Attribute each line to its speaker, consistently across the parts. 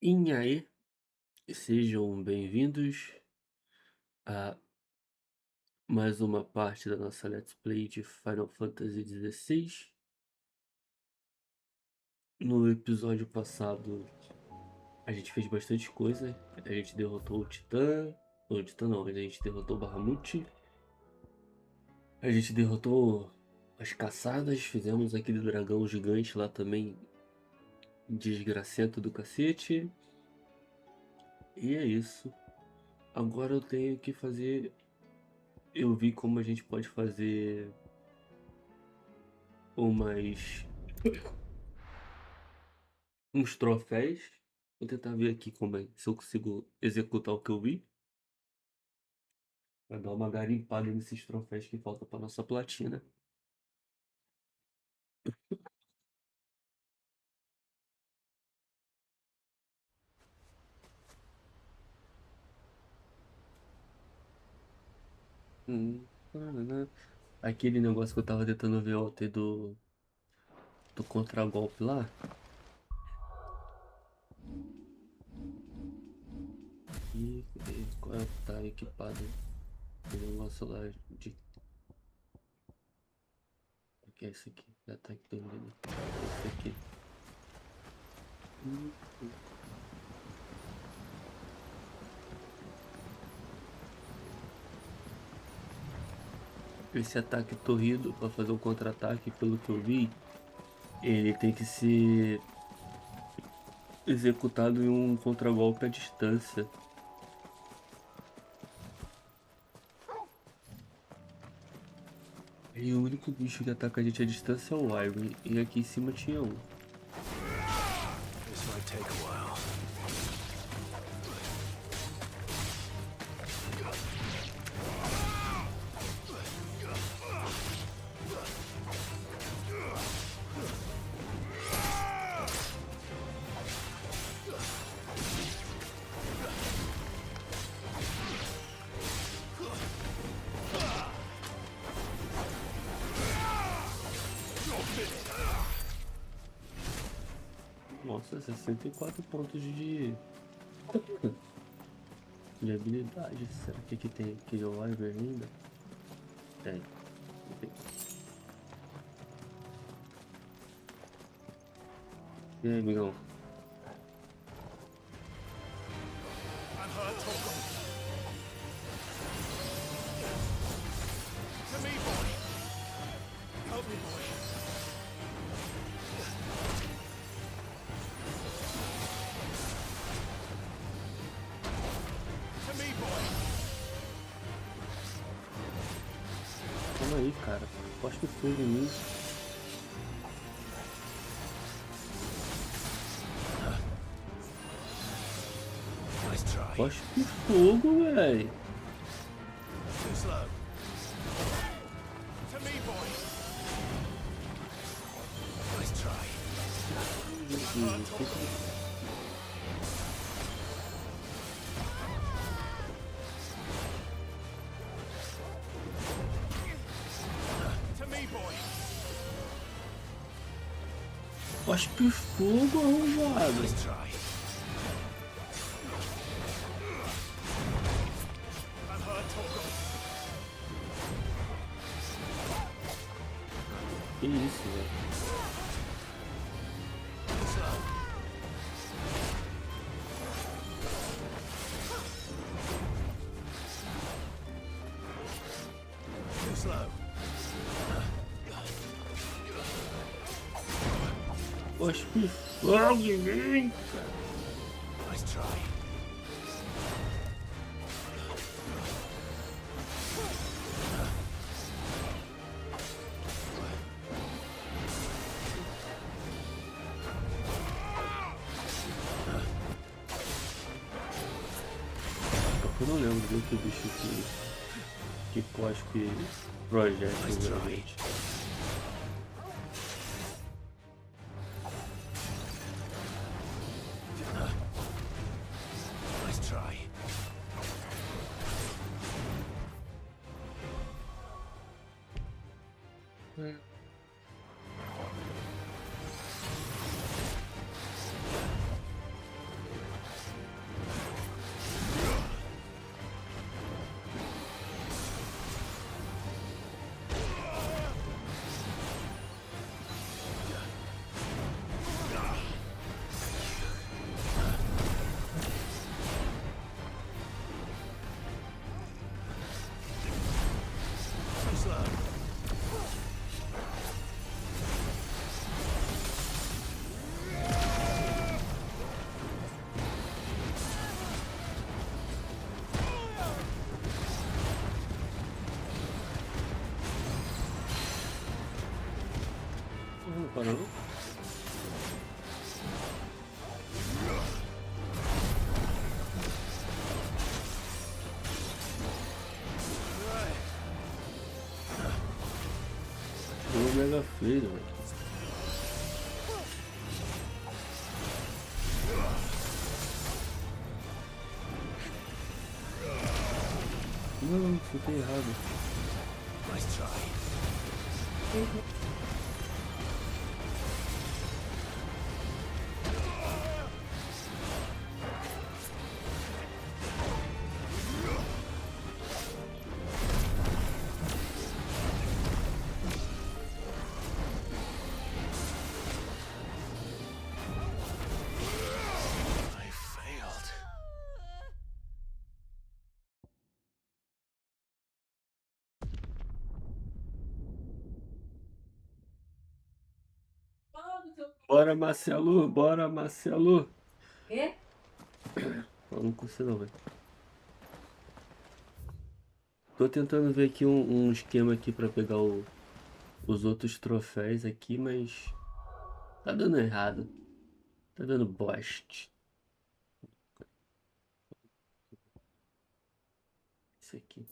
Speaker 1: E aí, sejam bem-vindos a mais uma parte da nossa Let's Play de Final Fantasy XVI. No episódio passado, a gente fez bastante coisa. A gente derrotou o Titã. O Titã não, a gente derrotou o Bahamut. A gente derrotou as caçadas. Fizemos aquele dragão gigante lá também, desgracento do cacete. E é isso. Agora eu tenho que fazer. Eu vi como a gente pode fazer umas uns troféus. Vou tentar ver aqui como é, se eu consigo executar o que eu vi. Vai dar uma garimpada nesses troféus que faltam para nossa platina. Tananã. Aquele negócio que eu tava tentando ver ontem do contragolpe lá. E qual é que tá equipado? O negócio lá de. O que é esse aqui? De ataque do inimigo. Esse aqui. Hum, Esse ataque torrido para fazer um contra-ataque, pelo que eu vi, ele tem que ser executado em um contragolpe à distância. E o único bicho que ataca a gente à distância é o Iron. E aqui em cima tinha um.
Speaker 2: This might take a while.
Speaker 1: Nossa, 64 pontos de habilidade. Será que aqui tem aquele Iron ainda? Tem. Tem. E aí, amigão?
Speaker 2: I'm hurt, Toggle. To me, boy. Help me, boy. To me, boy.
Speaker 1: Calma aí, cara. Cospe fogo em mim.
Speaker 2: Nice try.
Speaker 1: Cospe fogo, véi.
Speaker 2: Too slow. To me, boy. Nice try. To me, boy.
Speaker 1: Cospe fogo, arrombado.
Speaker 2: Nice try. I'm hurt, Toggle.
Speaker 1: Que isso, velho.
Speaker 2: Too slow. Too slow.
Speaker 1: Cospe fogo em mim.
Speaker 2: Nice try.
Speaker 1: Eu não lembro do que bicho que cospe projétil realmente.
Speaker 2: Nice try.
Speaker 1: Mega Flare, velho. Não, chutei errado.
Speaker 2: Nice try. I failed.
Speaker 1: Bora, Marcelo, bora, Marcelo.
Speaker 3: Quê?
Speaker 1: Não consigo não, velho. Tô tentando ver aqui um esquema aqui pra pegar os outros troféus aqui, mas tá dando errado. Tá dando bosta. Isso aqui.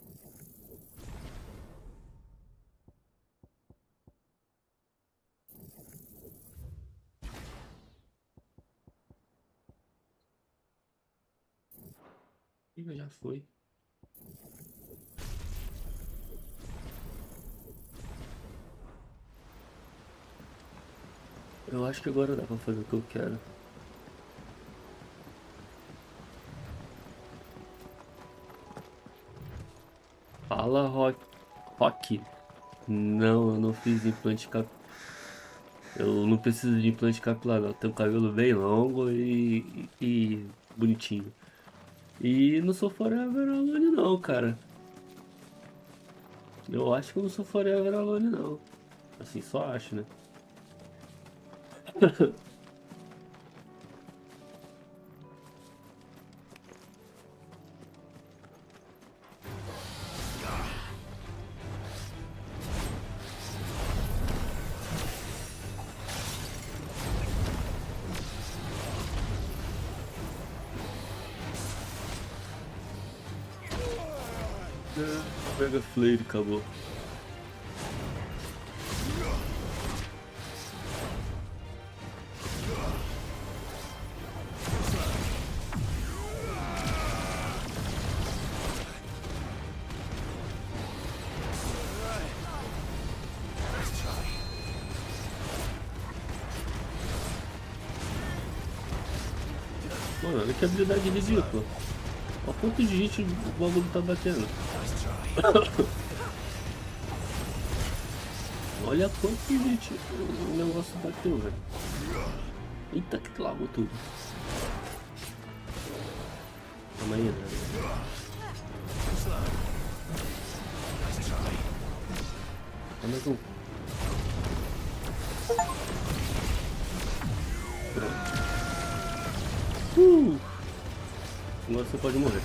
Speaker 1: Ih, já foi. Eu acho que agora dá pra fazer o que eu quero. Fala, Rock. Não, eu não fiz implante capilar. Eu não preciso de implante capilar, não. Tenho cabelo bem longo e bonitinho. E não sou forever alone, não, cara. Eu acho que eu não sou forever alone, não. Assim, só acho, né? Mega Flare, acabou. Mano, olha que habilidade ridícula. Olha quanto de gente o bagulho tá batendo. Olha quanto de gente o negócio bateu, velho. Eita, que clavou tudo. Calma aí, né? Dá mais um. Agora você pode morrer.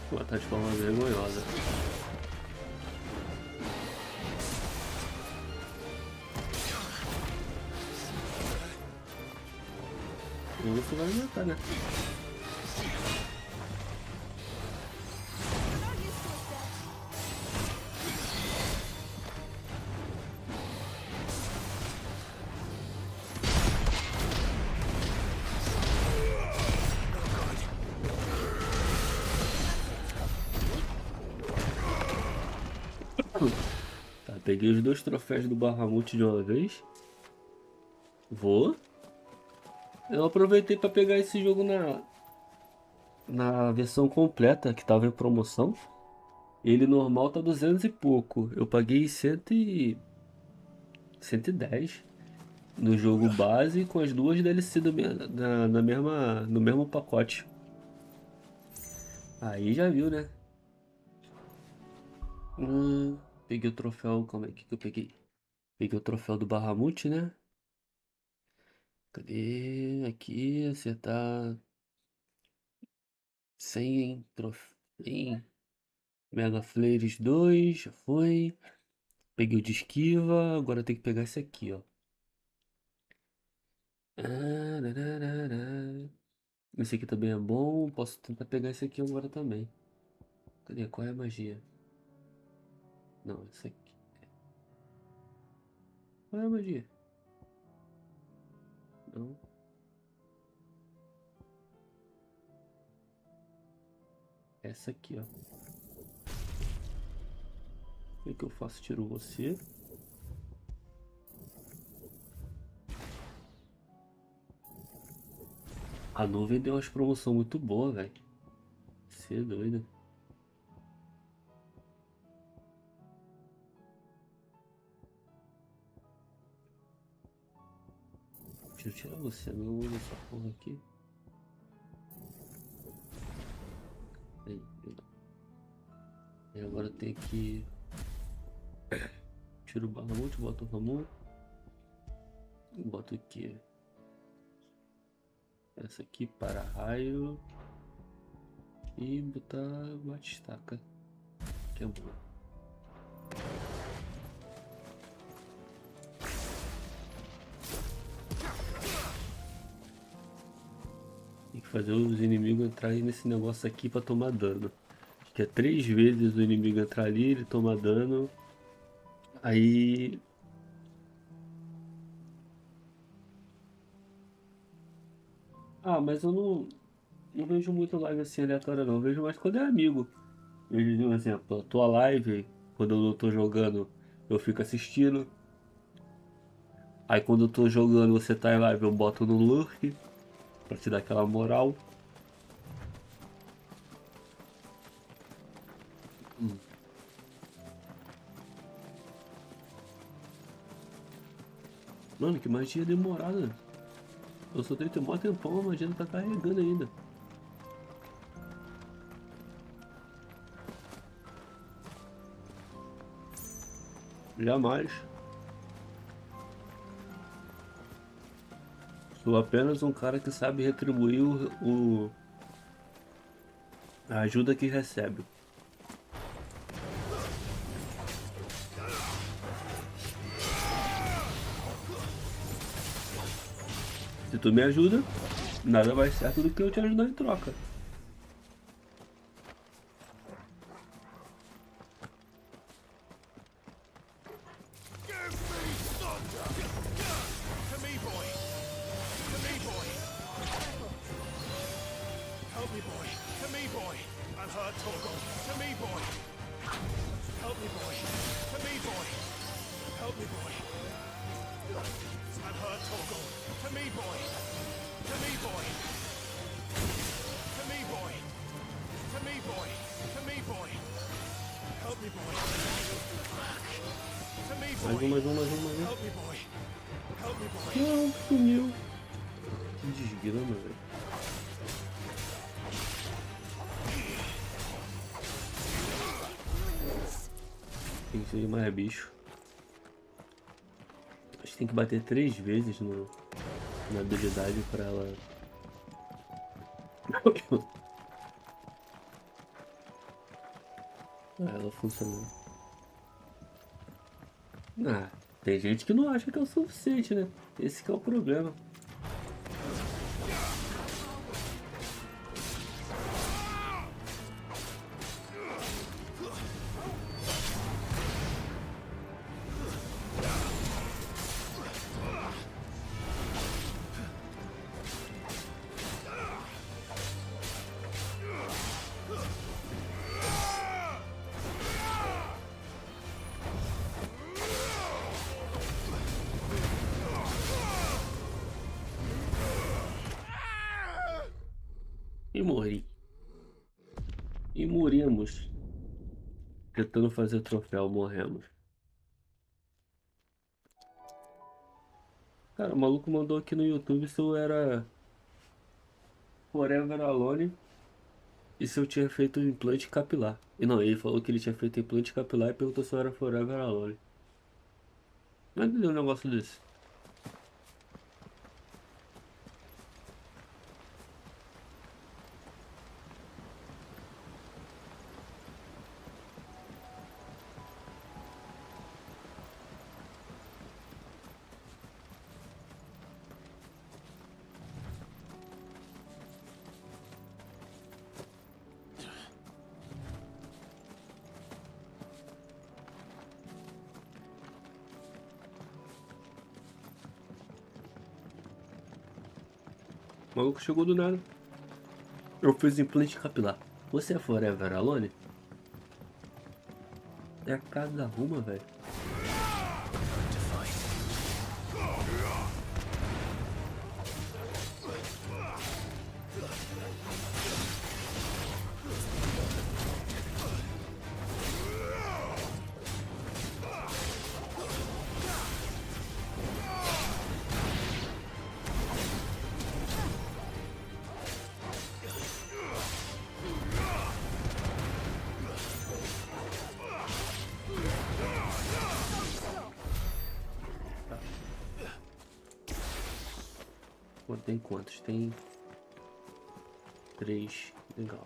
Speaker 1: Vou matar de forma vergonhosa. Você vai me matar, né? Tá, peguei os 2 troféus do Bahamut de uma vez. Vou. Eu aproveitei pra pegar esse jogo na versão completa que tava em promoção, ele normal tá 200 e pouco. Eu paguei 110 no jogo base com as duas DLC no mesmo pacote. Aí já viu, né? Peguei o troféu, calma aí, que eu peguei? Peguei o troféu do Bahamut, né? Cadê? Aqui, acertar 100 troféu. Mega Flares 2, já foi. Peguei o de esquiva, agora tem que pegar esse aqui, ó. Esse aqui também é bom, posso tentar pegar esse aqui agora também. Cadê? Qual é a magia? Não, esse aqui. Qual é a magia? Não. Essa aqui, ó. O que eu faço? Tiro você. A nuvem deu umas promoções muito boas, velho. Você é doido. Deixa eu tirar você, não usa essa porra aqui. Aí, e agora tem que... Tiro o Bahamut, boto o Ramon. Boto aqui. Essa aqui para raio. E botar bate-estaca. Que é boa. Tem que fazer os inimigos entrarem nesse negócio aqui pra tomar dano. Acho que é 3 vezes o inimigo entrar ali, ele toma dano. Aí... Ah, mas eu não vejo muito live assim aleatória não. Eu vejo mais quando é amigo. Eu vejo um exemplo, a tua live, quando eu não tô jogando, eu fico assistindo. Aí quando eu tô jogando, você tá em live, eu boto no lurk. Pra te dar aquela moral. Mano, que magia demorada. Eu só tenho mó tempão, a magia não tá carregando ainda. Jamais. Sou apenas um cara que sabe retribuir a ajuda que recebe. Se tu me ajuda, nada mais certo do que eu te ajudar em troca. Mais um. Não, sumiu. Que desgrama, velho. Tem que ser mais bicho. Acho que tem que bater 3 vezes na habilidade pra ela... ela funcionando. Ah, tem gente que não acha que é o suficiente, né? Esse que é o problema. E morri. E morimos. Tentando fazer troféu, morremos. Cara, o maluco mandou aqui no YouTube se eu era Forever Alone e se eu tinha feito implante capilar. E não, ele falou que ele tinha feito implante capilar e perguntou se eu era Forever Alone. Mas não deu um negócio desse. O maluco chegou do nada. Eu fiz implante capilar. Você é Forever Alone? É a casa da Ruma, velho. Tem quantos? Tem 3. Legal.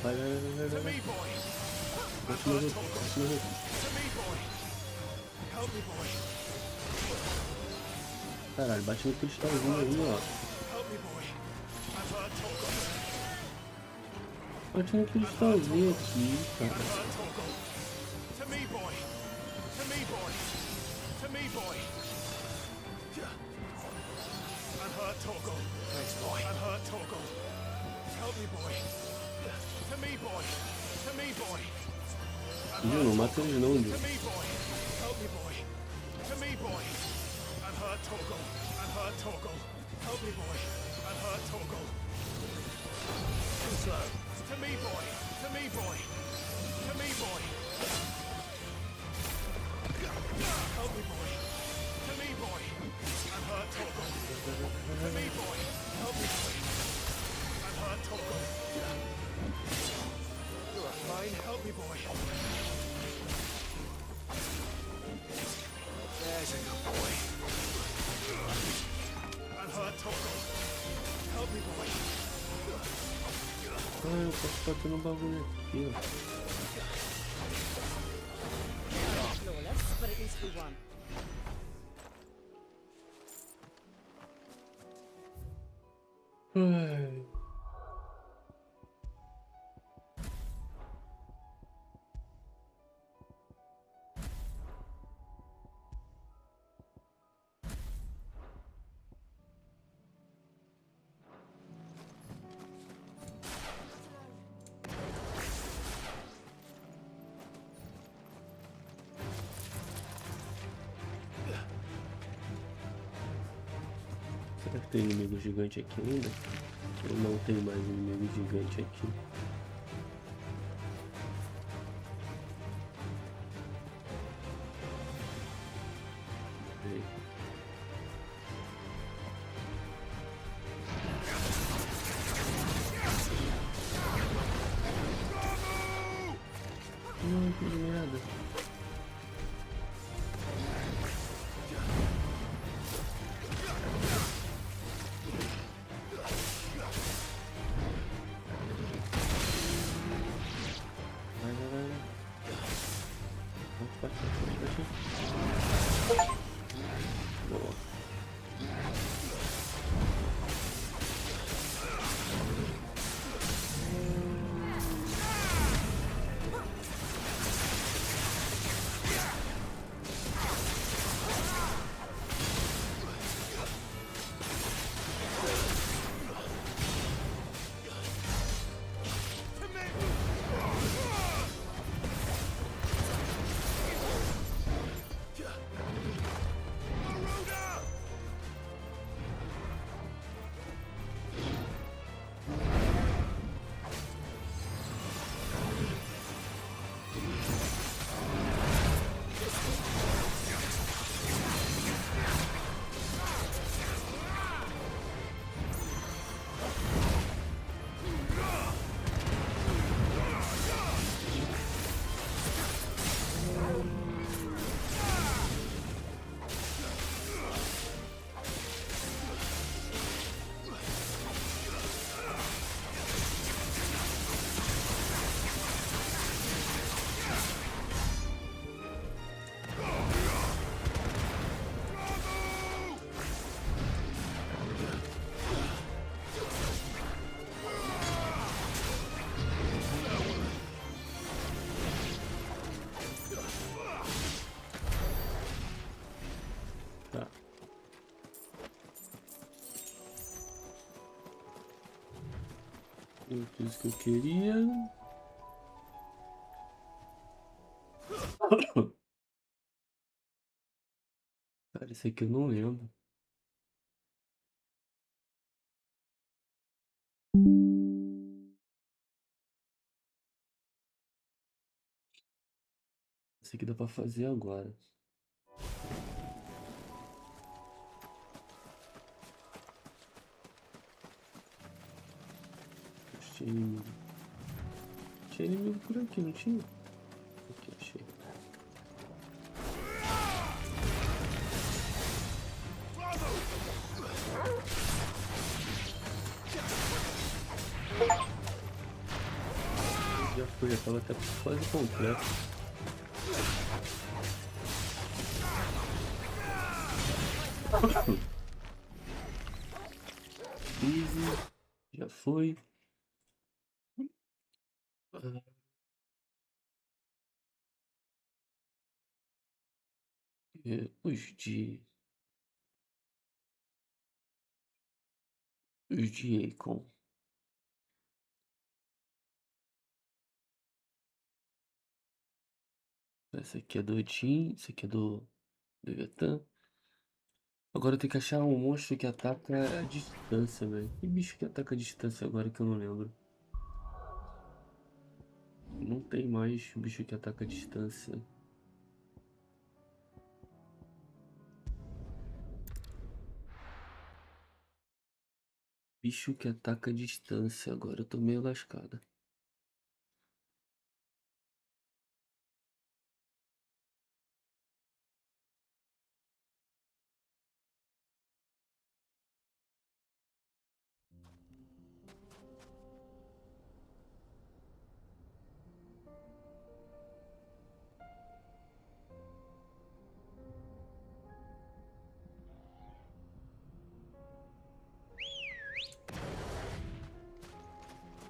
Speaker 1: Vai. Continua. Caralho, bate no cristalzinho aí, ó. Bate no cristalzinho aqui, cara. Viu? Não mata eles não, viu? Ah, eu posso bater no bagulho aqui, ó. Ai. Será que tem inimigo gigante aqui ainda? Eu não tenho mais inimigo gigante aqui. Não, que merda. Tá. Tudo isso que eu queria. Cara, esse aqui eu não lembro. Esse aqui dá pra fazer agora. Tinha inimigo. Tinha inimigo por aqui, não tinha? Aqui, achei. Já foi, já tava até quase completo. Easy, já foi. Os de Akon. Esse aqui é do Tim, esse aqui é do Vetan. Agora eu tenho que achar um monstro que ataca a distância, velho. Que bicho que ataca a distância agora que eu não lembro? Não tem mais bicho que ataca a distância. Bicho que ataca a distância. Agora eu tô meio lascada.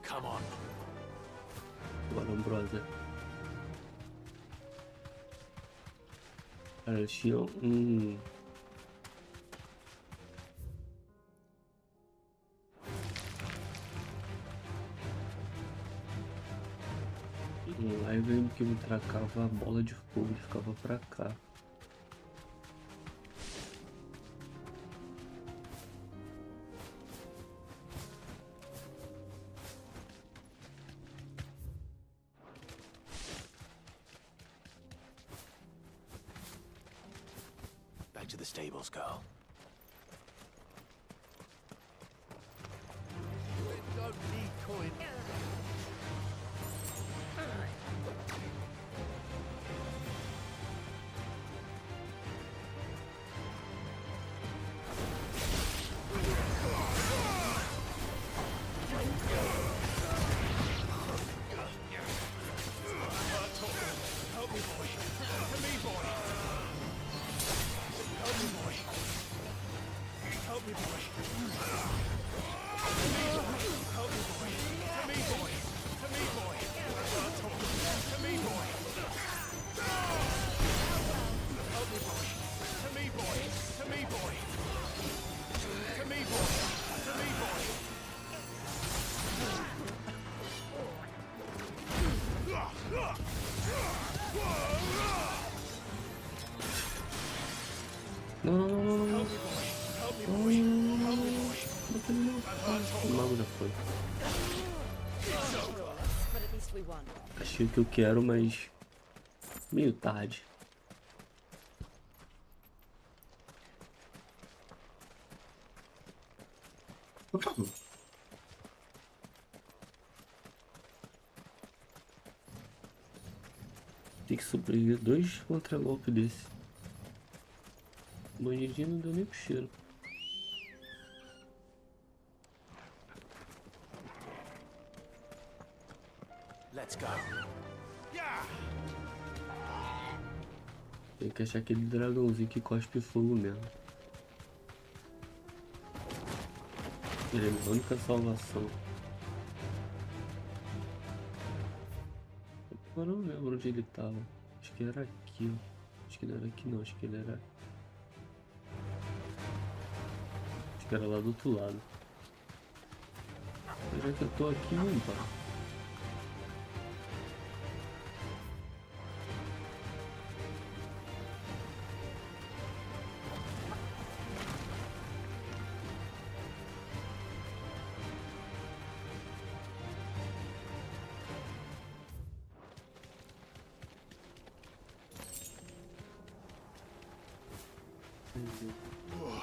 Speaker 2: Come on.
Speaker 1: Agora, Ambrosia. Cara, tinha um... live que me tracava a bola de fogo e ficava pra cá.
Speaker 2: Back to the stables, girl. You don't need coin.
Speaker 1: Não, não, não, não, não. O mago já foi. Achei o que eu quero, mas meio tarde. Tem que sobreviver 2 contra-golpes desse. O bandidinho não deu nem pro cheiro.
Speaker 2: Let's go.
Speaker 1: Tem que achar aquele dragãozinho que cospe fogo mesmo. Ele é a minha única salvação. Agora eu não lembro onde ele tava. Acho que era aqui, ó. Acho que não era aqui não, acho que ele era que era lá do outro lado. Mas já que eu tô aqui, opa.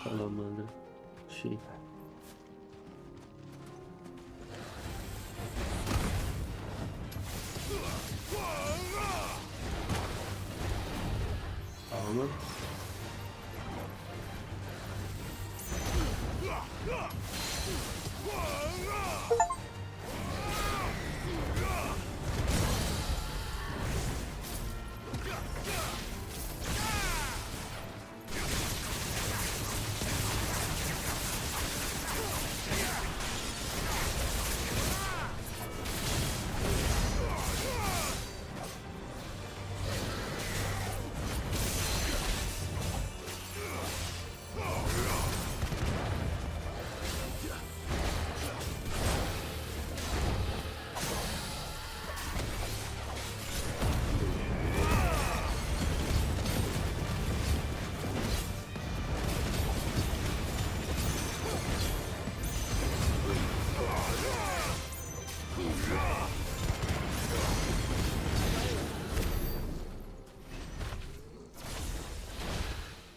Speaker 1: Salamandra. Achei. Calma.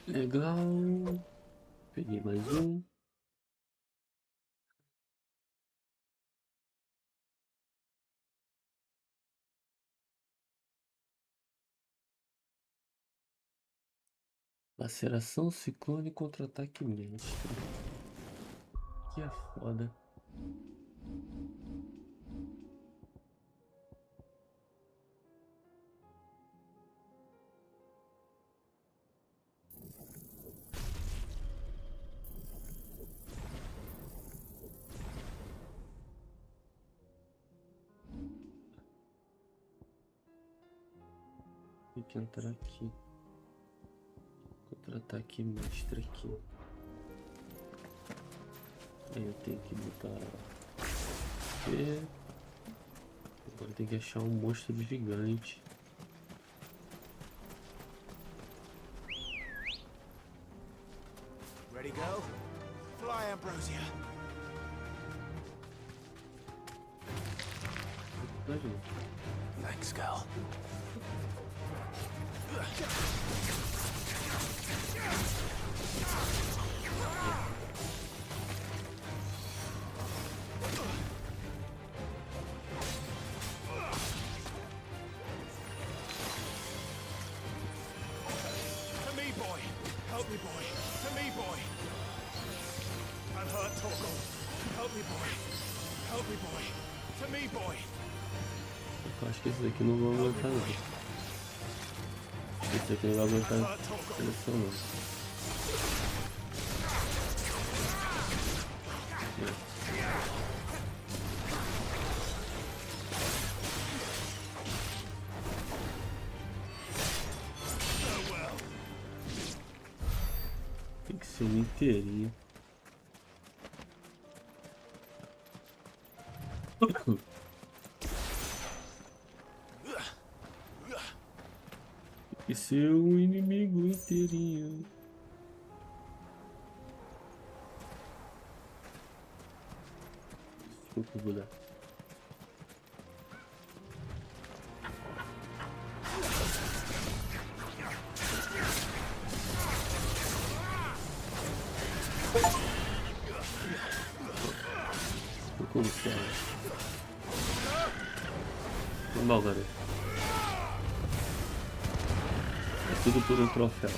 Speaker 1: Legal. Peguei mais um. Laceração, ciclone, contra-ataque mestre. Que é foda. Tem que entrar aqui. Contra-ataque mestre aqui. Aí eu tenho que botar P. Agora tem que achar um monstro gigante.
Speaker 2: Ready, go? Fly, Ambrosia. Thanks, girl. To me, boy. Help me, boy. To me, boy. I'm hurt, Torgal. Help me, boy. Help me, boy. To me, boy.
Speaker 1: Eu acho que esse daqui não vai aguentar não. Esse daqui não vai aguentar a seleção não. Tem que ser um inteirinho. E ser um inimigo inteirinho. Desculpa, vou dar. Como que é? Foi mal, garoto. É tudo por um troféu.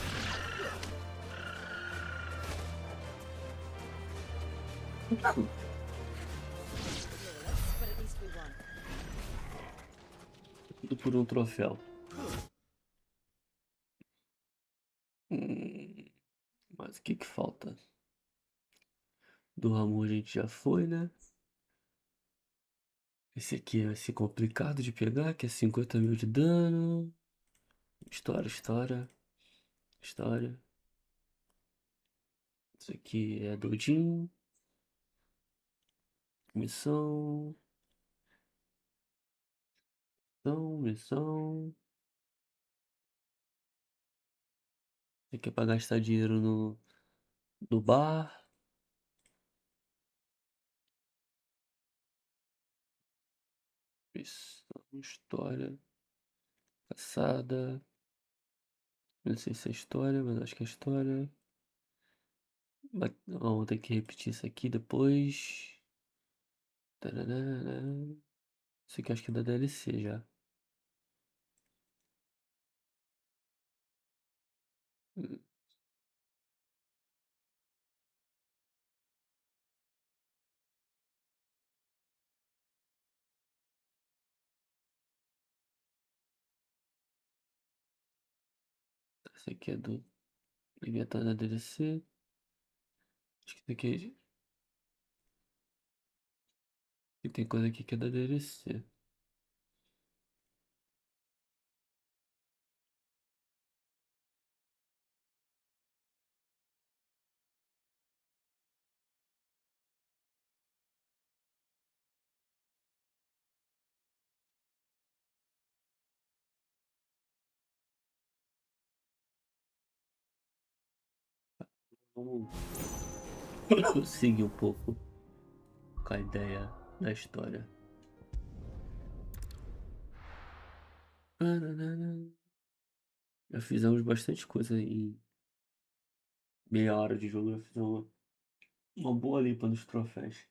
Speaker 1: Tudo por um troféu. Mas o que que falta? Do Ramon a gente já foi, né? Esse aqui vai ser complicado de pegar, que é 50 mil de dano. História. Isso aqui é doidinho. Missão. Missão. Isso aqui é pra gastar dinheiro no bar. Missão, história. Passada. Não sei se é história, mas acho que é história. Vamos ter que repetir isso aqui depois. Tararara. Isso aqui acho que é da DLC já. Hum, Esse aqui é do. Devia estar na DLC. Acho que isso aqui. E tem coisa aqui que é da DLC. Vamos seguir um pouco com a ideia da história. Já fizemos bastante coisa em meia hora de jogo. Já fizemos uma boa limpa nos troféus.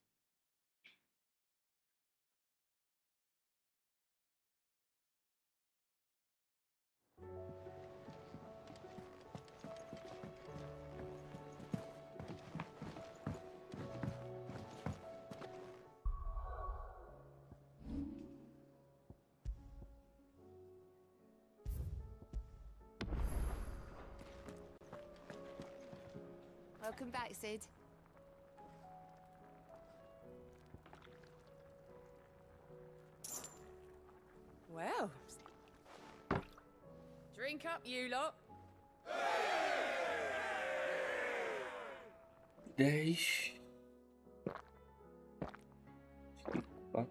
Speaker 3: Welcome back, Sid.
Speaker 4: Well, drink up, you lot.
Speaker 1: 10. 4.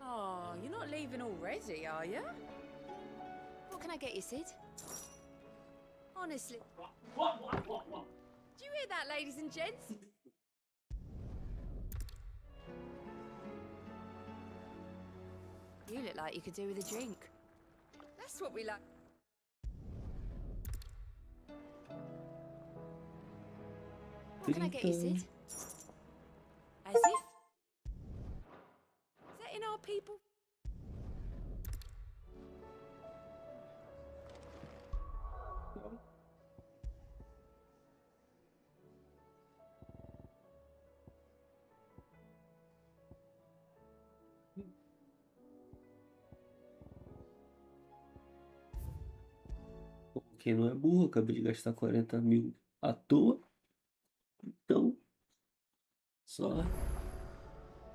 Speaker 4: Oh, you're not leaving already, are you?
Speaker 3: What can I get you, Sid? Honestly.
Speaker 4: Do you hear that, ladies and gents?
Speaker 3: You look like you could do with a drink.
Speaker 4: That's what we like.
Speaker 3: What can I get you, Sid?
Speaker 4: As if. Setting our people.
Speaker 1: Quem não é burro, acabei de gastar 40 mil à toa. Então, só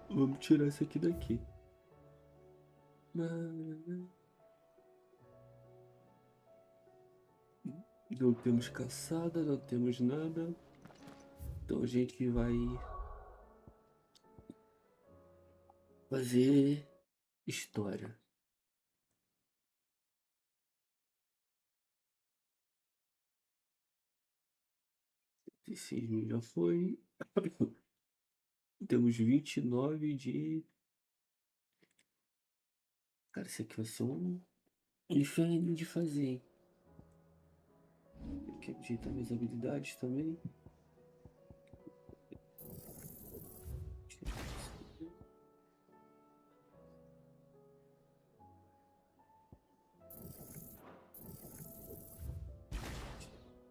Speaker 1: vamos tirar isso aqui daqui. Não temos caçada, não temos nada. Então a gente vai fazer história. Esse já foi. Temos 29 de. Cara, esse aqui vai ser um inferno de fazer, hein? Tem que digitar minhas habilidades também.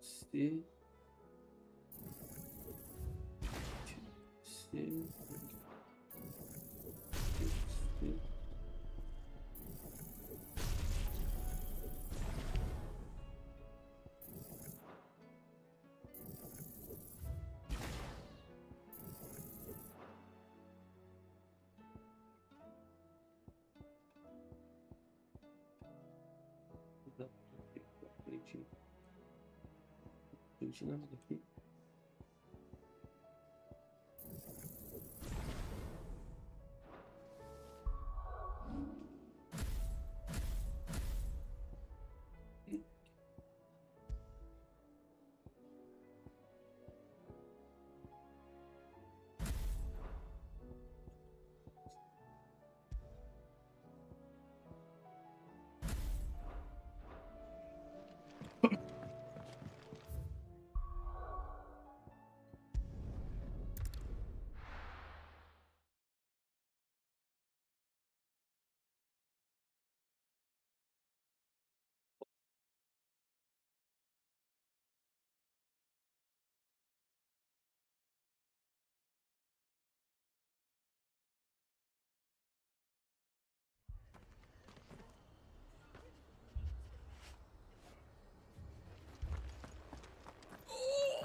Speaker 1: C. C. C. Dá pra frente. absolutamente nada aqui.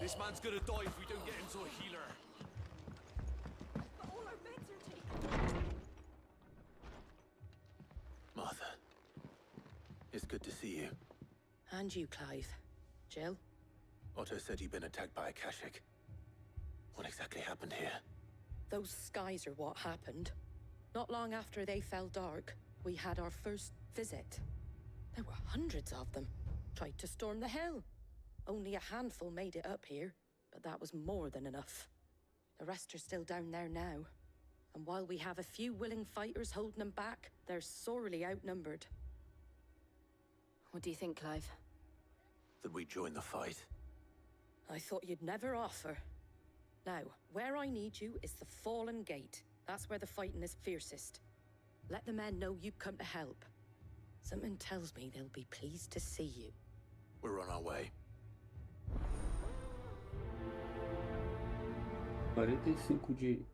Speaker 2: This man's gonna die if we don't get him to a healer.
Speaker 4: But all our beds are taken.
Speaker 5: Martha, it's good to see you.
Speaker 6: And you, Clive. Jill?
Speaker 5: Otto said you'd been attacked by a Akashic. What exactly happened here?
Speaker 6: Those skies are what happened. Not long after they fell dark, we had our first visit. There were hundreds of them. Tried to storm the hill. Only a handful made it up here, but that was more than enough. The rest are still down there now. And while we have a few willing fighters holding them back, they're sorely outnumbered.
Speaker 3: What do you think, Clive?
Speaker 5: That we join the fight?
Speaker 6: I thought you'd never offer. Now, where I need you is the Fallen Gate. That's where the fighting is fiercest. Let the men know you come to help. Something tells me they'll be pleased to see you.
Speaker 5: We're on our way.
Speaker 1: 45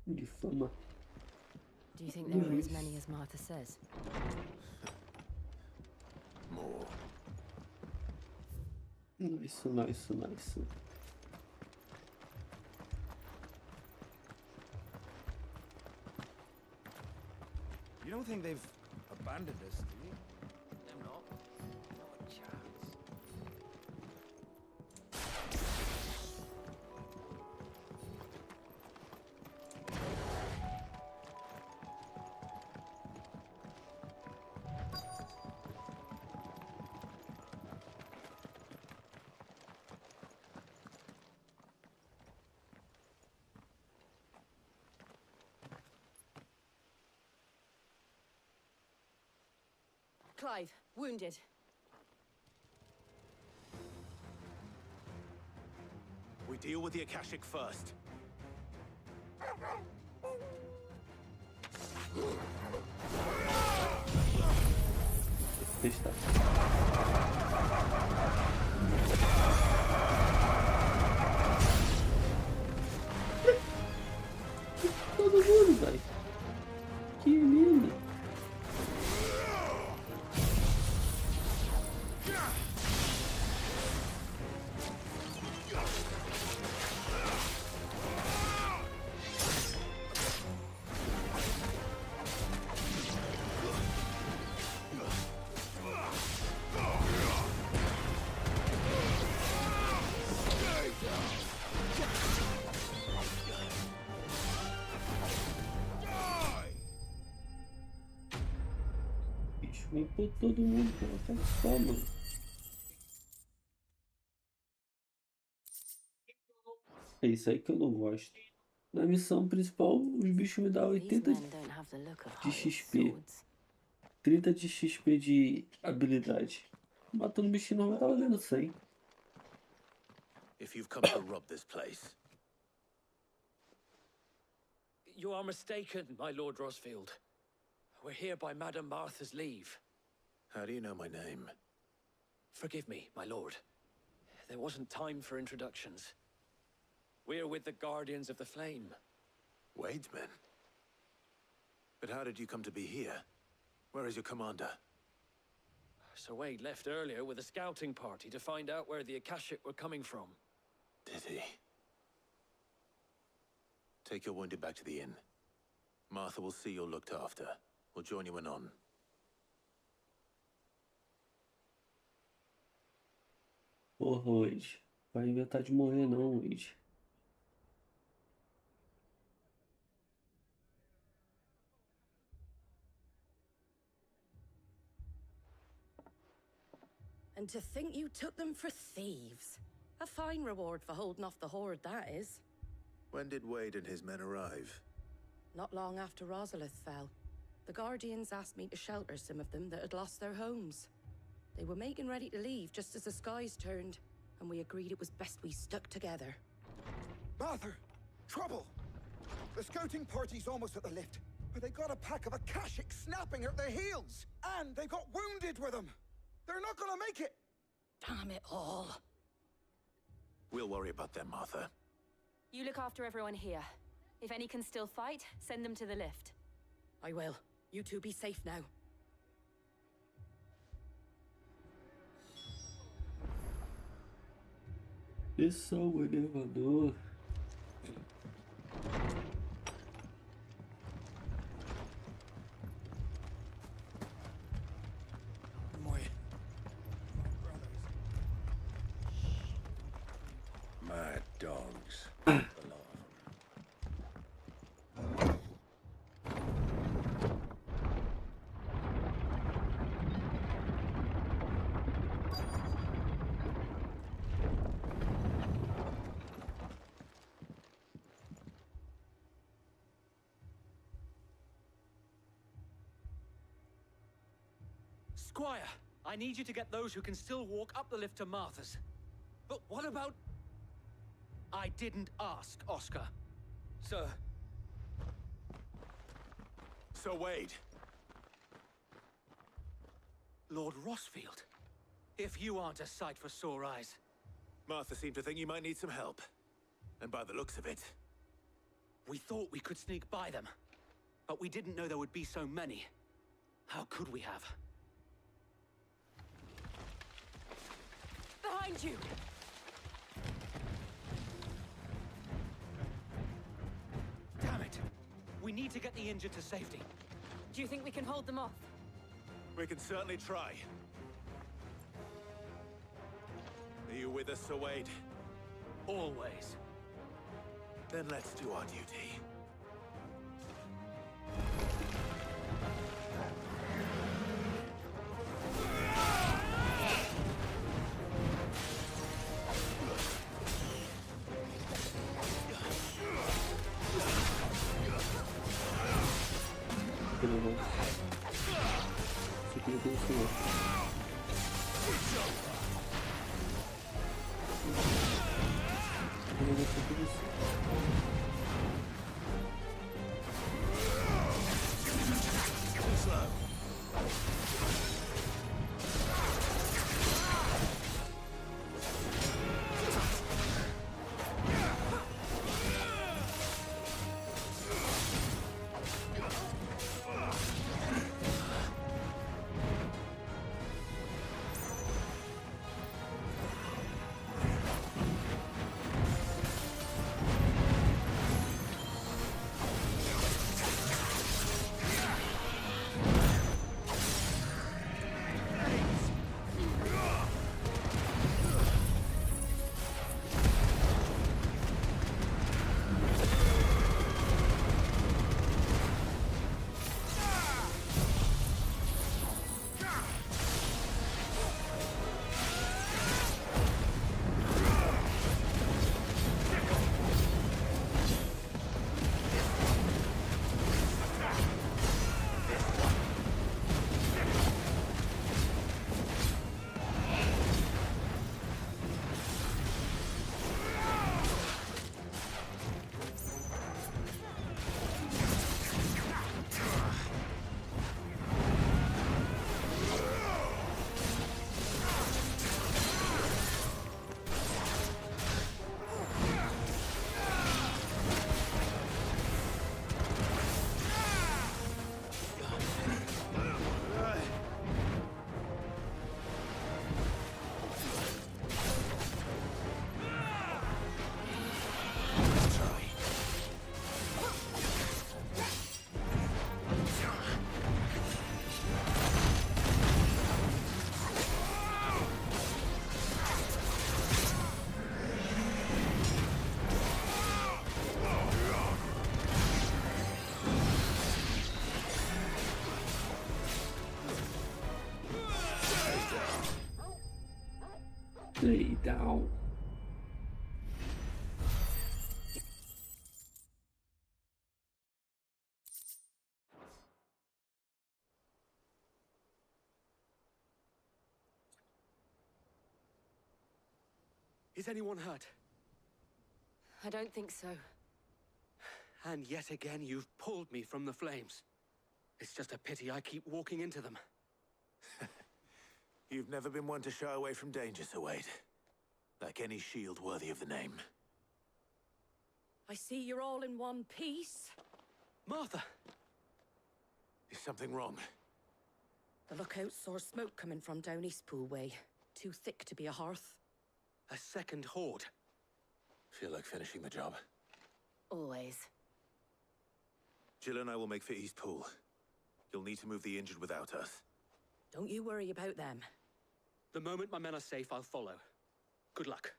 Speaker 1: de fama.
Speaker 3: Do you think there are as many as Martha says?
Speaker 5: More.
Speaker 1: Nice, nice, nice.
Speaker 2: You don't think they've abandoned us, do you? Them not. Not a chance.
Speaker 3: Clive, wounded.
Speaker 5: We deal with the Akashic first.
Speaker 1: Está. Todo mundo, velho. Que lindo. Limpou todo mundo, coloca só, mano. É isso aí que eu não gosto. Na missão principal, os bichos me dão 80 de XP. 30 de XP de habilidade. Matando bichinho normal, tava dando 100.
Speaker 5: If you've come to rob this place,
Speaker 7: You are mistaken, my Lord Rosfield. We're here by Madame Martha's leave.
Speaker 5: how do you know my name?
Speaker 7: Forgive me, my lord. There wasn't time for introductions. We're with the Guardians of the Flame.
Speaker 5: Wade's men? But how did you come to be here? Where is your commander?
Speaker 7: Sir Wade left earlier with a scouting party to find out where the Akashic were coming from.
Speaker 5: Did he? Take your wounded back to the inn. Martha will see you're looked after. We'll join you anon.
Speaker 1: Porra, hoje. Vai inventar de morrer não, Wade.
Speaker 6: And to think you took them for thieves. A fine reward for holding off the horde, that is.
Speaker 5: When did Wade and his men arrive?
Speaker 6: Not long after Rosalith fell. The Guardians asked me to shelter some of them that had lost their homes. They were making ready to leave just as the skies turned, and we agreed it was best we stuck together.
Speaker 2: Martha! Trouble! The scouting party's almost at the lift, but they got a pack of Akashic snapping at their heels! And they got wounded with them! They're not gonna make it!
Speaker 6: Damn it all.
Speaker 5: We'll worry about them, Martha.
Speaker 8: You look after everyone here. If any can still fight, send them to the lift.
Speaker 6: I will. You two be safe now.
Speaker 1: Desça o elevador.
Speaker 5: Mad dogs.
Speaker 7: Squire, I need you to get those who can still walk up the lift to Martha's. But what about... I didn't ask, Oscar. Sir.
Speaker 5: So Wade.
Speaker 7: Lord Rosfield. If you aren't a sight for sore eyes.
Speaker 5: Martha seemed to think you might need some help. And by the looks of it...
Speaker 7: We thought we could sneak by them. But we didn't know there would be so many. How could we have?
Speaker 8: Behind you!
Speaker 7: Damn it! We need to get the injured to safety.
Speaker 8: Do you think we can hold them off?
Speaker 5: We can certainly try. Are you with us, Sir Wade?
Speaker 7: Always.
Speaker 5: Then let's do our duty.
Speaker 1: Stay down.
Speaker 7: Is anyone hurt?
Speaker 8: I don't think so.
Speaker 7: And yet again, you've pulled me from the flames. It's just a pity I keep walking into them.
Speaker 5: You've never been one to shy away from danger, Sir Wade. Like any shield worthy of the name.
Speaker 6: I see you're all in one piece.
Speaker 7: Martha!
Speaker 5: Is something wrong?
Speaker 6: The lookout saw smoke coming from down Eastpool way. Too thick to be a hearth.
Speaker 7: A second horde.
Speaker 5: Feel like finishing the job.
Speaker 8: Always.
Speaker 5: Jill and I will make for Eastpool. You'll need to move the injured without us.
Speaker 6: Don't you worry about them.
Speaker 7: The moment my men are safe, I'll follow. Good luck.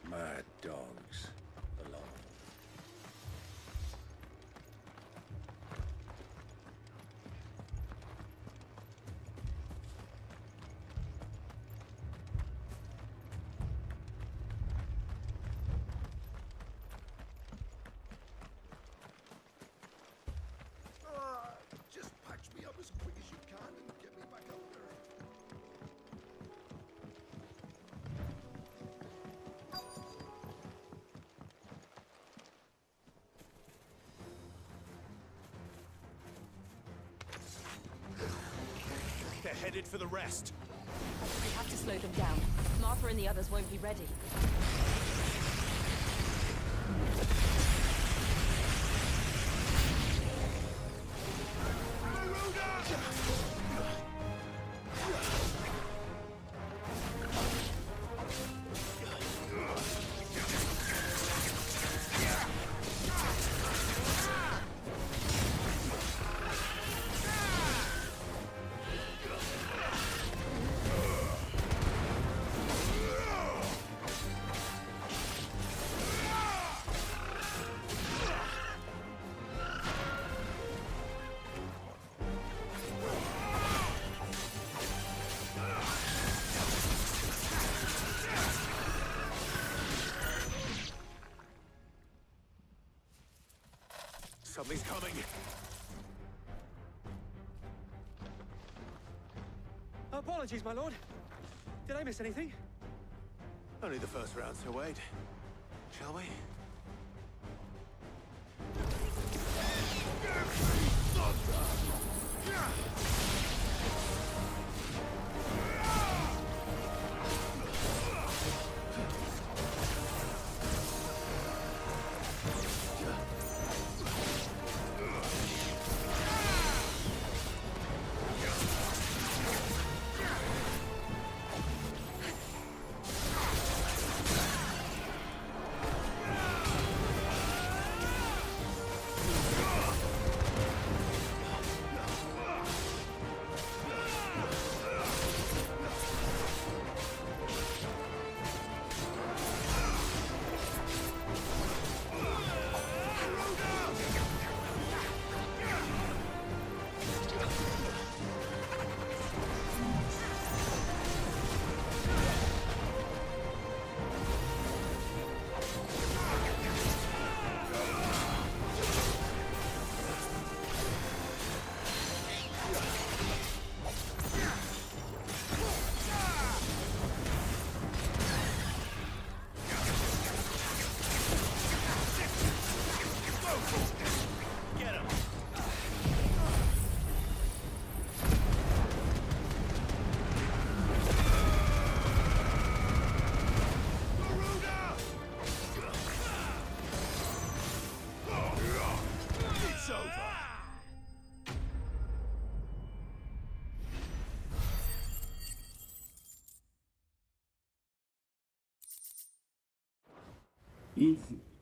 Speaker 5: Mad dogs. Alone.
Speaker 2: Just patch me up as quick as you can and get me back up there.
Speaker 5: They're headed for the rest.
Speaker 8: We have to slow them down. Martha and the others won't be ready.
Speaker 5: Something's coming.
Speaker 7: Apologies, my lord. Did I miss anything?
Speaker 5: Only the first round, Sir Wade. Shall we?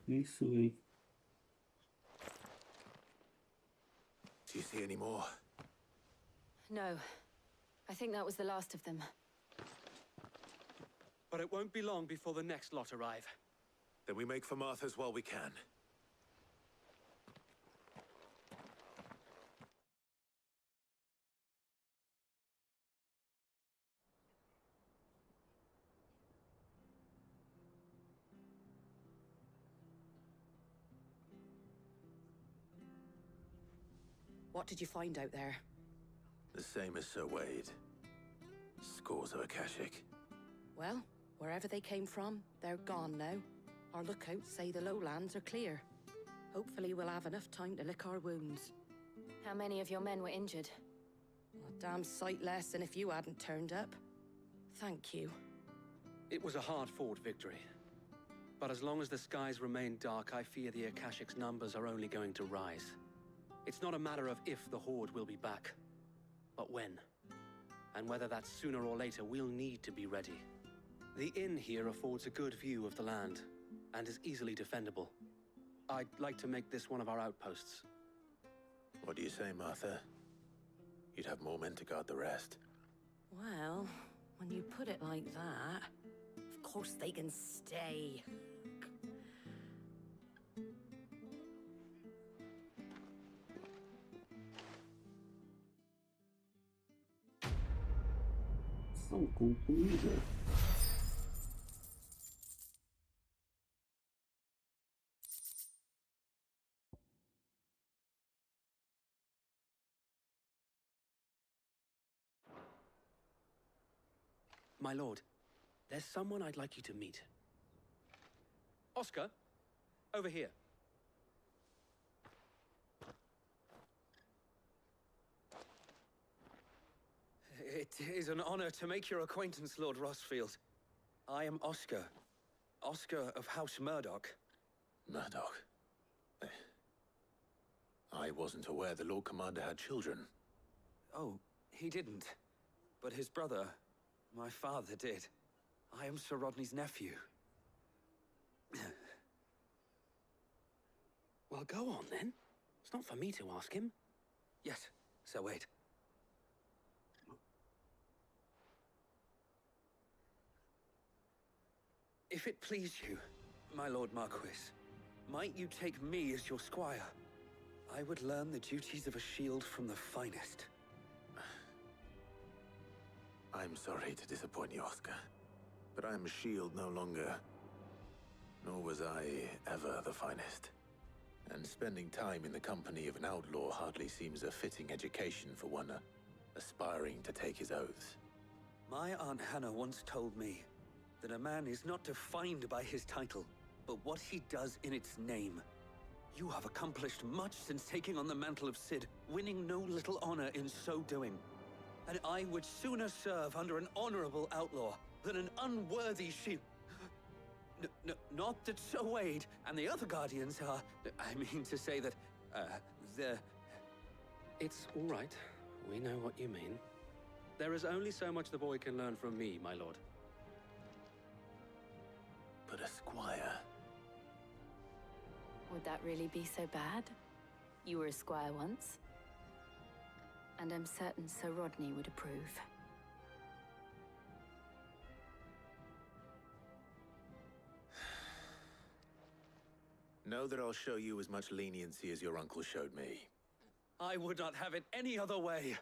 Speaker 1: Isso aí.
Speaker 5: Do you see any more?
Speaker 8: No. I think that was the last of them.
Speaker 7: But it won't be long before the next lot arrive.
Speaker 5: Then we make for Martha's while we can.
Speaker 6: What did you find out there?
Speaker 5: The same as Sir Wade. Scores of Akashic.
Speaker 6: Well, wherever they came from, they're gone now. Our lookouts say the lowlands are clear. Hopefully we'll have enough time to lick our wounds.
Speaker 8: How many of your men were injured?
Speaker 6: A damn sight less than if you hadn't turned up. Thank you.
Speaker 7: It was a hard-fought victory. But as long as the skies remain dark, I fear the Akashic's numbers are only going to rise. It's not a matter of if the Horde will be back, but when. And whether that's sooner or later, we'll need to be ready. The inn here affords a good view of the land, and is easily defendable. I'd like to make this one of our outposts.
Speaker 5: What do you say, Martha? You'd have more men to guard the rest.
Speaker 6: Well, when you put it like that, of course they can stay.
Speaker 1: Missão concluída.
Speaker 7: My lord, there's someone I'd like you to meet. Oscar, over here.
Speaker 9: It is an honor to make your acquaintance, Lord Rosfield. I am Oscar. Oscar of House Murdoch.
Speaker 5: Murdoch? I wasn't aware the Lord Commander had children.
Speaker 9: Oh, he didn't. But his brother, my father, did. I am Sir Rodney's nephew.
Speaker 7: Well, go on then. It's not for me to ask him.
Speaker 9: Yes, Sir Wade. If it please you, my Lord Marquis, might you take me as your squire? I would learn the duties of a shield from the finest.
Speaker 5: I'm sorry to disappoint you, Oscar, but I'm a shield no longer. Nor was I ever the finest. And spending time in the company of an outlaw hardly seems a fitting education for one aspiring to take his oaths.
Speaker 9: My Aunt Hannah once told me that a man is not defined by his title, but what he does in its name. You have accomplished much since taking on the mantle of Cid, winning no little honor in so doing. And I would sooner serve under an honorable outlaw than an unworthy shield. Not that Sir Wade and the other Guardians are... I mean to say that, they're...
Speaker 7: It's all right. We know what you mean. There is only so much the boy can learn from me, my lord.
Speaker 5: But a squire...
Speaker 8: Would that really be so bad? You were a squire once. And I'm certain Sir Rodney would approve.
Speaker 5: Know that I'll show you as much leniency as your uncle showed me.
Speaker 9: I would not have it any other way.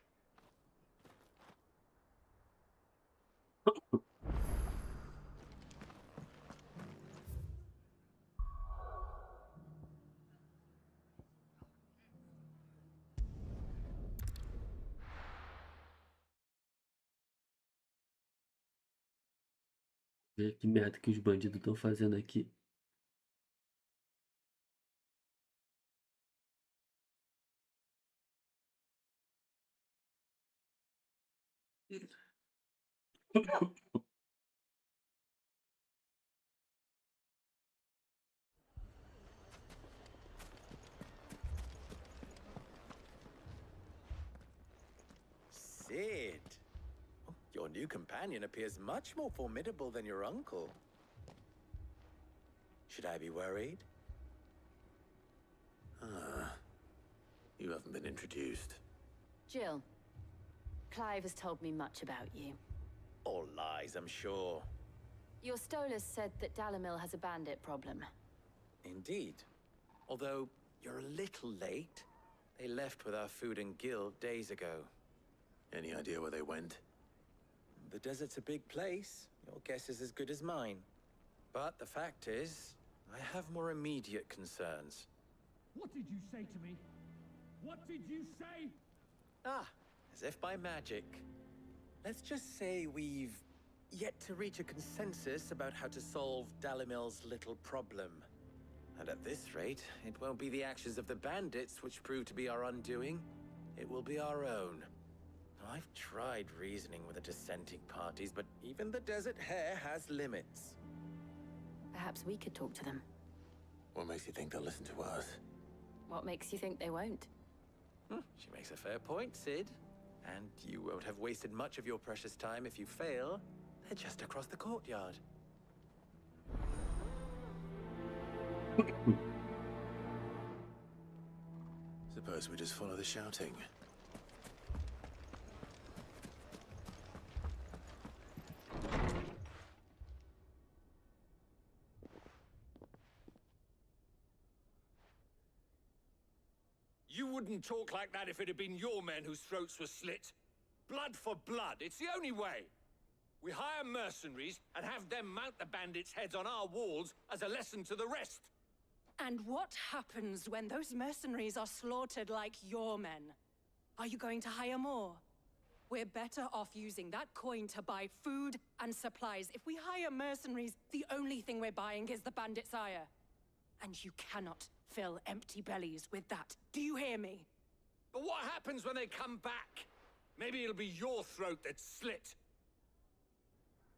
Speaker 1: Ver que merda que os bandidos estão fazendo aqui.
Speaker 10: Cid! Your new companion appears much more formidable than your uncle. Should I be worried?
Speaker 5: You You haven't been introduced.
Speaker 8: Jill. Clive has told me much about you.
Speaker 10: All lies, I'm sure.
Speaker 8: Your Stolas said that Dalamil has a bandit problem.
Speaker 10: Indeed. Although, you're a little late. They left with our food and guild days ago.
Speaker 5: Any idea where they went?
Speaker 10: The desert's a big place. Your guess is as good as mine. But the fact is, I have more immediate concerns.
Speaker 11: What did you say to me? What did you say?
Speaker 10: Ah, as if by magic. Let's just say we've yet to reach a consensus about how to solve Dalamil's little problem. And at this rate, it won't be the actions of the bandits which prove to be our undoing. It will be our own. I've tried reasoning with the dissenting parties, but even the Desert Hare has limits.
Speaker 8: Perhaps we could talk to them.
Speaker 5: What makes you think they'll listen to us?
Speaker 8: What makes you think they won't?
Speaker 10: She makes a fair point, Sid. And you won't have wasted much of your precious time if you fail. They're just across the courtyard.
Speaker 5: Suppose we just follow the shouting.
Speaker 11: You wouldn't talk like that if it had been your men whose throats were slit. Blood for blood, it's the only way. We hire mercenaries and have them mount the bandits' heads on our walls as a lesson to the rest.
Speaker 6: And what happens when those mercenaries are slaughtered like your men? Are you going to hire more? We're better off using that coin to buy food and supplies. If we hire mercenaries, the only thing we're buying is the bandits' ire. And you cannot fill empty bellies with that. Do you hear me?
Speaker 11: But what happens when they come back? Maybe it'll be your throat that's slit.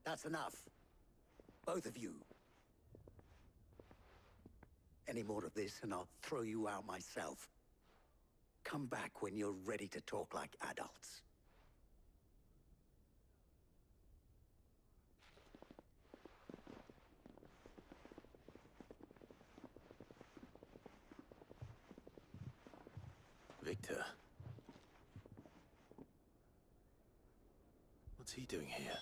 Speaker 12: That's enough. Both of you. Any more of this and I'll throw you out myself. Come back when you're ready to talk like adults.
Speaker 5: Victor. What's he doing here?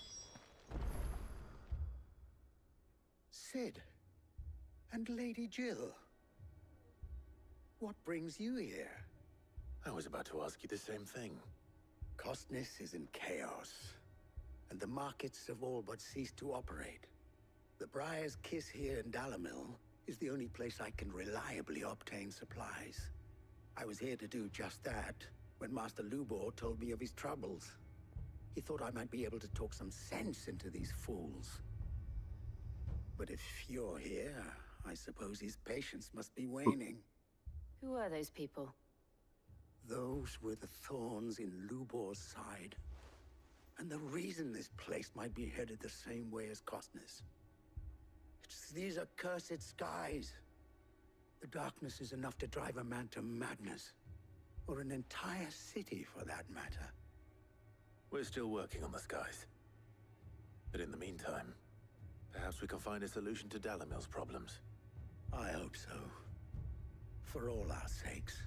Speaker 12: Sid. And Lady Jill. What brings you here?
Speaker 5: I was about to ask you the same thing.
Speaker 12: Costness is in chaos, and the markets have all but ceased to operate. The Briar's Kiss here in Dalamil is the only place I can reliably obtain supplies. I was here to do just that when Master Lubor told me of his troubles. He thought I might be able to talk some sense into these fools. But if you're here, I suppose his patience must be waning.
Speaker 8: Who are those people?
Speaker 12: Those were the thorns in Lubor's side. And the reason this place might be headed the same way as Costness. It's these accursed skies. The darkness is enough to drive a man to madness. Or an entire city, for that matter.
Speaker 5: We're still working on the skies. But in the meantime, perhaps we can find a solution to Dalamil's problems.
Speaker 12: I hope so. For all our sakes.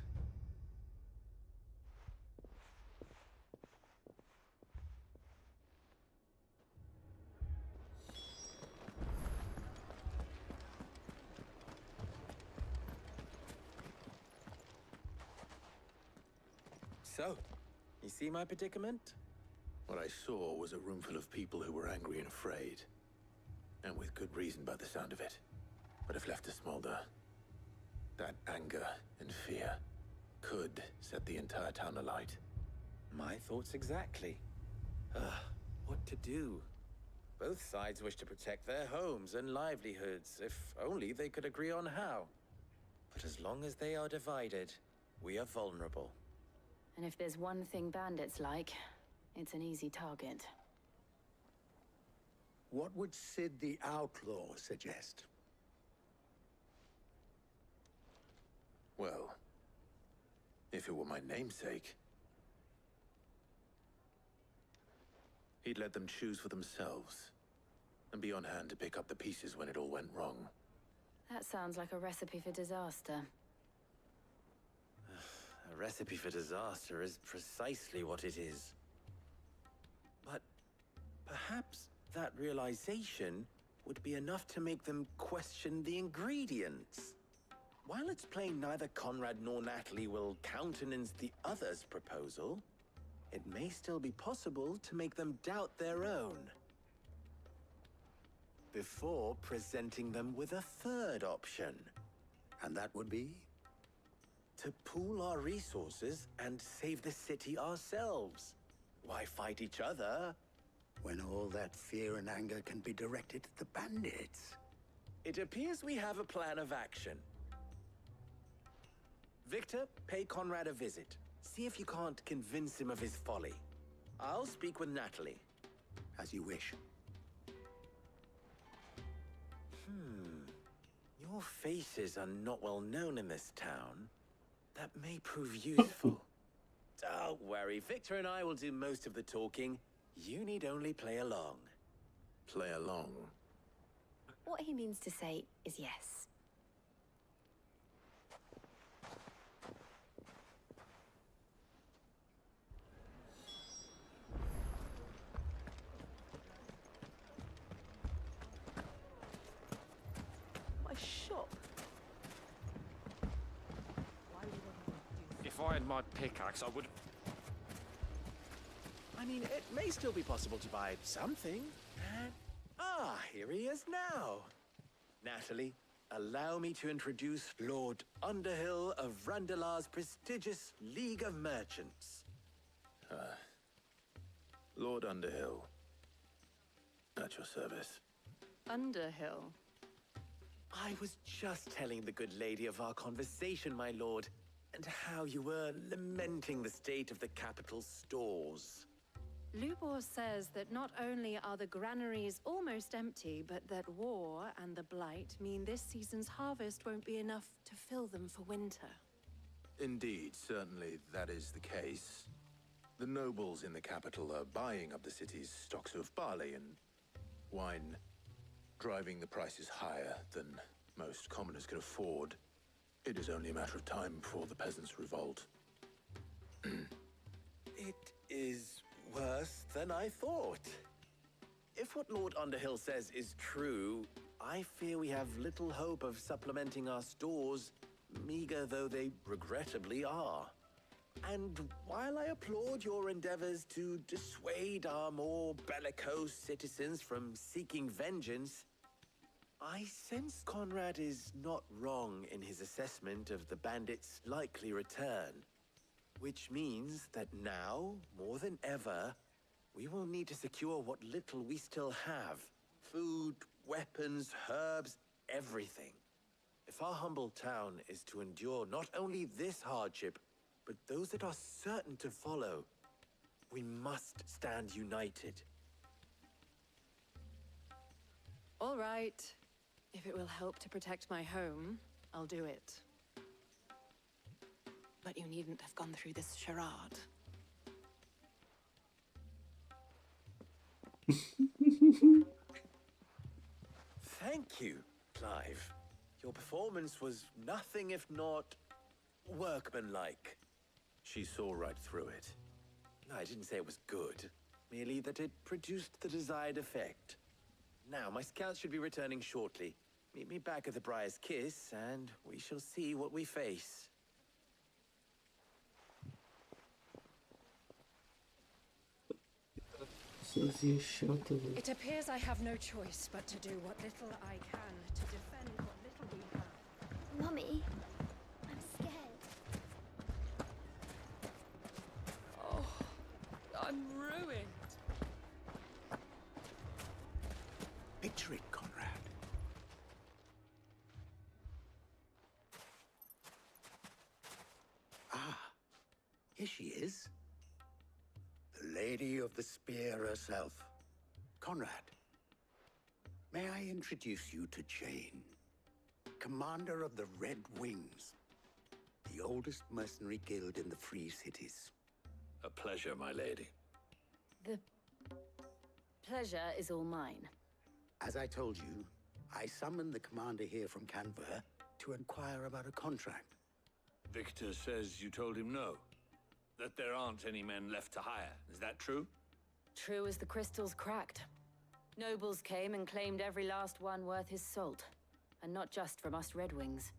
Speaker 10: So, you see my predicament?
Speaker 5: What I saw was a room full of people who were angry and afraid. And with good reason by the sound of it. But if left to smolder, that anger and fear could set the entire town alight.
Speaker 10: My thoughts exactly. What to do? Both sides wish to protect their homes and livelihoods, if only they could agree on how. But as long as they are divided, we are vulnerable.
Speaker 8: And if there's one thing bandits like, it's an easy target.
Speaker 12: What would Sid the Outlaw suggest?
Speaker 5: Well, if it were my namesake, he'd let them choose for themselves, and be on hand to pick up the pieces when it all went wrong.
Speaker 8: That sounds like a recipe for disaster.
Speaker 10: A recipe for disaster is precisely what it is. But perhaps that realization would be enough to make them question the ingredients. While it's plain neither Conrad nor Natalie will countenance the other's proposal, it may still be possible to make them doubt their own. Before presenting them with a third option.
Speaker 12: And that would be?
Speaker 10: To pool our resources and save the city ourselves. Why fight each other?
Speaker 12: When all that fear and anger can be directed at the bandits.
Speaker 10: It appears we have a plan of action. Victor, pay Conrad a visit. See if you can't convince him of his folly. I'll speak with Natalie.
Speaker 12: As you wish.
Speaker 10: Your faces are not well known in this town. That may prove useful. Don't worry, Victor and I will do most of the talking. You need only play along.
Speaker 5: Play along?
Speaker 8: What he means to say is yes.
Speaker 4: My shop.
Speaker 11: If I had my pickaxe, I would...
Speaker 10: I mean, it may still be possible to buy something. And... here he is now. Natalie, allow me to introduce Lord Underhill of Randalar's prestigious League of Merchants.
Speaker 5: Lord Underhill. At your service.
Speaker 6: Underhill.
Speaker 10: I was just telling the good lady of our conversation, my lord, and how you were lamenting the state of the capital's stores.
Speaker 6: Lubor says that not only are the granaries almost empty, but that war and the Blight mean this season's harvest won't be enough to fill them for winter.
Speaker 5: Indeed, certainly that is the case. The nobles in the capital are buying up the city's stocks of barley and wine, driving the prices higher than most commoners can afford. It is only a matter of time before the peasants revolt.
Speaker 10: It is worse than I thought. If what Lord Underhill says is true, I fear we have little hope of supplementing our stores, meager though they regrettably are. And while I applaud your endeavors to dissuade our more bellicose citizens from seeking vengeance, I sense Conrad is not wrong in his assessment of the bandits' likely return. Which means that now, more than ever, we will need to secure what little we still have. Food, weapons, herbs, everything. If our humble town is to endure not only this hardship, but those that are certain to follow, we must stand united.
Speaker 6: All right. If it will help to protect my home, I'll do it. But you needn't have gone through this charade.
Speaker 10: Thank you, Clive. Your performance was nothing if not workmanlike.
Speaker 5: She saw right through it.
Speaker 10: No, I didn't say it was good. Merely that it produced the desired effect. Now, my scouts should be returning shortly. Meet me back at the Briar's Kiss, and we shall see what we face.
Speaker 6: It appears I have no choice but to do what little I can to defend what little we have.
Speaker 3: Mummy, I'm scared.
Speaker 4: Oh, I'm ruined.
Speaker 12: Picture it, Conrad. Here she is. The Lady of the Spear herself. Conrad, may I introduce you to Jane, commander of the Red Wings, the oldest mercenary guild in the Free Cities.
Speaker 5: A pleasure, my lady.
Speaker 8: The pleasure is all mine.
Speaker 12: As I told you, I summoned the commander here from Canberra to inquire about a contract.
Speaker 11: Victor says you told him no. That there aren't any men left to hire. Is that true?
Speaker 8: True as the crystals cracked. Nobles came and claimed every last one worth his salt. And not just from us Red Wings.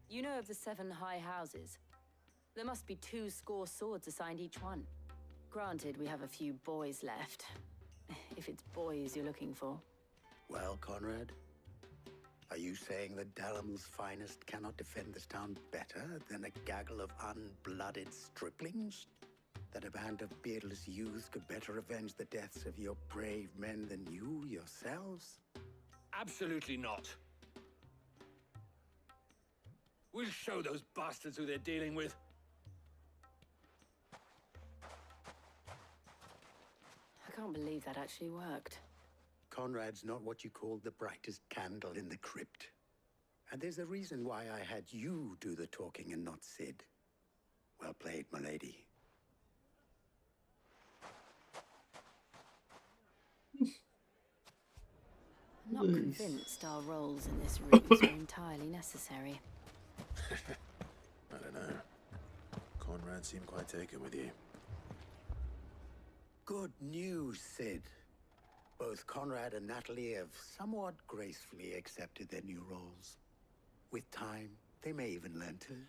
Speaker 8: You know of the 7 high houses. There must be 2 swords assigned each one. Granted, we have a few boys left. If it's boys you're looking for.
Speaker 12: Well, Conrad, are you saying that Dalamil's finest cannot defend this town better than a gaggle of unblooded striplings? That a band of beardless youths could better avenge the deaths of your brave men than you yourselves?
Speaker 11: Absolutely not. We'll show those bastards who they're dealing with.
Speaker 8: I can't believe that actually worked.
Speaker 12: Conrad's not what you call the brightest candle in the crypt. And there's a reason why I had you do the talking and not Sid. Well played, milady.
Speaker 8: I'm not convinced our roles in this ruse are entirely necessary.
Speaker 5: I don't know. Conrad seemed quite taken with you.
Speaker 12: Good news, Sid. Both Conrad and Natalie have somewhat gracefully accepted their new roles. With time, they may even learn to.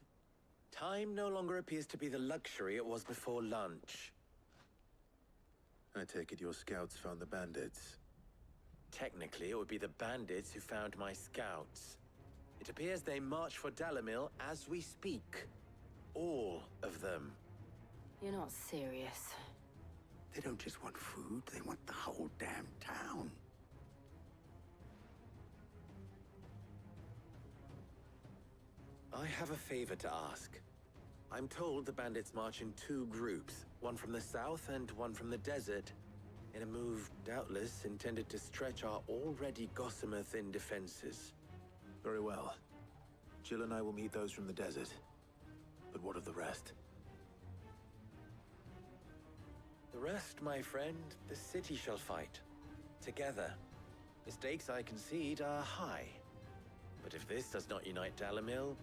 Speaker 10: Time no longer appears to be the luxury it was before lunch.
Speaker 5: I take it your scouts found the bandits.
Speaker 10: Technically, it would be the bandits who found my scouts. It appears they march for Dalamil as we speak. All of them.
Speaker 8: You're not serious.
Speaker 12: They don't just want food, they want the whole damn town.
Speaker 10: I have a favor to ask. I'm told the bandits march in 2 groups, one from the south and one from the desert, in a move doubtless intended to stretch our already gossamer-thin defenses.
Speaker 5: Very well. Jill and I will meet those from the desert. But what of the rest?
Speaker 10: The rest, my friend, the city shall fight. Together. The stakes, I concede, are high. But if this does not unite Dalamil,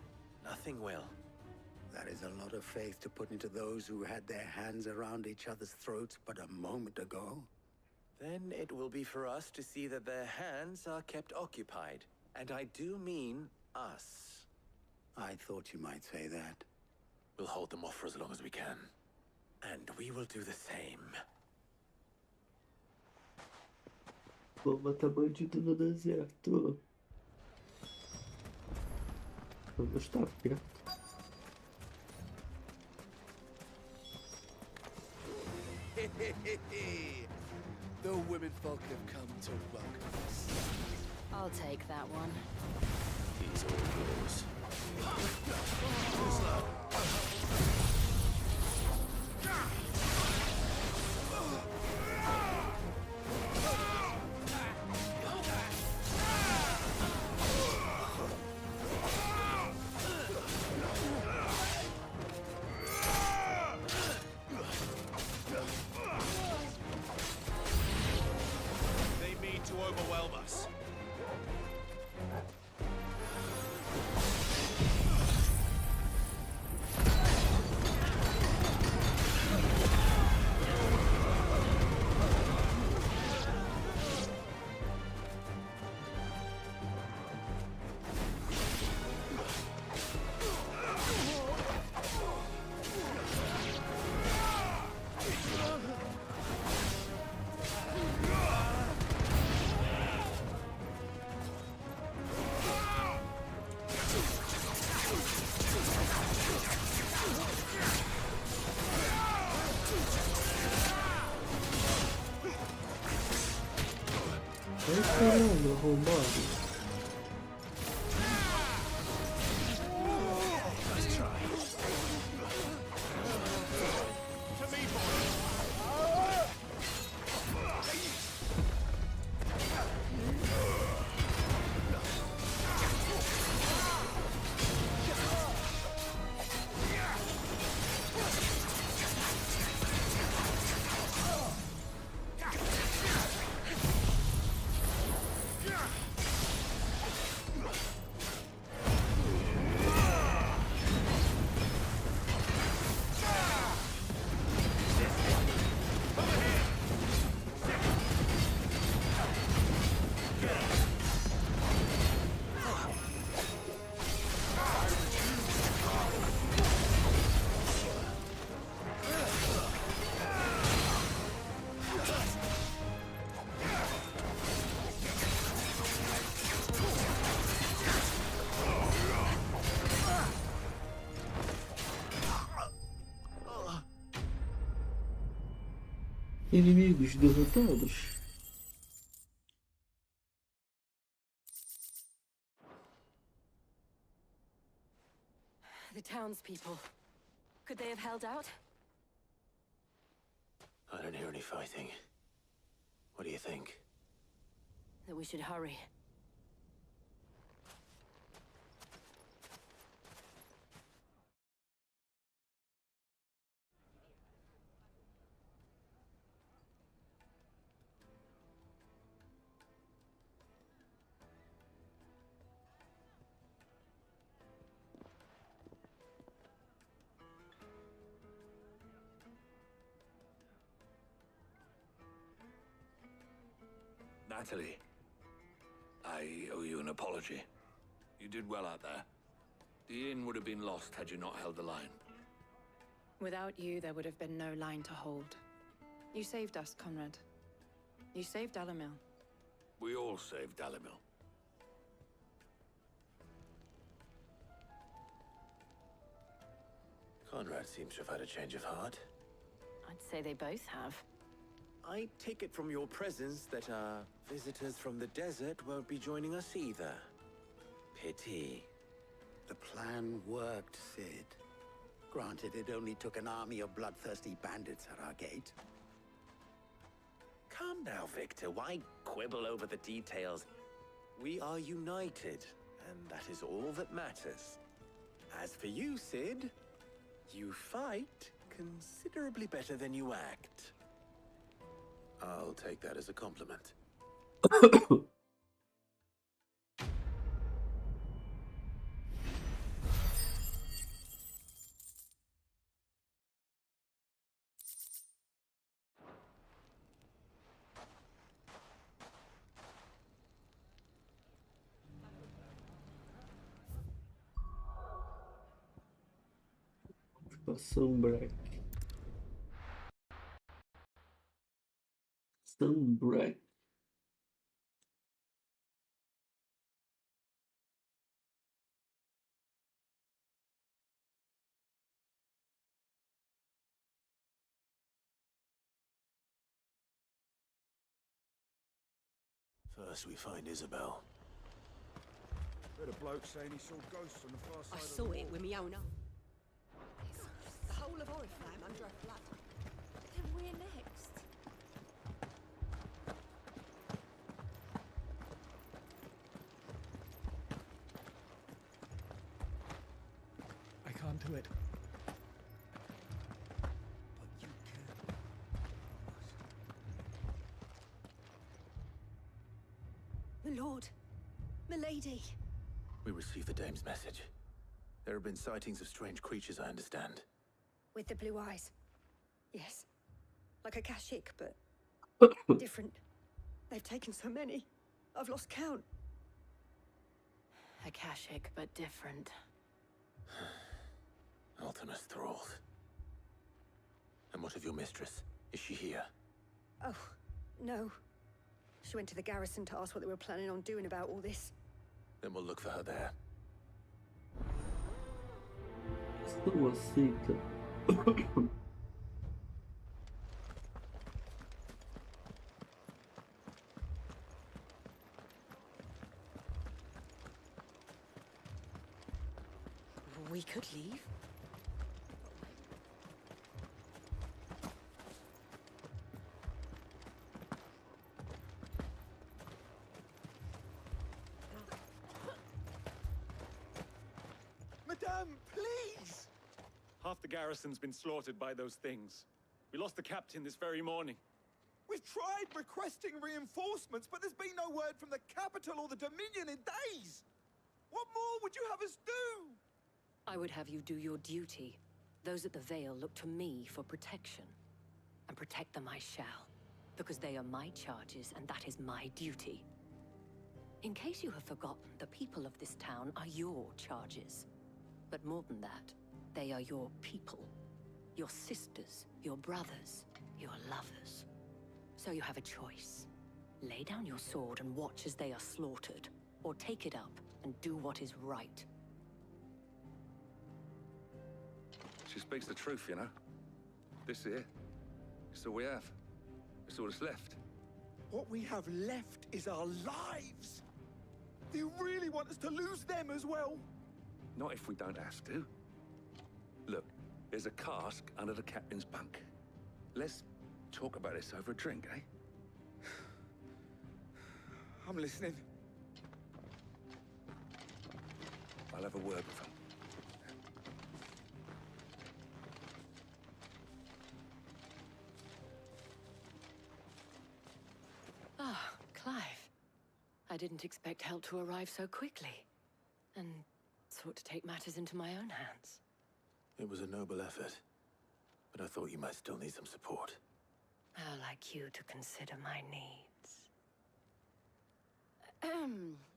Speaker 10: nothing will.
Speaker 12: That is a lot of faith to put into those who had their hands around each other's throats but a moment ago.
Speaker 10: Then it will be for us to see that their hands are kept occupied. And I do mean us.
Speaker 12: I thought you might say that.
Speaker 5: We'll hold them off for as long as we can.
Speaker 10: And we will do the same.
Speaker 1: Vou matar bandido no deserto. Vamos estar perto.
Speaker 13: The women folk have come to welcome us.
Speaker 8: I'll take that one.
Speaker 5: He's all yours.
Speaker 11: They mean to overwhelm us.
Speaker 1: Caramba, arrombado. Inimigos derrotados.
Speaker 8: The townspeople. Could they have held out?
Speaker 5: I don't hear any fighting. What do you think?
Speaker 8: That we should hurry.
Speaker 11: Natalie, I owe you an apology. You did well out there. The inn would have been lost had you not held the line.
Speaker 4: Without you, there would have been no line to hold. You saved us, Conrad. You saved Dalamil.
Speaker 11: We all saved Dalamil.
Speaker 5: Conrad seems to have had a change of heart.
Speaker 8: I'd say they both have.
Speaker 10: I take it from your presence that our visitors from the desert won't be joining us either. Pity.
Speaker 12: The plan worked, Sid. Granted, it only took an army of bloodthirsty bandits at our gate.
Speaker 10: Calm now, Victor. Why quibble over the details? We are united, and that is all that matters. As for you, Sid, you fight considerably better than you act.
Speaker 5: I'll take that as a compliment.
Speaker 1: Sanbreque. Sanbreque.
Speaker 5: First we find Isabel.
Speaker 2: Heard a bloke saying he saw ghosts on the far side
Speaker 6: I
Speaker 2: of the
Speaker 6: saw
Speaker 2: wall.
Speaker 6: it with my own eyes. The whole of Oriflamme under a flood.
Speaker 3: Then we're next.
Speaker 13: I can't do it.
Speaker 12: But you can.
Speaker 6: My lord. My lady.
Speaker 5: We received the dame's message. There have been sightings of strange creatures, I understand.
Speaker 6: With the blue eyes. Yes. Like a Kashik, but different. They've taken so many. I've lost count.
Speaker 8: Akashic, but different.
Speaker 5: Ultimus thralls. And what of your mistress? Is she here?
Speaker 6: Oh, no. She went to the garrison to ask what they were planning on doing about all this.
Speaker 5: Then we'll look for her there.
Speaker 1: Estou aceita.
Speaker 6: We could leave.
Speaker 2: Madame, please!
Speaker 14: Half the garrison's been slaughtered by those things. We lost the captain this very morning.
Speaker 2: We've tried requesting reinforcements, but there's been no word from the capital or the Dominion in days! What more would you have us do?
Speaker 8: I would have you do your duty. Those at the Vale look to me for protection. And protect them I shall. Because they are my charges, and that is my duty. In case you have forgotten, the people of this town are your charges. But more than that, they are your people. Your sisters, your brothers, your lovers. So you have a choice. Lay down your sword and watch as they are slaughtered. Or take it up and do what is right.
Speaker 14: She speaks the truth, you know. This here is all we have. That's all that's left.
Speaker 2: What we have left is our lives. Do you really want us to lose them as well?
Speaker 14: Not if we don't have to. Look, there's a cask under the captain's bunk. Let's talk about this over a drink, eh?
Speaker 2: I'm listening.
Speaker 14: I'll have a word with him.
Speaker 6: Ah, Clive. I didn't expect help to arrive so quickly, and sought to take matters into my own hands.
Speaker 5: It was a noble effort, but I thought you might still need some support.
Speaker 6: I'd like you to consider my needs.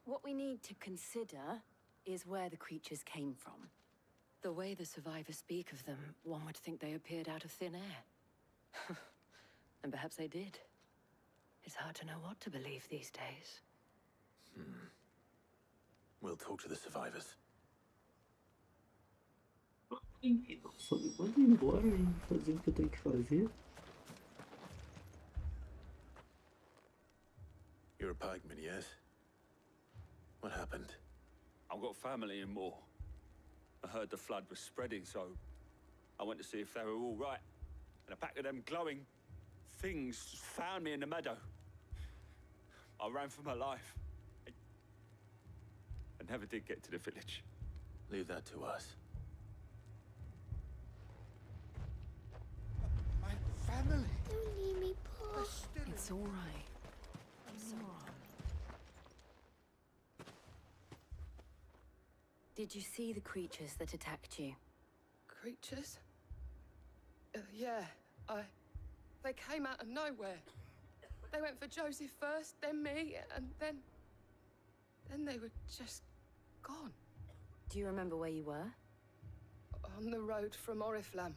Speaker 8: What we need to consider is where the creatures came from.
Speaker 6: The way the survivors speak of them, one would think they appeared out of thin air. And perhaps they did. It's hard to know what to believe these days.
Speaker 5: We'll talk to the survivors.
Speaker 1: Só me manda embora e fazer o que eu tenho que fazer.
Speaker 5: You're a pikeman, yes? What happened?
Speaker 9: I've got family in Moor. I heard the flood was spreading, so I went to see if they were all right. And a pack of them glowing things found me in the meadow. I ran for my life. I never did get to the village.
Speaker 5: Leave that to us.
Speaker 2: My family.
Speaker 3: Don't leave me, Paul.
Speaker 6: It's all right.
Speaker 8: It's all right. Did you see the creatures that attacked you?
Speaker 15: Creatures? Yeah, they came out of nowhere. They went for Joseph first, then me, and then they were just gone.
Speaker 8: Do you remember where you were?
Speaker 15: On the road from Oriflamme.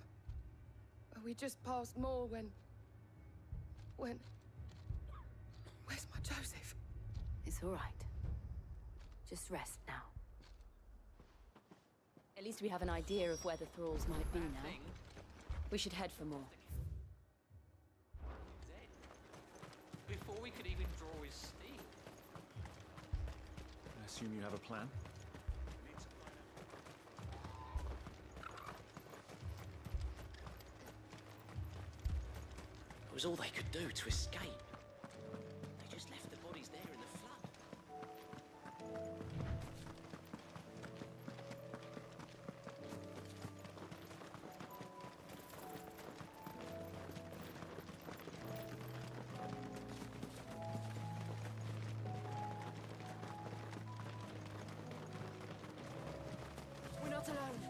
Speaker 15: We just passed Moor when... Where's my Joseph?
Speaker 8: It's all right. Just rest now. At least we have an idea of where the thralls might be now. We should head for more.
Speaker 7: Before we could even draw his steam.
Speaker 14: I assume you have a plan?
Speaker 16: It was all they could do to escape. They just left the bodies there in the flood.
Speaker 8: We're not alone.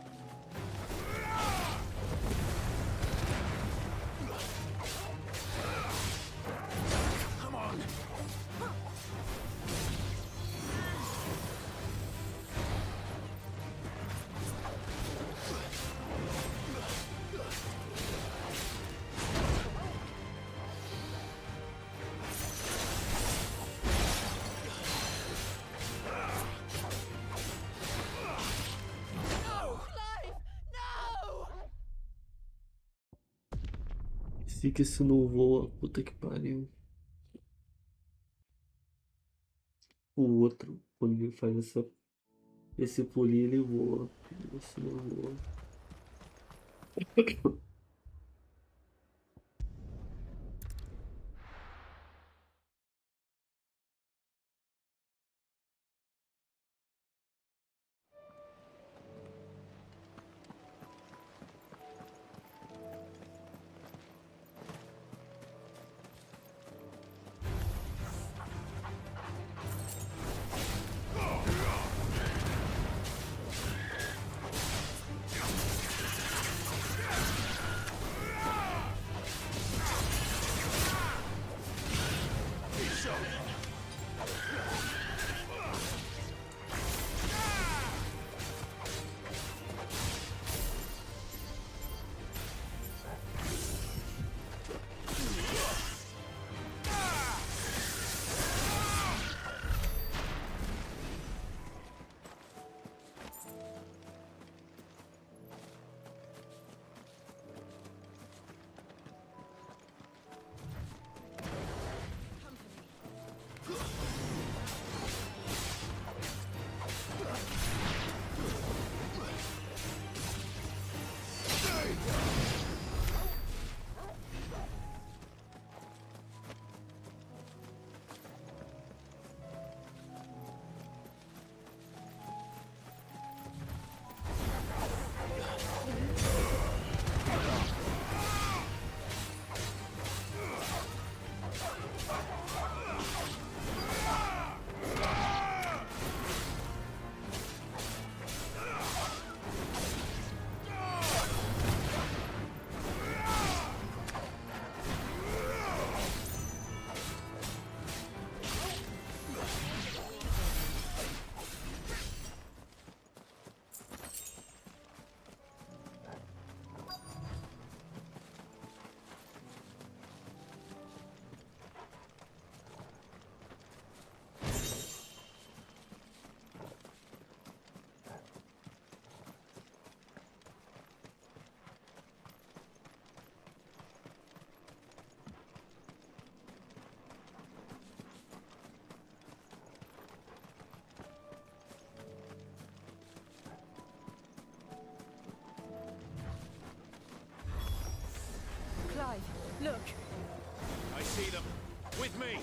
Speaker 5: Come on!
Speaker 1: Fica se não voa, puta que pariu. O outro, quando ele faz esse pulinho, ele voa. Esse não voa.
Speaker 6: Look.
Speaker 11: I see them. With me.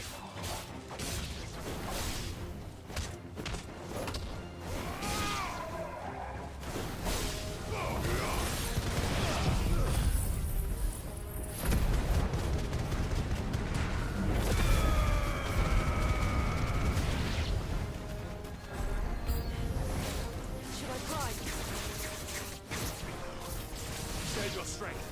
Speaker 6: Should I try?
Speaker 11: Save your strength.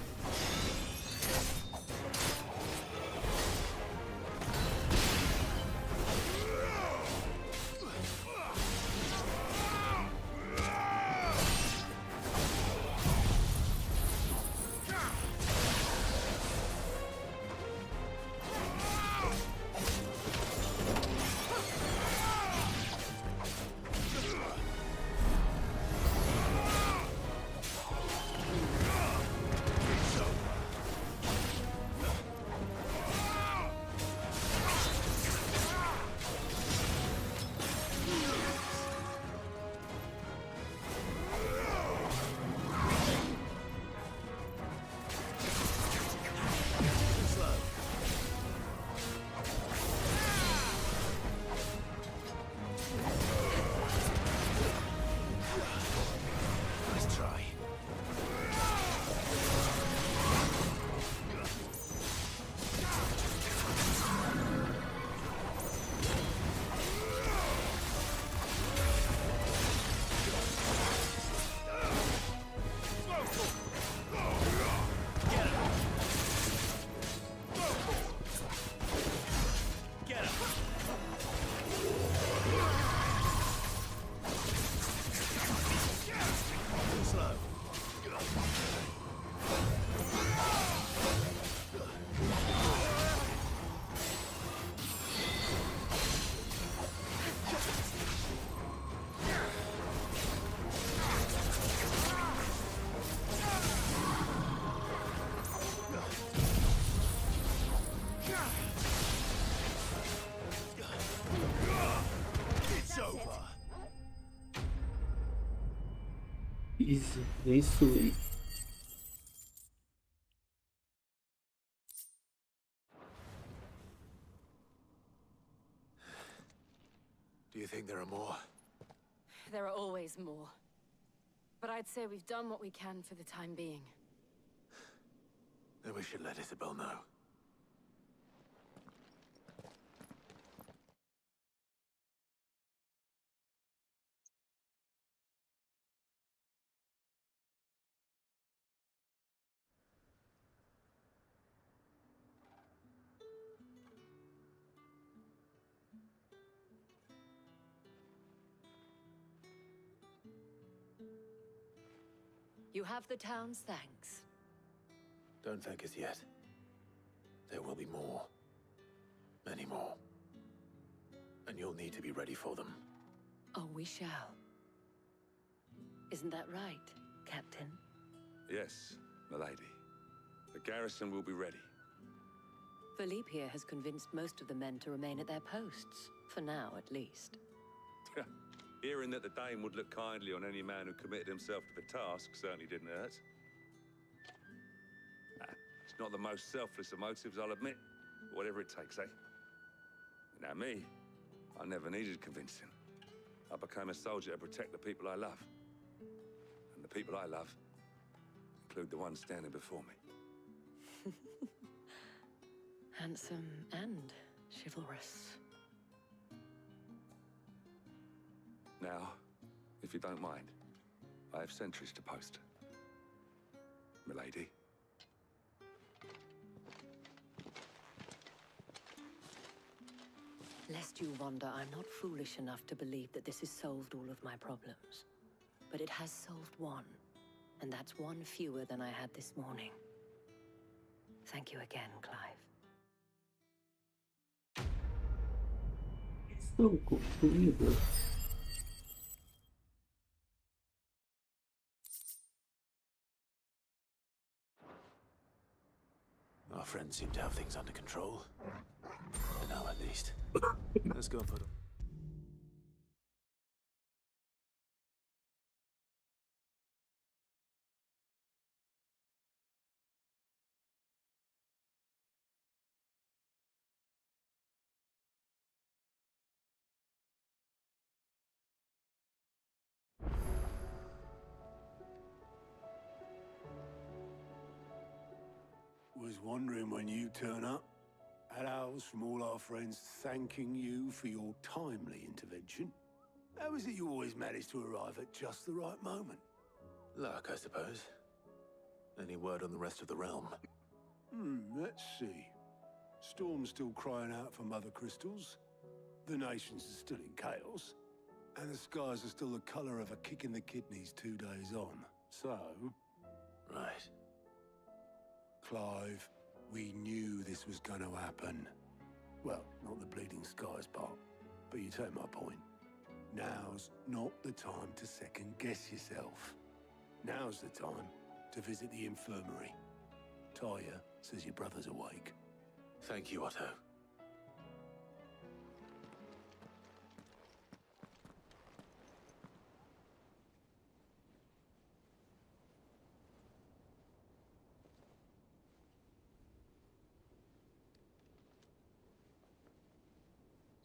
Speaker 1: Isso aí.
Speaker 5: Do you think there are more?
Speaker 8: There are always more. But I'd say we've done what we can for the time being.
Speaker 5: Then we should let Isabel know.
Speaker 8: You have the town's thanks.
Speaker 5: Don't thank us yet. There will be more. Many more. And you'll need to be ready for them.
Speaker 8: Oh, we shall. Isn't that right, Captain?
Speaker 14: Yes, milady. The garrison will be ready.
Speaker 8: Philippe here has convinced most of the men to remain at their posts. For now, at least.
Speaker 14: Hearing that the Dane would look kindly on any man who committed himself to the task certainly didn't hurt. It's not the most selfless of motives, I'll admit. But whatever it takes, eh? Now me, I never needed convincing. I became a soldier to protect the people I love. And the people I love include the ones standing before me.
Speaker 8: Handsome and chivalrous.
Speaker 14: Now, if you don't mind, I have sentries to post. Milady.
Speaker 8: Lest you wonder, I'm not foolish enough to believe that this has solved all of my problems. But it has solved one, and that's one fewer than I had this morning. Thank you again, Clive.
Speaker 1: Estou concluído.
Speaker 5: Our friends seem to have things under control. For now, at least. Let's go and put them.
Speaker 17: was wondering when you turn up. Had owls from all our friends thanking you for your timely intervention. How is it you always manage to arrive at just the right moment?
Speaker 5: Luck, I suppose. Any word on the rest of the realm?
Speaker 17: Let's see. Storm's still crying out for mother crystals. The nations are still in chaos. And the skies are still the color of a kick in the kidneys 2 days on. So...
Speaker 5: Right.
Speaker 17: Clive, we knew this was going to happen. Well, not the bleeding skies part, but you take my point. Now's not the time to second-guess yourself. Now's the time to visit the infirmary. Taya says your brother's awake.
Speaker 5: Thank you, Otto.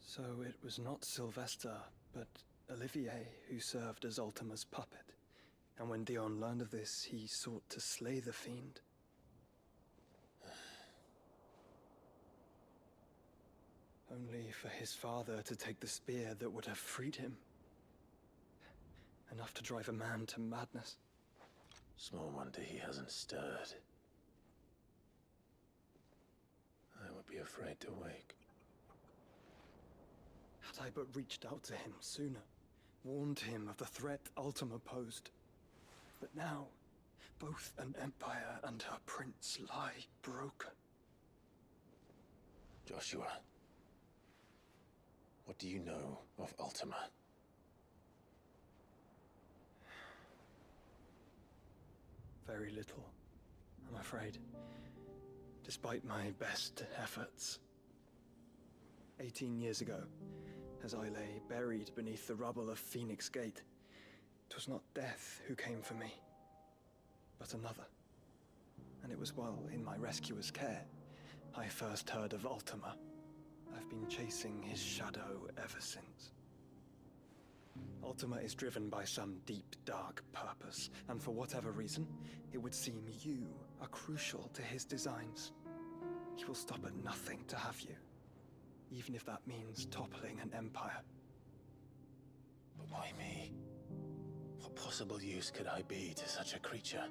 Speaker 18: So it was not Sylvester, but Olivier who served as Ultima's puppet. And when Dion learned of this, he sought to slay the fiend. Only for his father to take the spear that would have freed him. Enough to drive a man to madness.
Speaker 5: Small wonder he hasn't stirred. I would be afraid to wake.
Speaker 18: Had I but reached out to him sooner, warned him of the threat Ultima posed. But now, both an empire and her prince lie broken.
Speaker 5: Joshua, what do you know of Ultima?
Speaker 18: Very little, I'm afraid. Despite my best efforts. 18 years ago, as I lay buried beneath the rubble of Phoenix Gate, 'twas not death who came for me, but another. And it was while in my rescuer's care, I first heard of Ultima. I've been chasing his shadow ever since. Ultima is driven by some deep, dark purpose, and for whatever reason, it would seem you are crucial to his designs. He will stop at nothing to have you, even if that means toppling an empire.
Speaker 5: But why me? What possible use could I be to such a creature?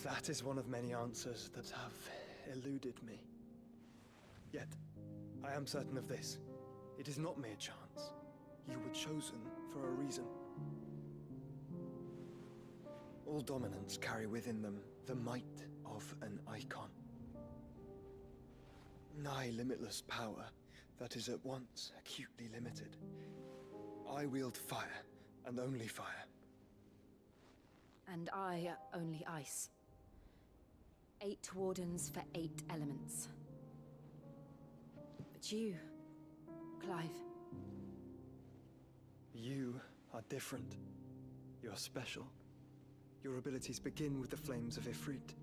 Speaker 18: That is one of many answers that have eluded me. Yet, I am certain of this. It is not mere chance. You were chosen for a reason. All dominants carry within them the might of an icon. Nigh limitless power that is at once acutely limited. I wield fire, and only fire.
Speaker 3: And I only ice. 8 wardens for 8 elements. But you, Clive.
Speaker 18: You are different. You're special. Your abilities begin with the flames of Ifrit.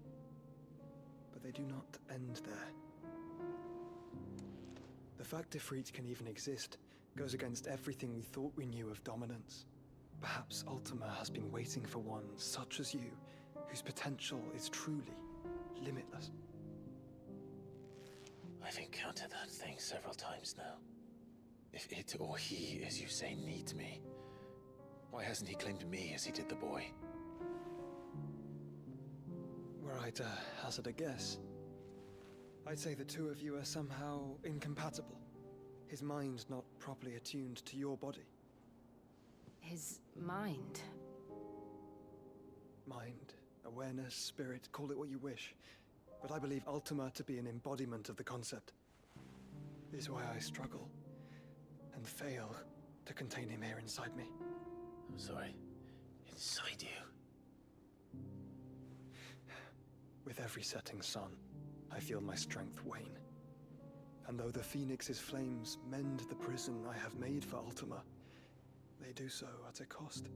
Speaker 18: But they do not end there. The fact Ifrit can even exist goes against everything we thought we knew of dominance. Perhaps Ultima has been waiting for one such as you, whose potential is truly limitless.
Speaker 5: I've encountered that thing several times now. If it or he, as you say, needs me, why hasn't he claimed me as he did the boy?
Speaker 18: Were I to hazard a guess, I'd say the two of you are somehow incompatible. His mind not properly attuned to your body.
Speaker 3: His mind?
Speaker 18: Mind, awareness, spirit, call it what you wish. But I believe Ultima to be an embodiment of the concept. It is why I struggle and fail to contain him here inside me.
Speaker 5: I'm sorry. Inside you?
Speaker 18: With every setting sun, I feel my strength wane. And though the Phoenix's flames mend the prison I have made for Ultima, they do so at a cost.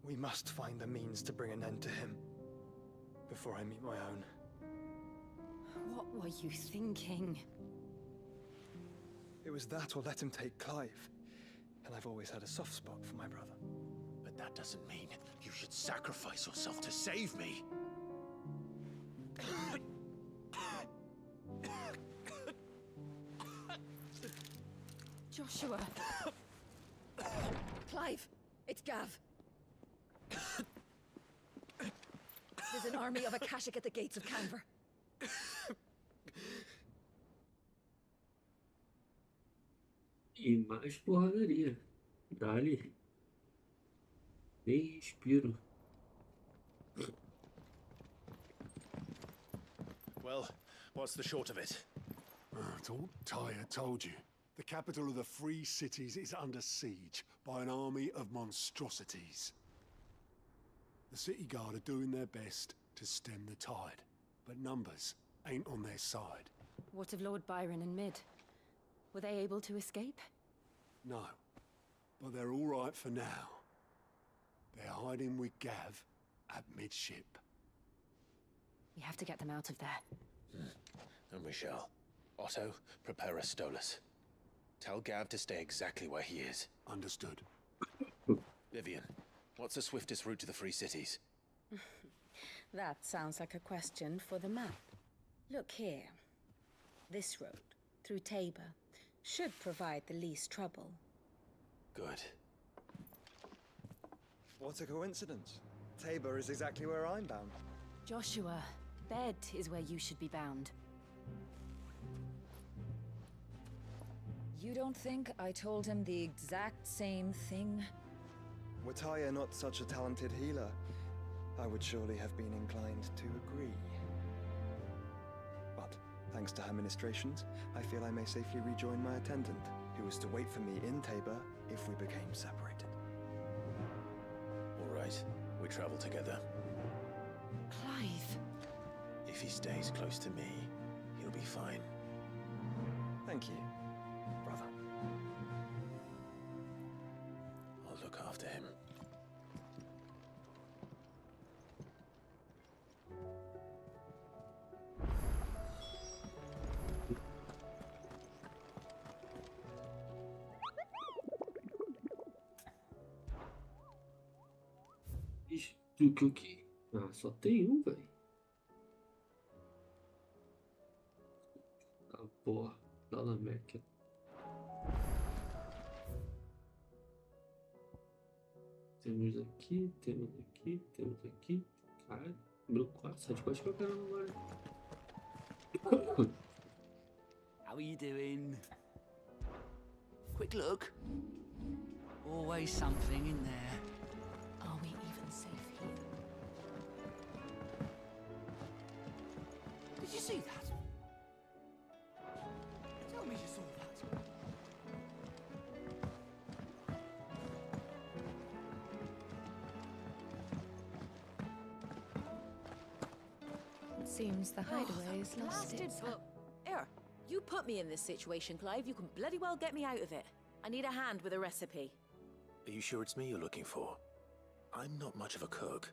Speaker 18: We must find a means to bring an end to him before I meet my own.
Speaker 3: What were you thinking?
Speaker 18: It was that or let him take Clive. And I've always had a soft spot for my brother.
Speaker 5: But
Speaker 11: That doesn't mean you should sacrifice yourself to save me.
Speaker 8: Joshua. Clive, it's Gav. There's an army of Akashic at the gates of Canver.
Speaker 1: E mais porradaria. Dali. Nem respiro.
Speaker 11: Well, what's the short of it?
Speaker 17: Thought Tyre told you. The capital of the Free Cities is under siege by an army of monstrosities. The city guard are doing their best to stem the tide, but numbers ain't on their side.
Speaker 8: What of Lord Byron and Mid? Were they able to escape?
Speaker 17: No, but they're all right for now. They're hiding with Gav at midship.
Speaker 8: We have to get them out of there.
Speaker 10: And we shall. Otto, prepare a Stolas. Tell Gav to stay exactly where he is.
Speaker 17: Understood.
Speaker 10: Vivian, what's the swiftest route to the Free Cities?
Speaker 19: That sounds like a question for the map. Look here. This road, through Tabor, should provide the least trouble.
Speaker 10: Good.
Speaker 18: What a coincidence. Tabor is exactly where I'm bound.
Speaker 8: Joshua, bed is where you should be bound.
Speaker 19: You don't think I told him the exact same thing?
Speaker 18: Were Tyre not such a talented healer, I would surely have been inclined to agree. But, thanks to her ministrations, I feel I may safely rejoin my attendant, who was to wait for me in Tabor if we became separated.
Speaker 10: All right, we travel together.
Speaker 8: Clive.
Speaker 10: If he stays close to me, he'll be fine.
Speaker 18: Thank you, brother.
Speaker 10: I'll look after him.
Speaker 1: O que? Ah, só tem velho. Ah, porra. Dá na Meca. Temos aqui, temos aqui, temos aqui. Cara, número 4, sai de baixo pra caramba agora.
Speaker 20: How are you doing? Quick look. Always something in there.
Speaker 8: Are we even safe here?
Speaker 20: Did you see that? Tell me you saw that.
Speaker 19: It seems the hideaway is lost
Speaker 8: blasted
Speaker 19: its...
Speaker 8: book.
Speaker 21: Here, you put me in this situation, Clive. You can bloody well get me out of it. I need a hand with a recipe.
Speaker 10: Are you sure it's me you're looking for? I'm not much of a cook.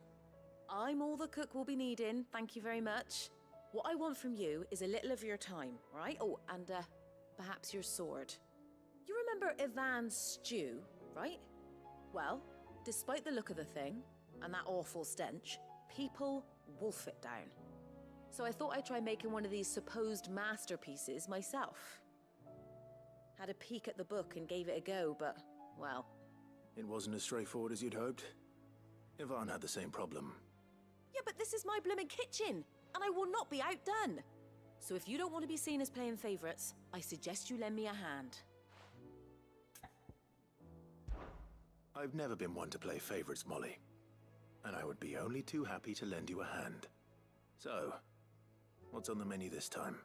Speaker 21: I'm all the cook will be needing, thank you very much. What I want from you is a little of your time, right? Oh, and perhaps your sword. You remember Ivan's stew, right? Well, despite the look of the thing, and that awful stench, people wolf it down. So I thought I'd try making one of these supposed masterpieces myself. Had a peek at the book and gave it a go, but, well...
Speaker 5: It wasn't as straightforward as you'd hoped? Ivan had the same problem.
Speaker 21: Yeah, but this is my blimmin' kitchen, and I will not be outdone. So if you don't want to be seen as playing favorites, I suggest you lend me a hand.
Speaker 5: I've never been one to play favorites, Molly. And I would be only too happy to lend you a hand. So, what's on the menu this time?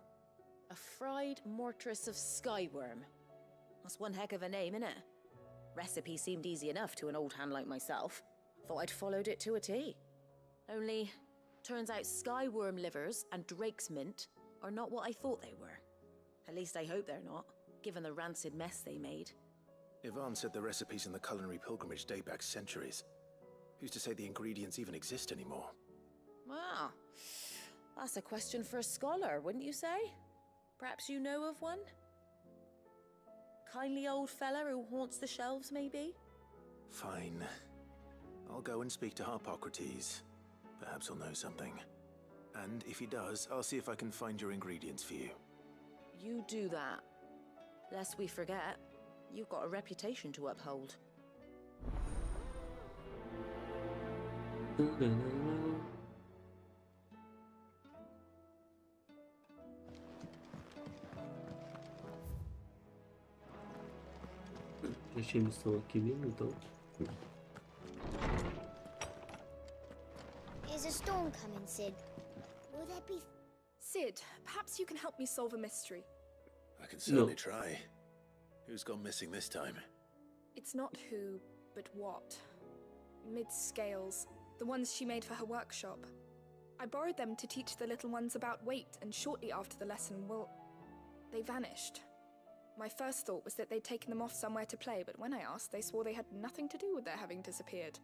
Speaker 21: A fried mortress of skyworm. That's one heck of a name, innit? Recipe seemed easy enough to an old hand like myself. Thought I'd followed it to a T. Only, turns out skyworm livers and drake's mint are not what I thought they were. At least I hope they're not, given the rancid mess they made.
Speaker 5: Ivan said the recipes in the culinary pilgrimage date back centuries. Who's to say the ingredients even exist anymore?
Speaker 21: Wow. That's a question for a scholar, wouldn't you say? Perhaps you know of one? Kindly old fella who haunts the shelves, maybe?
Speaker 5: Fine. I'll go and speak to Harpocrates. Perhaps he'll know something. And if he does, I'll see if I can find your ingredients for you.
Speaker 21: You do that. Lest we forget, you've got a reputation to uphold.
Speaker 1: Deixei a missão aqui mesmo, então.
Speaker 4: Is a storm coming, Sid? Will there be...
Speaker 22: Sid, perhaps you can help me solve a mystery.
Speaker 5: I can certainly try. Who's gone missing this time?
Speaker 22: It's not who, but what. Mid's scales, the ones she made for her workshop. I borrowed them to teach the little ones about weight, and shortly after the lesson, well, they vanished. My first thought was that they'd taken them off somewhere to play, but when I asked, they swore they had nothing to do with their having disappeared.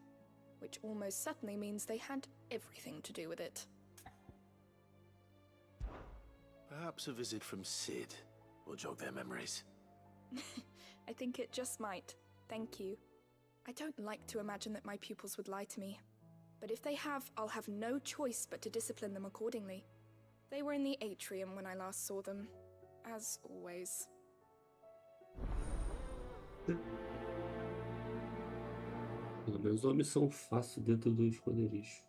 Speaker 22: Which almost certainly means they had everything to do with it.
Speaker 5: Perhaps a visit from Sid will jog their memories.
Speaker 22: I think it just might. Thank you. I don't like to imagine that my pupils would lie to me. But if they have, I'll have no choice but to discipline them accordingly. They were in the atrium when I last saw them. As always.
Speaker 1: Pelo menos uma missão fácil dentro do esconderijo.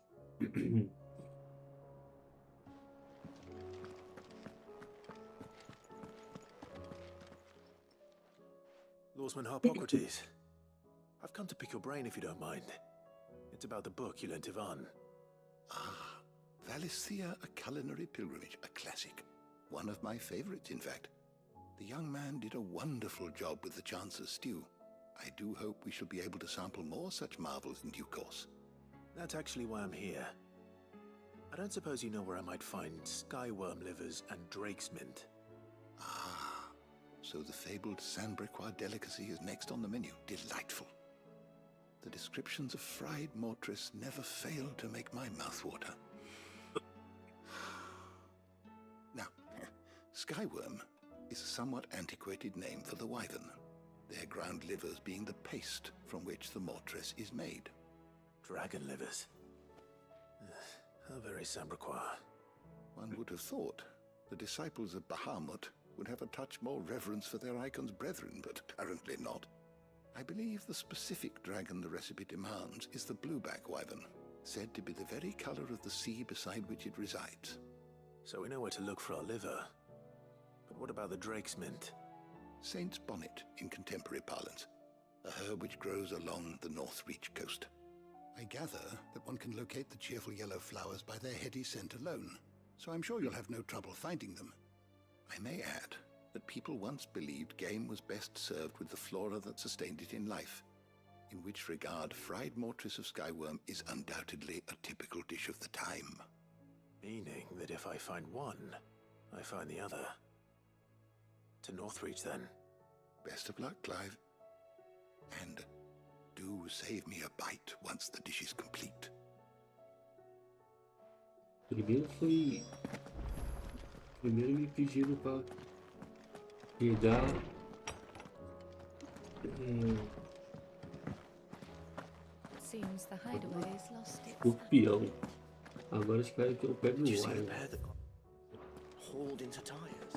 Speaker 5: Lawsman Harpocrates, I've come to pick your brain if you don't mind. It's about the book you lent Ivan.
Speaker 12: Ah, Valisthea, A Culinary Pilgrimage, a classic. One of my favorites, in fact. The young man did a wonderful job with the Chance's stew. I do hope we shall be able to sample more such marvels in due course.
Speaker 5: That's actually why I'm here. I don't suppose you know where I might find skyworm livers and drake's mint.
Speaker 12: Ah, so the fabled Sanbreque delicacy is next on the menu. Delightful. The descriptions of fried mortress never fail to make my mouth water. Now, skyworm is a somewhat antiquated name for the wyvern, their ground livers being the paste from which the mortress is made.
Speaker 5: Dragon livers. How very Sanbreque.
Speaker 12: One would have thought the disciples of Bahamut would have a touch more reverence for their icon's brethren, but apparently not. I believe the specific dragon the recipe demands is the blueback wyvern, said to be the very color of the sea beside which it resides.
Speaker 5: So we know where to look for our liver. But what about the drake's mint?
Speaker 12: Saint's bonnet in contemporary parlance, a herb which grows along the North Reach coast. I gather that one can locate the cheerful yellow flowers by their heady scent alone, so I'm sure you'll have no trouble finding them. I may add that people once believed game was best served with the flora that sustained it in life, in which regard fried mortress of skyworm is undoubtedly a typical dish of the time.
Speaker 5: Meaning that if I find one, I find the other. To Northreach, then.
Speaker 12: Best of luck, Clive. And do save me a bite once the dish is complete.
Speaker 1: Primeiro me pediram para pegar
Speaker 3: Seems the hideaway is lost.
Speaker 1: escorpião. Agora eles querem que eu pegue
Speaker 16: Did you
Speaker 1: um
Speaker 16: see a
Speaker 1: alho.
Speaker 16: pair that got hauled into tires?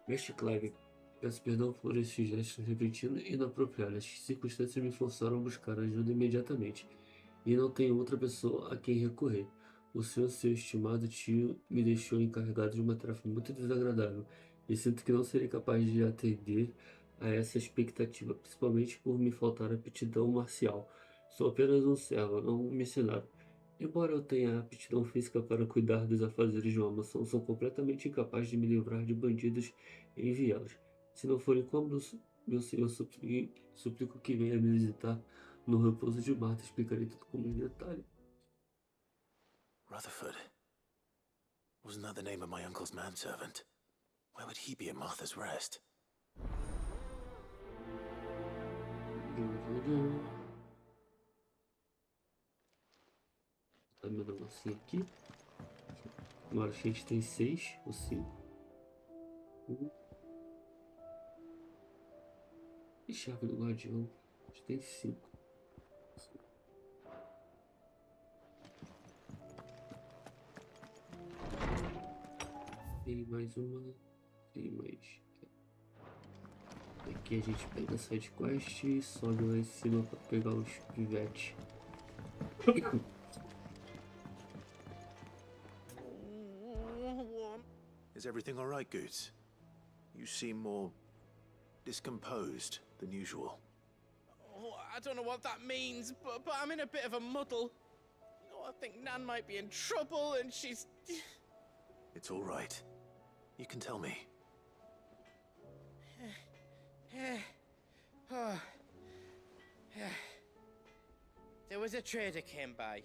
Speaker 1: Mestre Clive, peço perdão por esses gestos repentinos e inapropriados. As circunstâncias me forçaram a buscar ajuda imediatamente, e não tenho outra pessoa a quem recorrer. O senhor, seu estimado tio, me deixou encarregado de uma tarefa muito desagradável, e sinto que não serei capaz de atender a essa expectativa, principalmente por me faltar aptidão marcial. Sou apenas um servo, não um mercenário. Embora eu tenha aptidão física para cuidar dos afazeres de uma mansão, sou completamente incapaz de me livrar de bandidos e enviá-los. Se não for incômodo, meu senhor, suplico que venha me visitar no repouso de Marta. Explicarei tudo com muito detalhe.
Speaker 5: Rutherford. Wasn't that the name of my uncle's manservant? Where would he be at Martha's Rest?
Speaker 1: Tá meu negocinho aqui. Agora a gente tem 6 ou 5. E chave do guardião. A gente tem 5. Tem mais uma. Tem mais. Aqui a gente pega a side quest e sobe lá em cima para pegar os pivetes.
Speaker 5: Is everything all right, Goots? You seem more discomposed than usual.
Speaker 10: Oh, I don't know what that means, but I'm in a bit of a muddle. Oh, I think Nan might be in trouble, and she's...
Speaker 5: It's all right. You can tell me.
Speaker 10: There was a trader came by.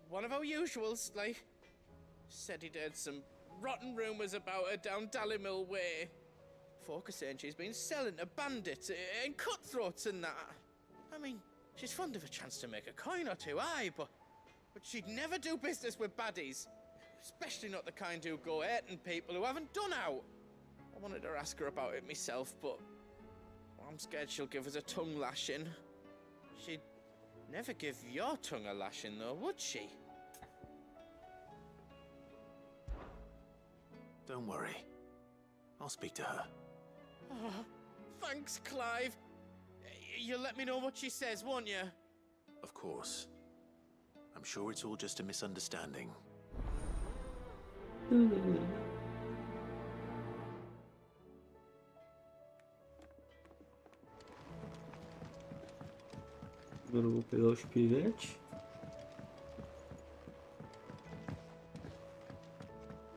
Speaker 10: One of our usuals, like. Said he'd heard some rotten rumours about her down Dalimil way. Folk are saying she's been selling to bandits and cutthroats and that. I mean, she's fond of a chance to make a coin or two, aye, but she'd never do business with baddies. Especially not the kind who go hurting people who haven't done out. I wanted to ask her about it myself, but I'm scared she'll give us a tongue lashing. She'd never give your tongue a lashing, though, would she?
Speaker 5: Don't worry. I'll speak to her.
Speaker 10: Oh, thanks, Clive. You'll let me know what she says, won't you?
Speaker 5: Of course. I'm sure it's all just a misunderstanding.
Speaker 1: Agora eu vou pegar os pivetes.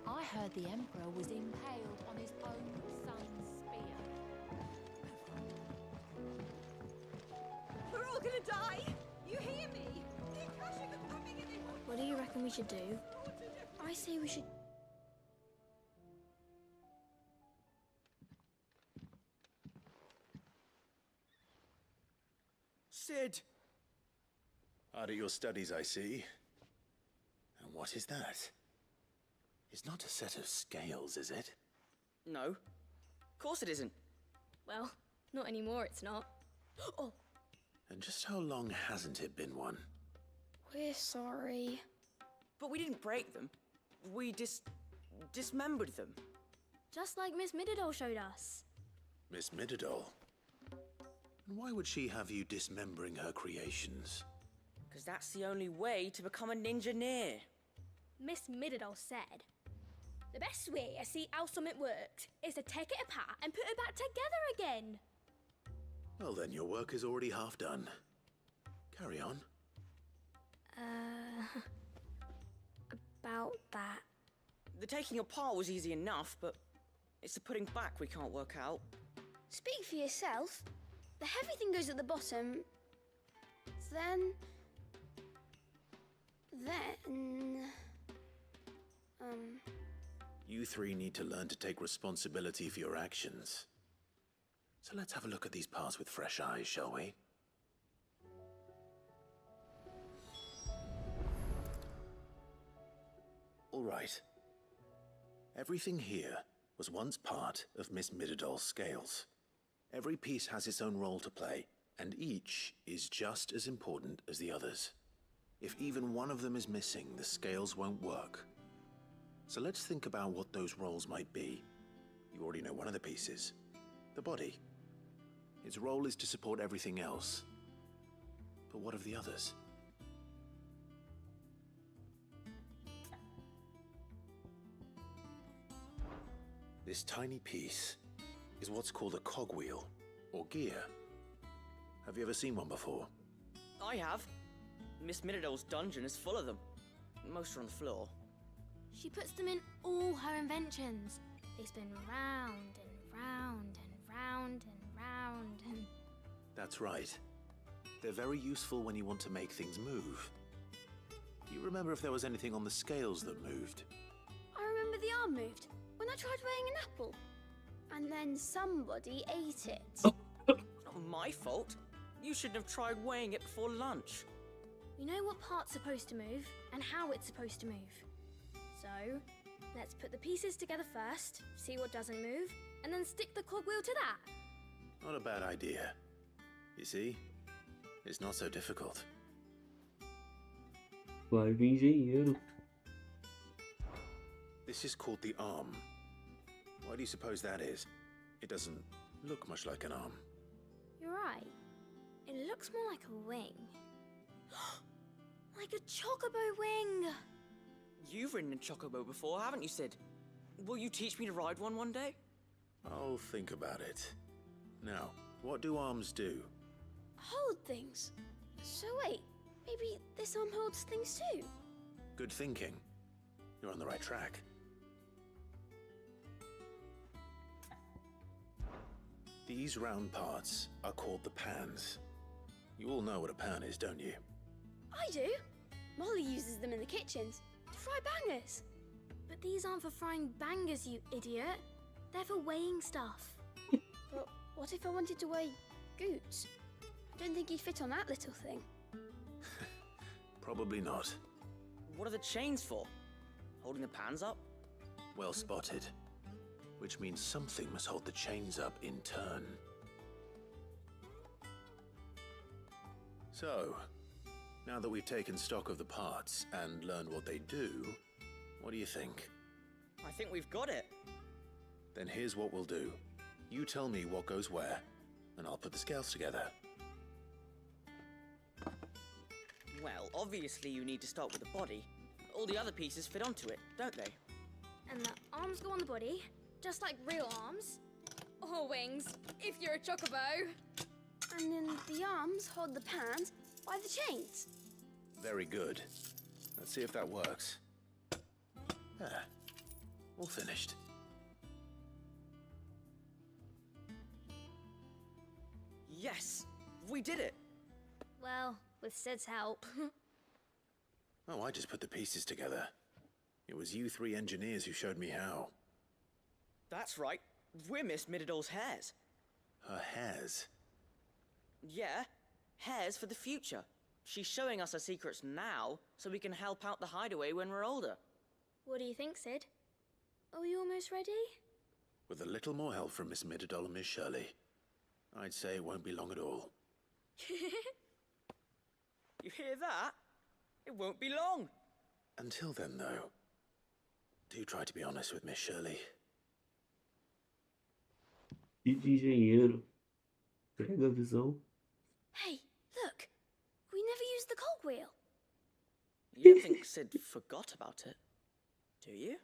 Speaker 3: I heard the Emperor was impaled on his own son's spear.
Speaker 21: We're all gonna die! You hear me? The Akashic are coming and they want...
Speaker 4: What do you reckon we should do? I say we should...
Speaker 5: Sid! Hard at your studies, I see. And what is that? It's not a set of scales, is it?
Speaker 9: No. Of course it isn't.
Speaker 4: Well, not anymore, it's not. Oh!
Speaker 5: And just how long hasn't it been one?
Speaker 4: We're sorry.
Speaker 9: But we didn't break them. We dismembered them.
Speaker 4: Just like Miss Mididol showed us.
Speaker 5: Miss Mididol? And why would she have you dismembering her creations?
Speaker 9: Because that's the only way to become a ninja-near.
Speaker 4: Miss Mididol said, the best way to see how something works is to take it apart and put it back together again.
Speaker 5: Well then, your work is already half done. Carry on.
Speaker 4: About that.
Speaker 9: The taking apart was easy enough, but it's the putting back we can't work out.
Speaker 4: Speak for yourself. The heavy thing goes at the bottom. Then...
Speaker 5: You three need to learn to take responsibility for your actions. So let's have a look at these parts with fresh eyes, shall we? All right. Everything here was once part of Miss Mididol's scales. Every piece has its own role to play, and each is just as important as the others. If even one of them is missing, the scales won't work. So let's think about what those roles might be. You already know one of the pieces. The body. Its role is to support everything else. But what of the others? This tiny piece is what's called a cogwheel, or gear. Have you ever seen one before?
Speaker 9: I have. Miss Mididol's dungeon is full of them. Most are on the floor.
Speaker 4: She puts them in all her inventions. They spin round and round and round and round and...
Speaker 5: That's right. They're very useful when you want to make things move. Do you remember if there was anything on the scales that moved?
Speaker 4: I remember the arm moved when I tried weighing an apple. And then somebody ate it.
Speaker 9: Not my fault. You shouldn't have tried weighing it before lunch.
Speaker 4: We know what part's supposed to move and how it's supposed to move. So, let's put the pieces together first, see what doesn't move, and then stick the cogwheel to that.
Speaker 5: Not a bad idea. You see? It's not so difficult.
Speaker 1: Clive engenheiro.
Speaker 5: This is called the arm. Why do you suppose that is? It doesn't look much like an arm.
Speaker 4: You're right. It looks more like a wing. Like a chocobo wing!
Speaker 9: You've ridden a chocobo before, haven't you, Sid? Will you teach me to ride one day?
Speaker 5: I'll think about it. Now, what do arms do?
Speaker 4: Hold things. So wait, maybe this arm holds things too?
Speaker 5: Good thinking. You're on the right track. These round parts are called the pans. You all know what a pan is, don't you?
Speaker 4: I do. Molly uses them in the kitchens to fry bangers. But these aren't for frying bangers, you idiot. They're for weighing stuff. But what if I wanted to weigh Goots? I don't think he'd fit on that little thing.
Speaker 5: Probably not.
Speaker 9: What are the chains for? Holding the pans up?
Speaker 5: Well spotted. Which means something must hold the chains up in turn. So, now that we've taken stock of the parts and learned what they do, what do you think?
Speaker 9: I think we've got it.
Speaker 5: Then here's what we'll do. You tell me what goes where, and I'll put the scales together.
Speaker 9: Well, obviously you need to start with the body. All the other pieces fit onto it, don't they?
Speaker 4: And the arms go on the body, just like real arms. Or wings, if you're a chocobo. And then the arms hold the pans by the chains.
Speaker 5: Very good. Let's see if that works. There. All finished.
Speaker 9: Yes! We did it!
Speaker 4: Well, with Sid's help.
Speaker 5: Oh, I just put the pieces together. It was you three engineers who showed me how.
Speaker 9: That's right. We're Miss Mididol's hairs.
Speaker 5: Her hairs?
Speaker 9: Yeah, hairs for the future. She's showing us her secrets now, so we can help out the hideaway when we're older.
Speaker 4: What do you think, Sid? Are we almost ready?
Speaker 5: With a little more help from Miss Mididol and Miss Shirley, I'd say it won't be long at all.
Speaker 9: You hear that? It won't be long.
Speaker 5: Until then, though, do try to be honest with Miss Shirley.
Speaker 1: E de engenheiro. Pega a visão.
Speaker 4: Hey, look! We never used the cogwheel.
Speaker 9: You don't think Sid forgot about it, do you?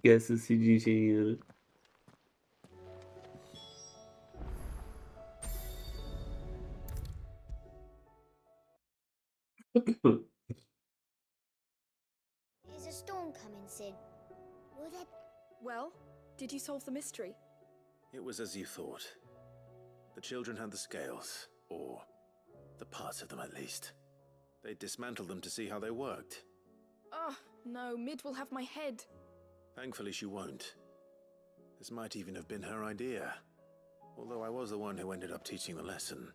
Speaker 1: Esquece-se de engenheiro.
Speaker 2: Is a storm coming, Sid? Will there...
Speaker 15: Well, did you solve the mystery?
Speaker 5: It was as you thought. The children had the scales, or the parts of them at least. They dismantled them to see how they worked.
Speaker 15: Oh, no, Mid will have my head.
Speaker 5: Thankfully she won't. This might even have been her idea. Although I was the one who ended up teaching the lesson.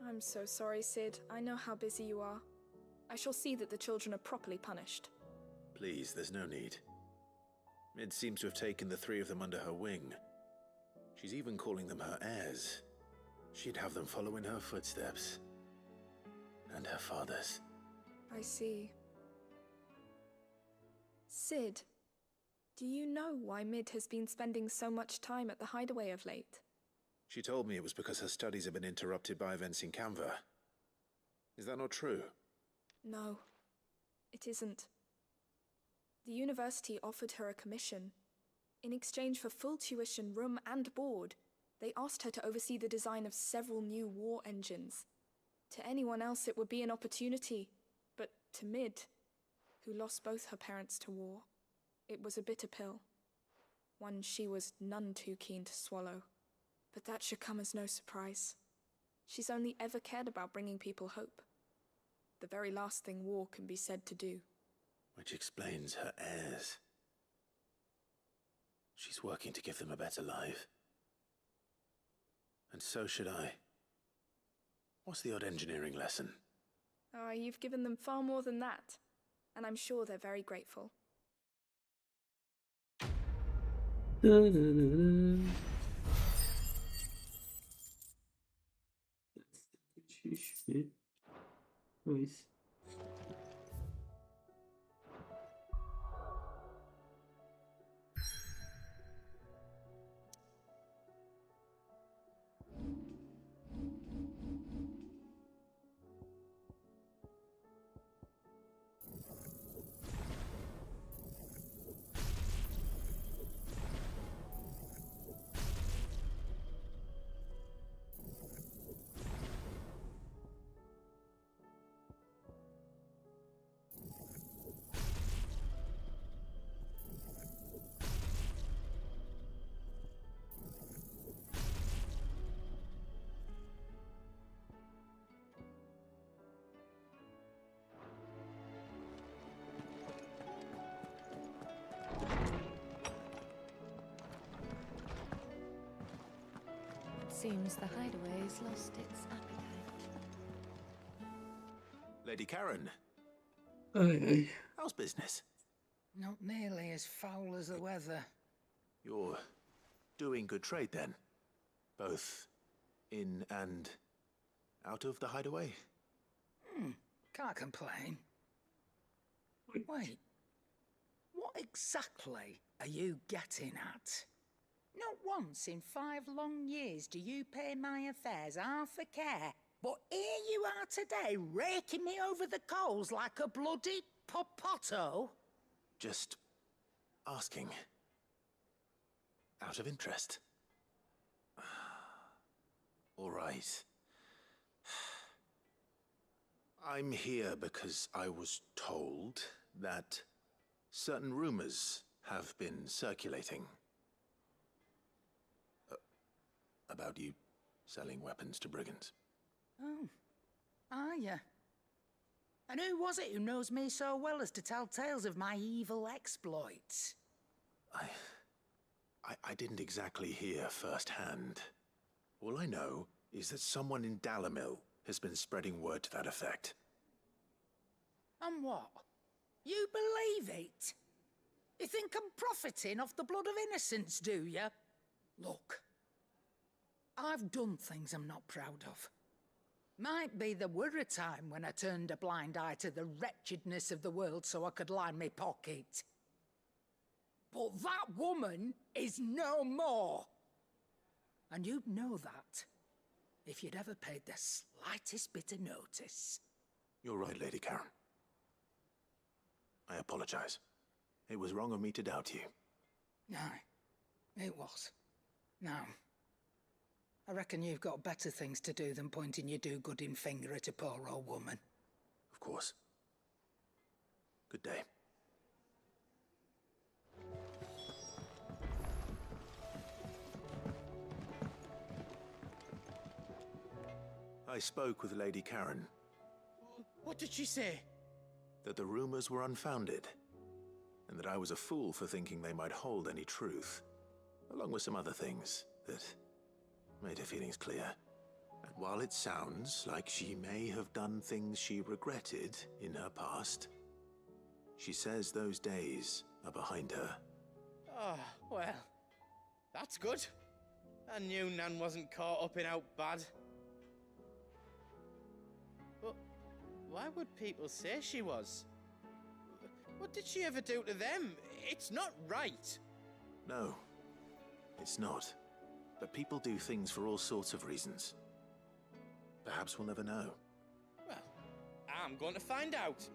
Speaker 15: I'm so sorry, Sid. I know how busy you are. I shall see that the children are properly punished.
Speaker 5: Please, there's no need. Mid seems to have taken the three of them under her wing. She's even calling them her heirs. She'd have them follow in her footsteps. And her father's.
Speaker 15: I see. Sid, do you know why Mid has been spending so much time at the hideaway of late?
Speaker 5: She told me it was because her studies have been interrupted by events in Canva. Is that not true?
Speaker 15: No, it isn't. The university offered her a commission. In exchange for full tuition, room and board, they asked her to oversee the design of several new war engines. To anyone else it would be an opportunity, but to Mid, who lost both her parents to war, it was a bitter pill. One she was none too keen to swallow. But that should come as no surprise.
Speaker 22: She's only ever cared about bringing people hope. The very last thing war can be said to do.
Speaker 5: Which explains her heirs. She's working to give them a better life. And so should I. What's the odd engineering lesson?
Speaker 22: Ah, you've given them far more than that. And I'm sure they're very grateful.
Speaker 1: Nice.
Speaker 3: Seems the hideaway's lost its appetite.
Speaker 5: Lady Karen,
Speaker 1: Aye.
Speaker 5: how's business?
Speaker 20: Not nearly as foul as the weather.
Speaker 5: You're doing good trade then? Both in and out of the hideaway?
Speaker 20: Can't complain. Wait, what exactly are you getting at? Not once in 5 long years do you pay my affairs half a care, but here you are today raking me over the coals like a bloody popoto?
Speaker 5: Just asking. Out of interest. All right. I'm here because I was told that certain rumors have been circulating. About you selling weapons to brigands.
Speaker 20: Oh, are you? And who was it who knows me so well as to tell tales of my evil exploits?
Speaker 5: I didn't exactly hear firsthand. All I know is that someone in Dalimil has been spreading word to that effect.
Speaker 20: And what? You believe it? You think I'm profiting off the blood of innocents, do you? Look, I've done things I'm not proud of. Might be there were a time when I turned a blind eye to the wretchedness of the world so I could line my pocket. But that woman is no more. And you'd know that if you'd ever paid the slightest bit of notice.
Speaker 5: You're right, Lady Karen. I apologize. It was wrong of me to doubt you.
Speaker 20: Aye, it was. Now, I reckon you've got better things to do than pointing your do-gooding finger at a poor old woman.
Speaker 5: Of course. Good day. I spoke with Lady Karen.
Speaker 9: What did she say?
Speaker 5: That the rumors were unfounded, and that I was a fool for thinking they might hold any truth, along with some other things that made her feelings clear. And while it sounds like she may have done things she regretted in her past, she says those days are behind her.
Speaker 9: Oh, well, that's good. I knew Nan wasn't caught up in out bad. But why would people say she was? What did she ever do to them? It's not right.
Speaker 5: No, it's not. But people do things for all sorts of reasons. Perhaps we'll never know.
Speaker 9: Well, I'm going to find out.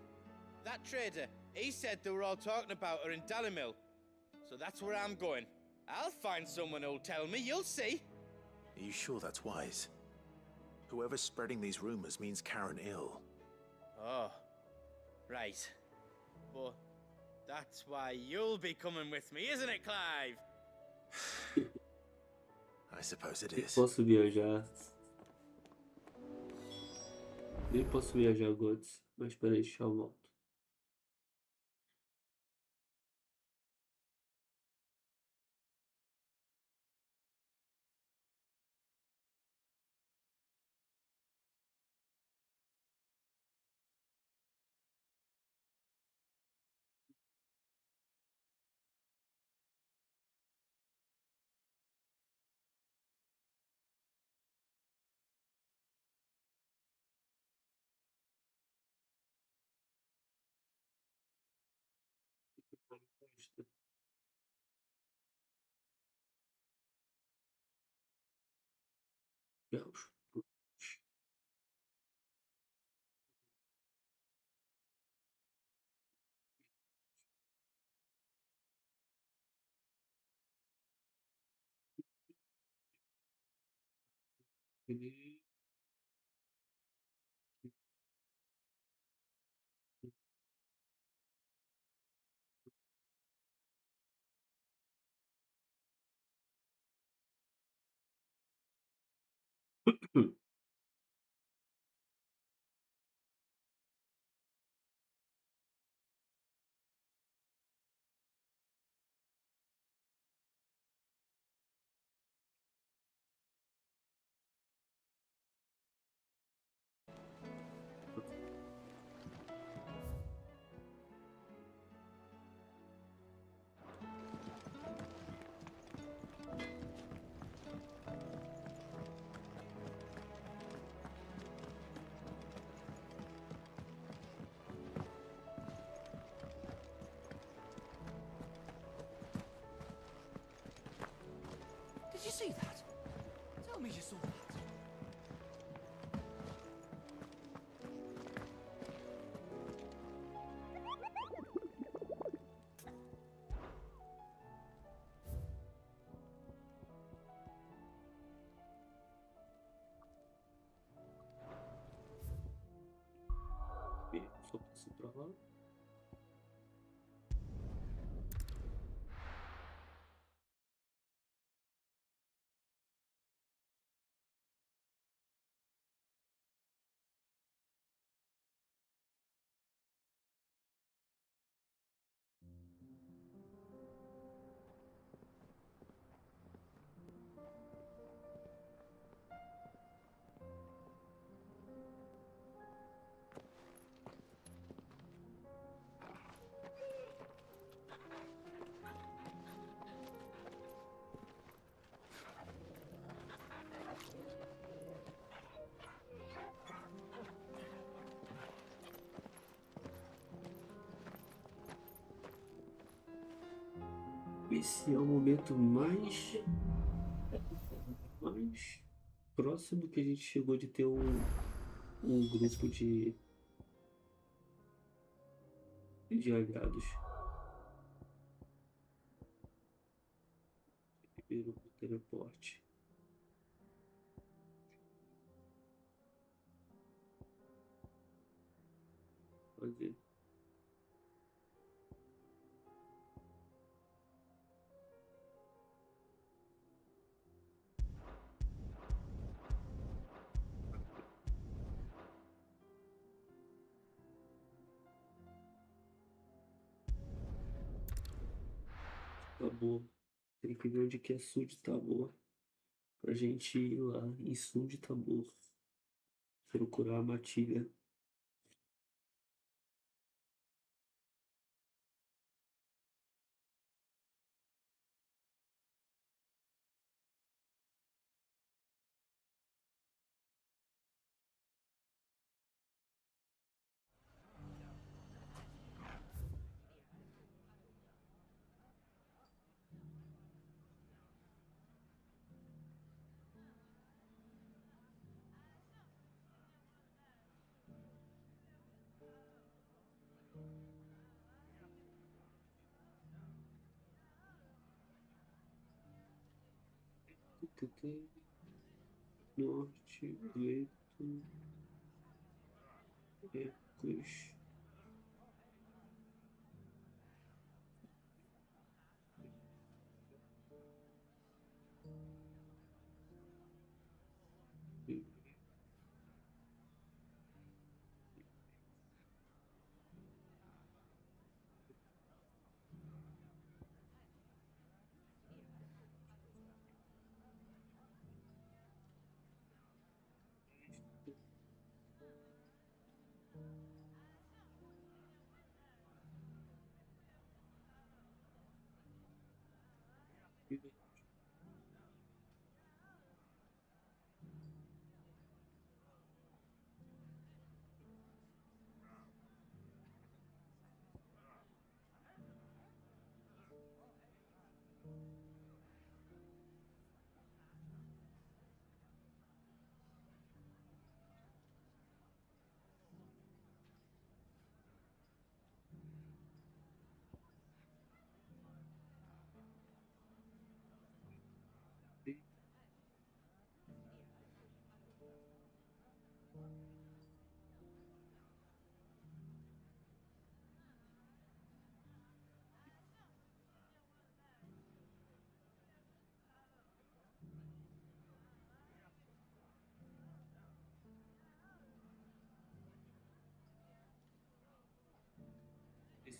Speaker 9: That trader, he said they were all talking about her in Dalimil. So that's where I'm going. I'll find someone who'll tell me, you'll see.
Speaker 5: Are you sure that's wise? Whoever's spreading these rumors means Karen ill.
Speaker 9: Oh, right. But that's why you'll be coming with me, isn't it, Clive?
Speaker 5: I suppose it is.
Speaker 1: Posso viajar. Nem posso viajar agora, mas peraí, deixa eu volto. Caos.
Speaker 16: Did you see that? Tell me you saw that.
Speaker 1: Só passo pra lá. Esse é o momento mais próximo que a gente chegou de ter um grupo de aliados. Primeiro o teleporte. Fazer. Tabor. Tem que ver onde que é sul de Tabor. Pra gente ir lá em sul de Tabor. Procurar a matilha. Norte, leito, épicos.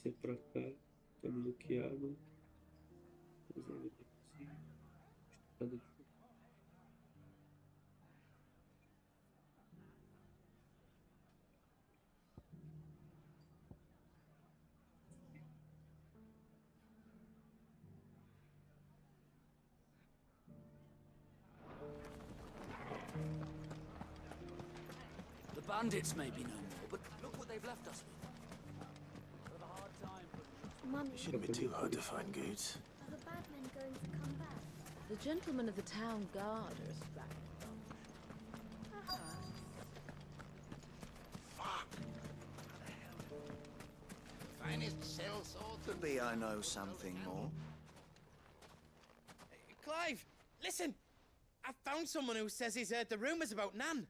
Speaker 1: descer pra cá. Tá bloqueado.
Speaker 16: The bandits may be no more, but look what they've left us with.
Speaker 4: Mummy,
Speaker 5: It shouldn't be too hard to find goods.
Speaker 4: are the bad men going to come back?
Speaker 21: The gentlemen of the town guard are back.
Speaker 16: Finest cell swords. Could be I know something more.
Speaker 9: Clive, listen! I found someone who says he's heard the rumors about Nan.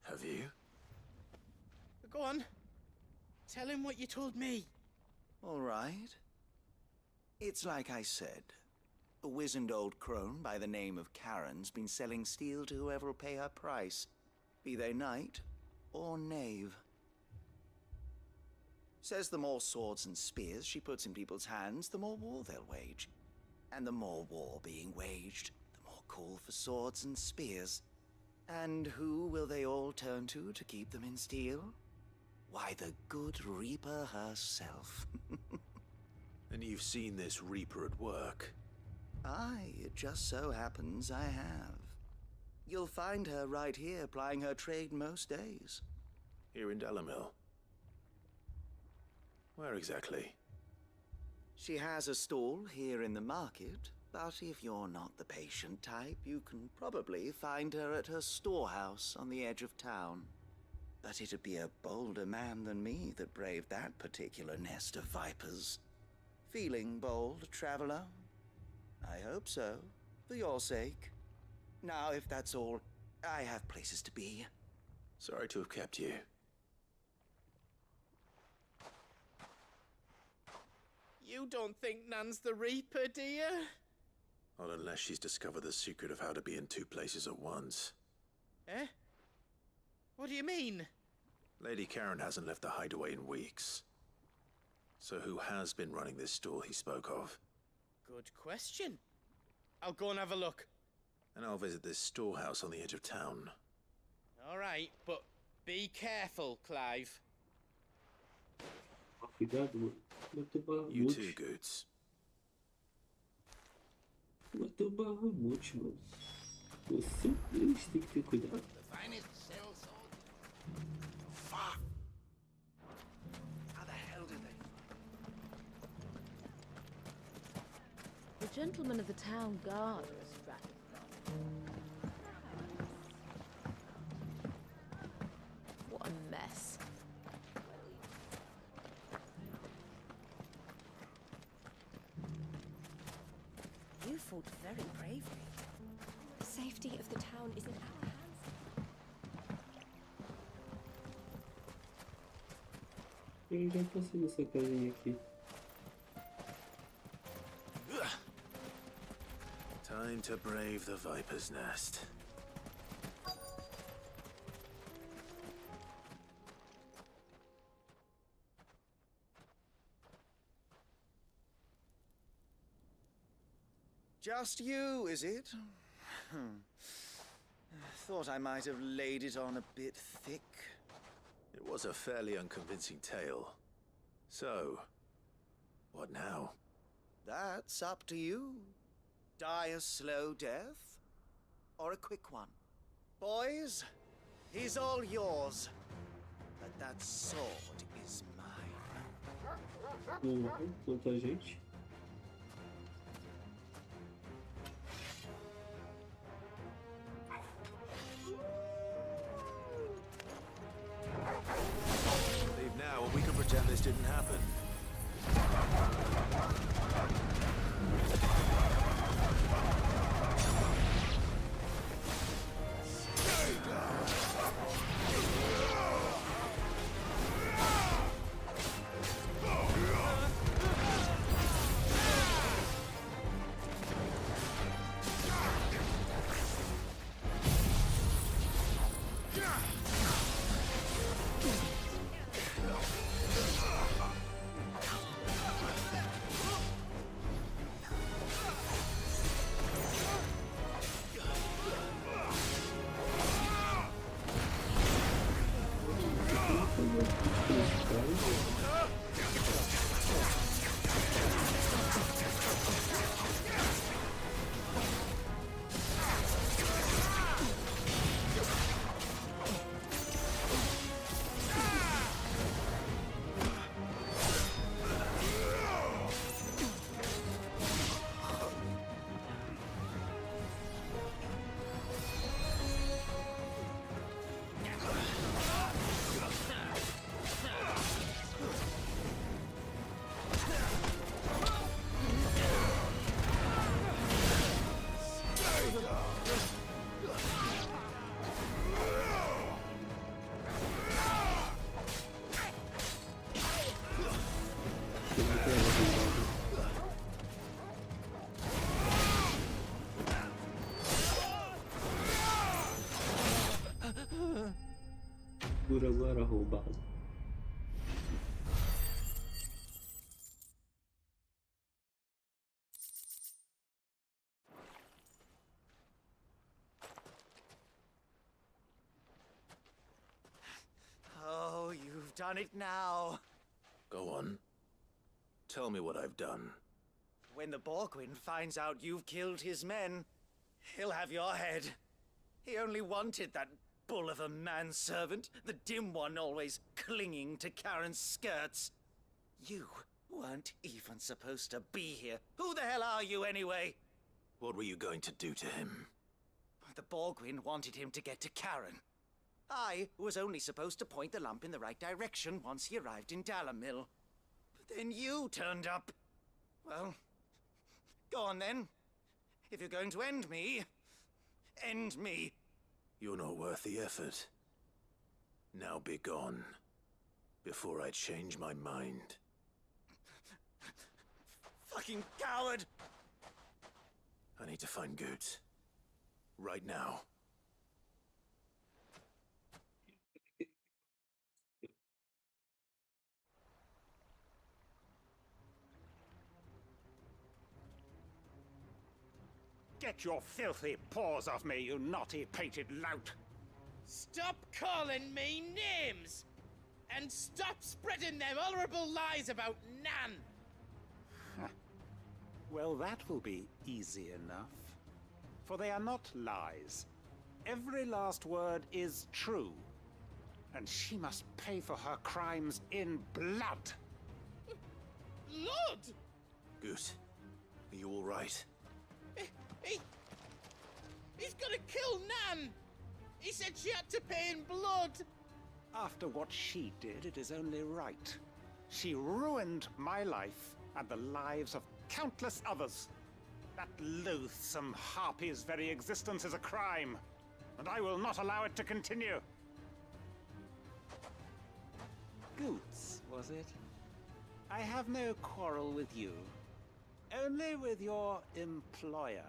Speaker 5: Have you?
Speaker 9: Go on. Tell him what you told me.
Speaker 16: All right. It's like I said. A wizened old crone by the name of Karen's been selling steel to whoever will pay her price, be they knight or knave. Says the more swords and spears she puts in people's hands, the more war they'll wage. And the more war being waged, the more call for swords and spears. And who will they all turn to keep them in steel? Why, the good Reaper herself.
Speaker 5: And you've seen this Reaper at work?
Speaker 16: Aye, it just so happens I have. You'll find her right here plying her trade most days.
Speaker 5: Here in Dalimil? Where exactly?
Speaker 16: She has a stall here in the market, but if you're not the patient type, you can probably find her at her storehouse on the edge of town. But it'd be a bolder man than me that braved that particular nest of vipers. Feeling bold, traveler? I hope so, for your sake. Now, if that's all, I have places to be.
Speaker 5: Sorry to have kept you.
Speaker 9: You don't think Nan's the Reaper, do you?
Speaker 5: Not unless she's discovered the secret of how to be in two places at once.
Speaker 9: Eh? What do you mean?
Speaker 5: Lady Karen hasn't left the hideaway in weeks. So who has been running this stall he spoke of?
Speaker 9: Good question. I'll go and have a look.
Speaker 5: And I'll visit this storehouse on the edge of town.
Speaker 9: All right, but be careful, Clive.
Speaker 1: Cuidado, mano. Bateu barra
Speaker 5: You
Speaker 1: mute.
Speaker 5: too, Goots.
Speaker 1: Bateu barra mute, mano. Você tem que ter cuidado.
Speaker 16: The finest cell sword. Fuck! How the hell did they?
Speaker 21: The gentlemen of the town guard are strapped. What a mess. You fought very bravely.
Speaker 4: The safety of the town is in our hands.
Speaker 1: Eu já passei nessa casinha aqui.
Speaker 5: Time to brave the Viper's Nest.
Speaker 16: Just you, is it? Thought I might have laid it on a bit thick.
Speaker 5: It was a fairly unconvincing tale. So, what now?
Speaker 16: That's up to you. Die a slow death, or a quick one. Boys, he's all yours. But that sword is mine.
Speaker 1: Quanta gente.
Speaker 5: Leave now, and we can pretend this didn't happen.
Speaker 1: Por agora roubado.
Speaker 16: Oh, you've done it now.
Speaker 5: Go on. Tell me what I've done.
Speaker 16: When the Borgwyn finds out you've killed his men, he'll have your head. He only wanted that bull of a manservant, the dim one always clinging to Karen's skirts. You weren't even supposed to be here. Who the hell are you anyway?
Speaker 5: What were you going to do to him?
Speaker 16: The Borgwyn wanted him to get to Karen. I was only supposed to point the lamp in the right direction once he arrived in Dalamil. But then you turned up. Well, go on then. If you're going to end me, end me.
Speaker 5: You're not worth the effort. Now be gone, before I change my mind.
Speaker 16: Fucking coward!
Speaker 5: I need to find Goots. Right now.
Speaker 7: Get your filthy paws off me, you naughty painted lout!
Speaker 9: Stop calling me names! And stop spreading them horrible lies about Nan!
Speaker 7: Well, that will be easy enough. For they are not lies. Every last word is true. And she must pay for her crimes in blood.
Speaker 9: Lord!
Speaker 5: Goot, are you all right?
Speaker 9: He's gonna kill Nan! He said she had to pay in blood!
Speaker 7: After what she did, it is only right. She ruined my life and the lives of countless others. That loathsome harpy's very existence is a crime, and I will not allow it to continue. Goots, was it? I have no quarrel with you. Only with your employer.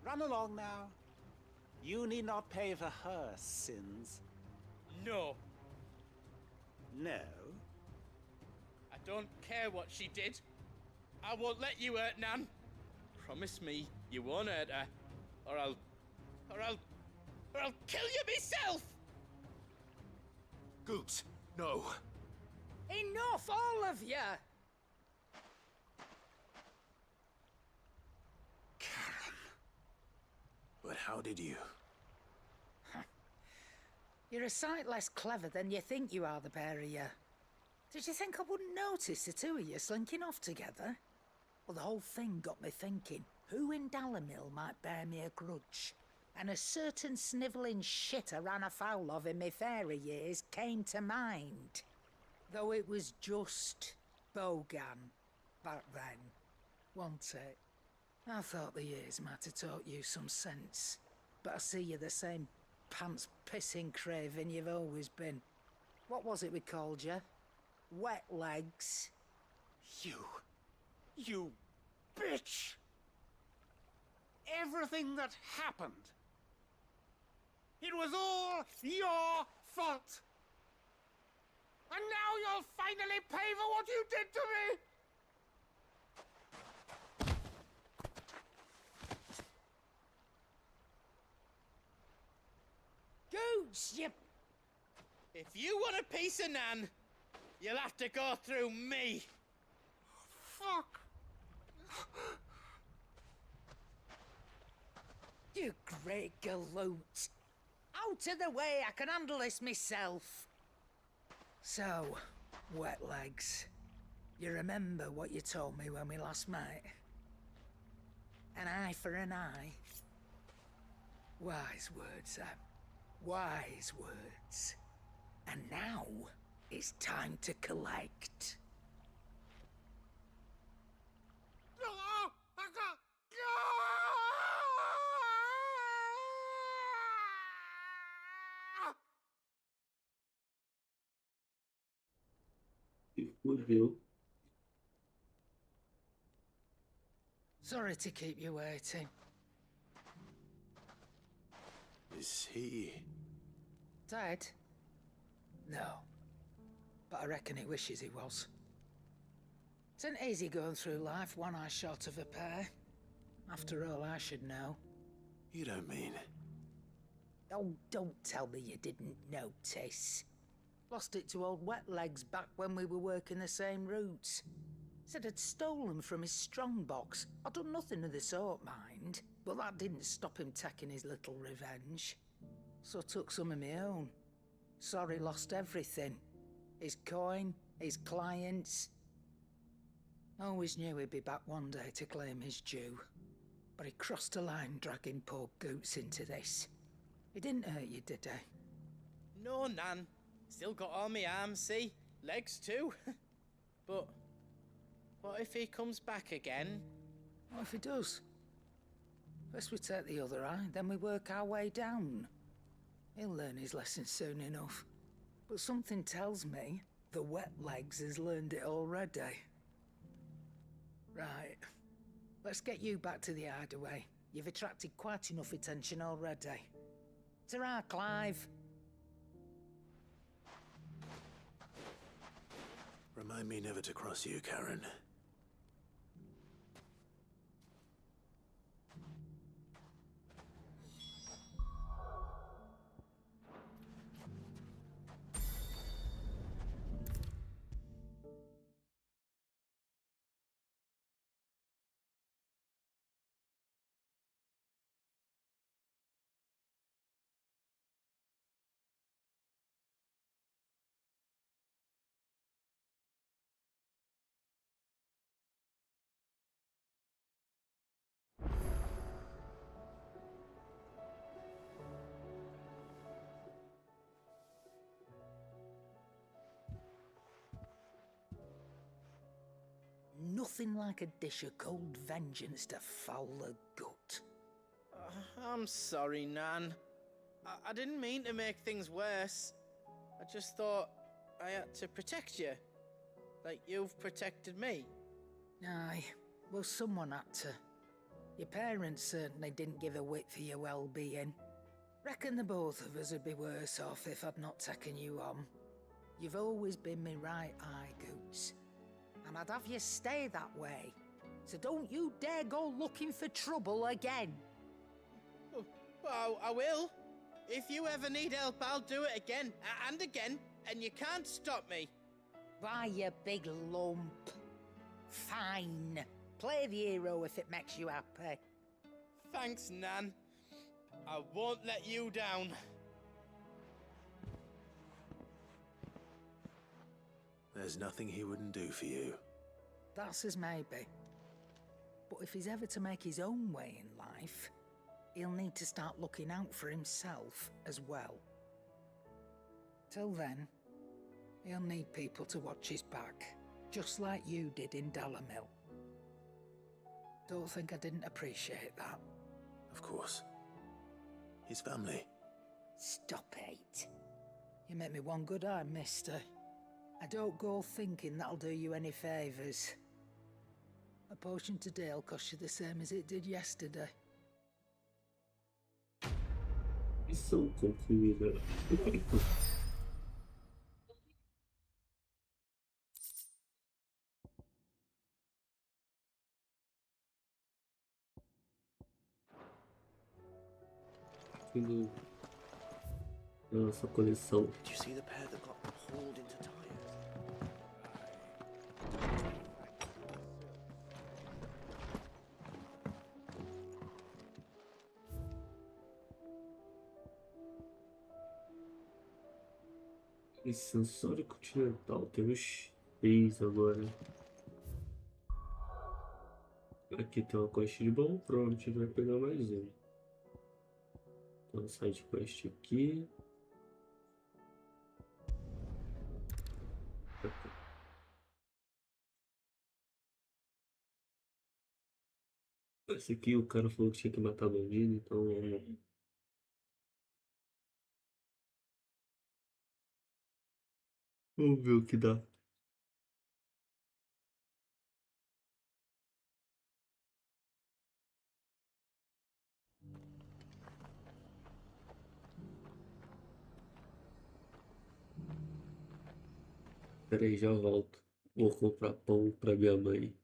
Speaker 7: Run along now. You need not pay for her sins.
Speaker 9: No.
Speaker 7: No?
Speaker 9: I don't care what she did. I won't let you hurt Nan. Promise me you won't hurt her, or I'll kill you myself!
Speaker 5: Goots, no.
Speaker 20: Enough, all of you!
Speaker 5: But how did you?
Speaker 20: You're a sight less clever than you think you are, the pair of you. Did you think I wouldn't notice the two of you slinking off together? Well, the whole thing got me thinking, who in Dalamil might bear me a grudge? And a certain snivelling shit I ran afoul of in my fairy years came to mind. Though it was just Bogan back then, wasn't it? I thought the years might have taught you some sense, but I see you're the same pants-pissing craven you've always been. What was it we called you? Wet legs?
Speaker 7: You bitch! Everything that happened, it was all your fault! And now you'll finally pay for what you did to me!
Speaker 20: Goots, you...
Speaker 9: If you want a piece of Nan, you'll have to go through me.
Speaker 7: Fuck!
Speaker 20: You great galoot. Out of the way, I can handle this myself. So, wet legs, you remember what you told me when we last met? An eye for an eye. Wise words, Sam. Wise words. And now, it's time to collect.
Speaker 1: Se fudeu.
Speaker 20: Sorry to keep you waiting.
Speaker 5: Is he...
Speaker 20: Dead? No. But I reckon he wishes he was. It isn't easy going through life one eye short of a pair. After all, I should know.
Speaker 5: You don't mean...
Speaker 20: Oh, don't tell me you didn't notice. Lost it to old Wet Legs back when we were working the same routes. Said I'd stolen from his strongbox. I'd done nothing of the sort, mind. But that didn't stop him taking his little revenge. So I took some of my own. Sorry, lost everything. His coin, his clients. Always knew he'd be back one day to claim his due. But he crossed a line dragging poor Goots into this. He didn't hurt you, did he?
Speaker 9: No, Nan. Still got all my arms, see? Legs too. But what if he comes back again?
Speaker 20: What if he does? First we take the other eye, then we work our way down. He'll learn his lesson soon enough. But something tells me the Wet Legs has learned it already. Right. Let's get you back to the hideaway. You've attracted quite enough attention already. Ta-ra, Clive.
Speaker 5: Remind me never to cross you, Karen.
Speaker 20: Nothing like a dish of cold vengeance to foul the gut.
Speaker 9: I'm sorry, Nan. I didn't mean to make things worse. I just thought I had to protect you. Like you've protected me.
Speaker 20: Aye, well, someone had to. Your parents certainly didn't give a whit for your well-being. Reckon the both of us would be worse off if I'd not taken you on. You've always been me right eye, Goots. And I'd have you stay that way. So don't you dare go looking for trouble again.
Speaker 9: Well, I will. If you ever need help, I'll do it again and again, and you can't stop me.
Speaker 20: Why, you big lump. Fine. Play the hero if it makes you happy.
Speaker 9: Thanks, Nan. I won't let you down.
Speaker 5: There's nothing he wouldn't do for you.
Speaker 20: That's as maybe. But if he's ever to make his own way in life, he'll need to start looking out for himself as well. Till then, he'll need people to watch his back, just like you did in Dalamil. Don't think I didn't appreciate that.
Speaker 5: Of course. His family.
Speaker 20: Stop it. You make me one good eye, mister. I don't go thinking that'll do you any favours. A potion today'll cost you the same as it did yesterday.
Speaker 1: Missão concluída. Fim da nossa coleção.
Speaker 16: Did you see the pair that got hauled into tires?
Speaker 1: Sensório continental, temos 6 agora. Aqui tem uma quest de bom, provavelmente a gente vai pegar mais um. Então side quest aqui. Esse aqui o cara falou que tinha que matar bandido, então vamos ver o que dá. Peraí, já volto. Vou comprar pão pra minha mãe.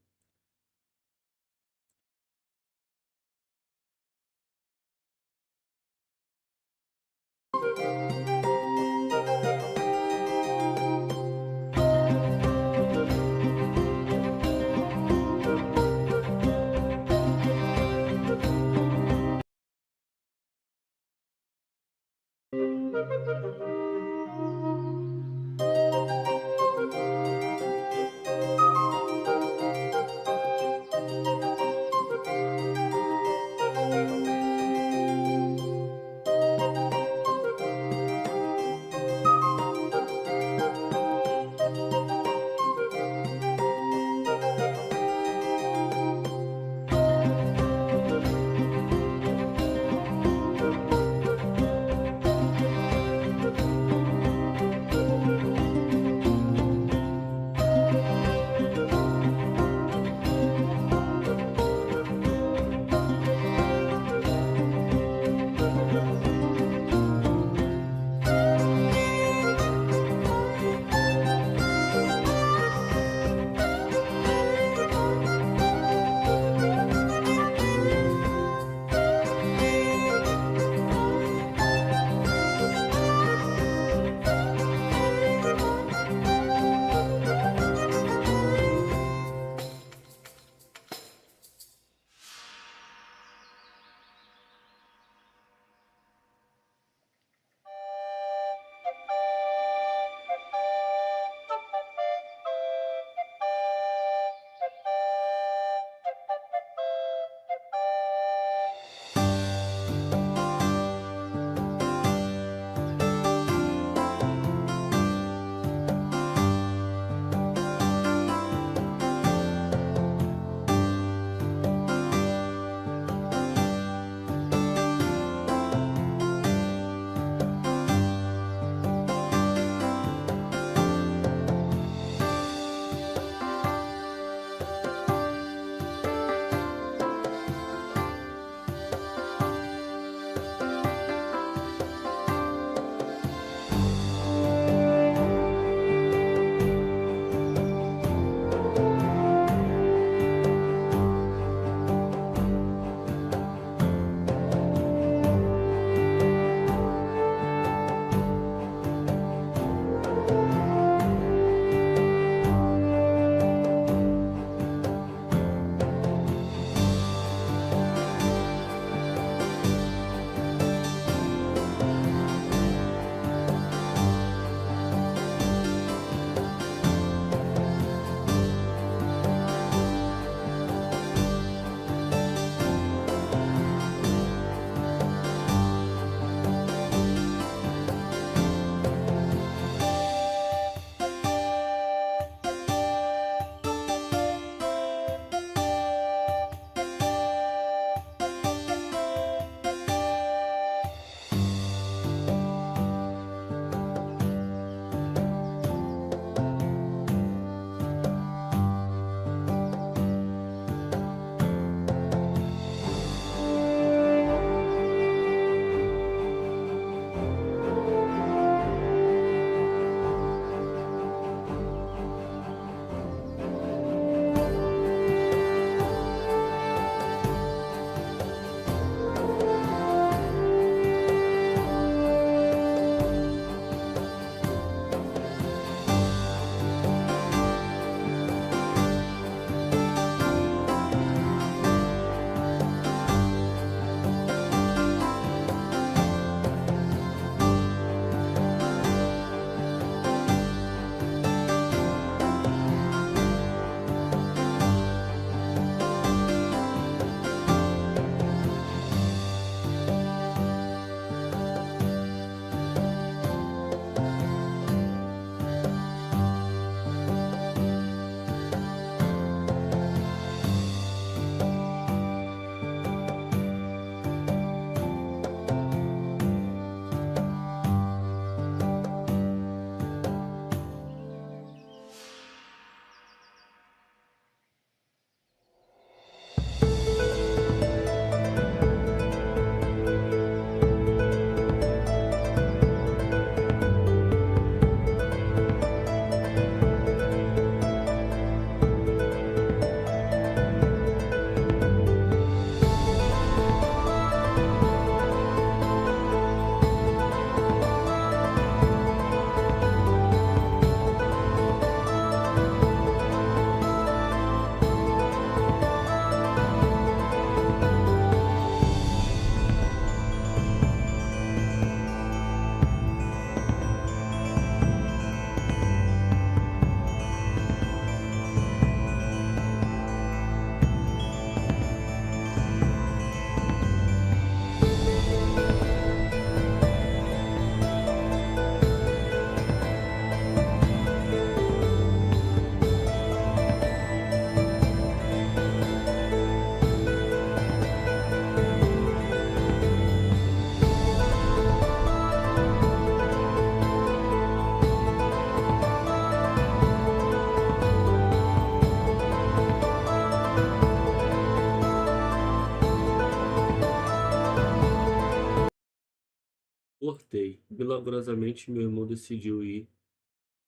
Speaker 1: teleportei. Milagrosamente, meu irmão decidiu ir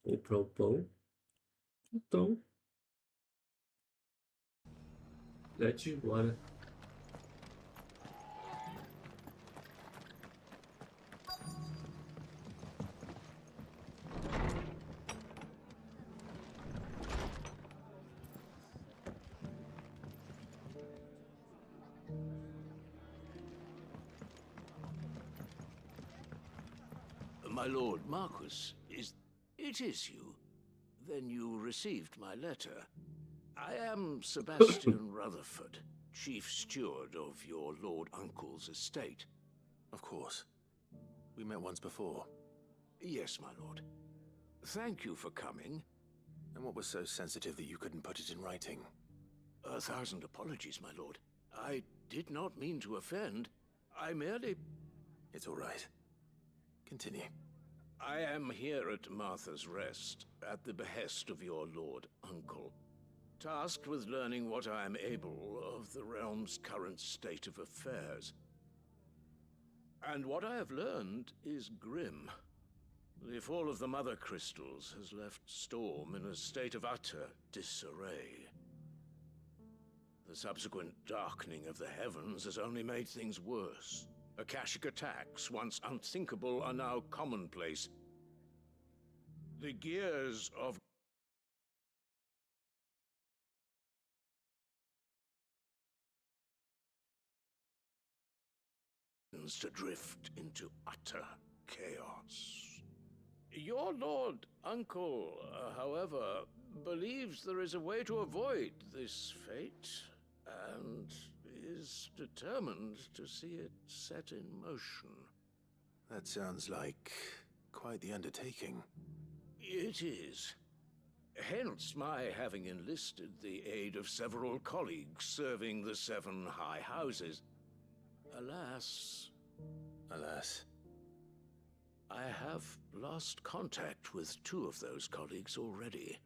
Speaker 1: comprar o pão. Então, let's bora.
Speaker 6: My lord Marquis, it is you? Then you received my letter. I am Sebastian Rutherford, chief steward of your lord uncle's estate.
Speaker 5: Of course. We met once before.
Speaker 6: Yes, my lord. Thank you for coming.
Speaker 5: And what was so sensitive that you couldn't put it in writing?
Speaker 6: 1,000 apologies, my lord. I did not mean to offend. I merely...
Speaker 5: It's all right. Continue.
Speaker 6: I am here at Martha's Rest, at the behest of your lord uncle, tasked with learning what I am able of the realm's current state of affairs. And what I have learned is grim. The fall of the Mother Crystals has left Storm in a state of utter disarray. The subsequent darkening of the heavens has only made things worse. Akashic attacks, once unthinkable, are now commonplace. The gears of to drift into utter chaos. Your lord uncle, however, believes there is a way to avoid this fate, and is determined to see it set in motion.
Speaker 5: That sounds like quite the undertaking.
Speaker 6: It is. Hence my having enlisted the aid of several colleagues serving the 7 high houses. Alas...
Speaker 5: Alas.
Speaker 6: I have lost contact with 2 of those colleagues already.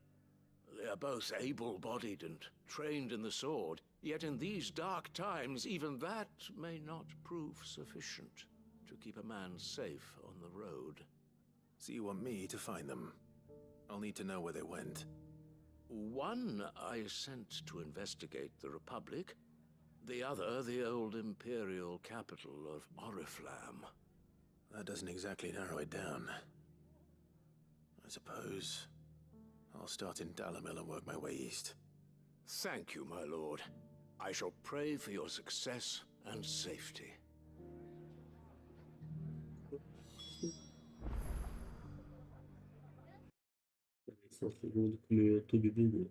Speaker 6: They are both able-bodied and trained in the sword, yet in these dark times, even that may not prove sufficient to keep a man safe on the road.
Speaker 5: So you want me to find them? I'll need to know where they went.
Speaker 6: One I sent to investigate the Republic, the other the old Imperial capital of Oriflamme.
Speaker 5: That doesn't exactly narrow it down. I suppose I'll start in Dalimil and work my way east.
Speaker 6: Thank you, my lord. I shall pray for your success and safety.
Speaker 1: Só um segundo que meu YouTube bugou.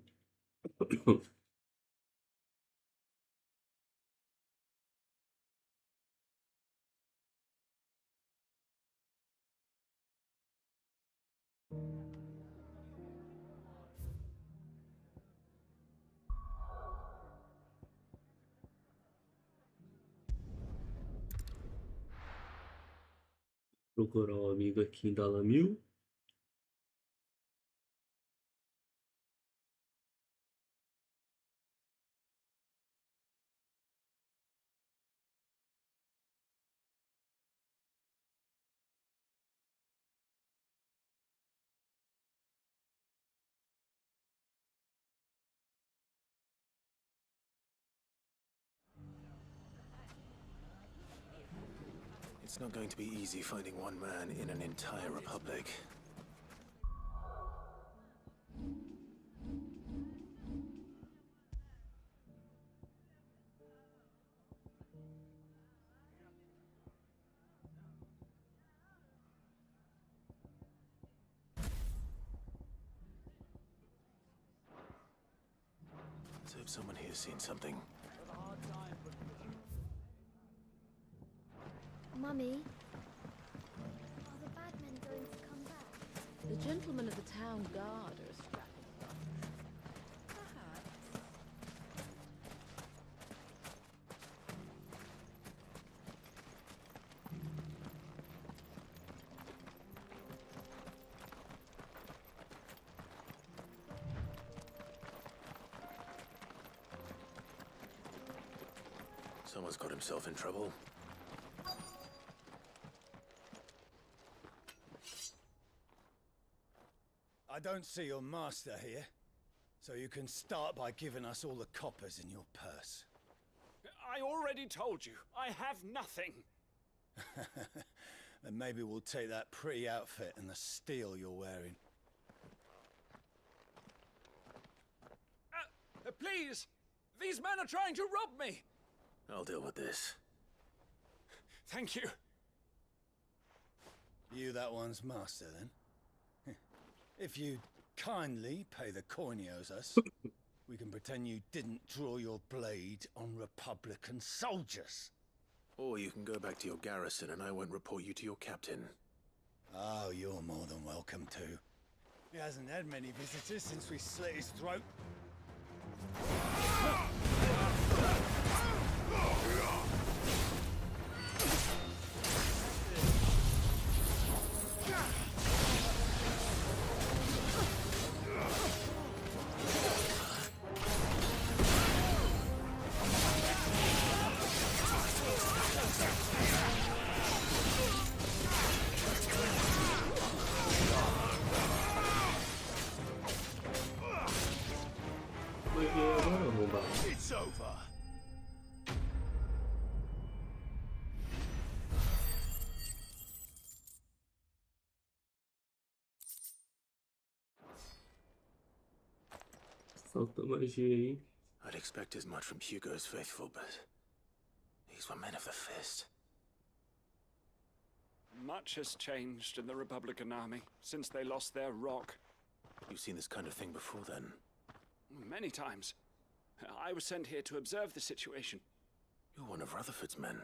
Speaker 1: Procurar um amigo aqui em Dalimil.
Speaker 5: It's not going to be easy finding one man in an entire republic. Let's hope someone here's seen something.
Speaker 4: Mummy, are the bad men going to come back?
Speaker 21: The gentlemen of the town guard are strapping bunch. Perhaps.
Speaker 5: Someone's got himself in trouble.
Speaker 13: don't see your master here, so you can start by giving us all the coppers in your purse.
Speaker 11: I already told you, I have nothing.
Speaker 13: Then maybe we'll take that pretty outfit and the steel you're wearing.
Speaker 11: Please! These men are trying to rob me!
Speaker 5: I'll deal with this.
Speaker 11: Thank you.
Speaker 13: You that one's master, then? If you'd kindly pay the coin he owes us, we can pretend you didn't draw your blade on Republican soldiers.
Speaker 5: Or you can go back to your garrison and I won't report you to your captain.
Speaker 13: Oh, you're more than welcome to. He hasn't had many visitors since we slit his throat.
Speaker 17: It's over.
Speaker 1: Solta magia aí.
Speaker 5: I'd expect as much from Hugo's faithful, but these were men of the fist.
Speaker 11: Much has changed in the Republican army since they lost their rock.
Speaker 5: You've seen this kind of thing before, then?
Speaker 11: Many times. I was sent here to observe the situation.
Speaker 5: You're one of Rutherford's men.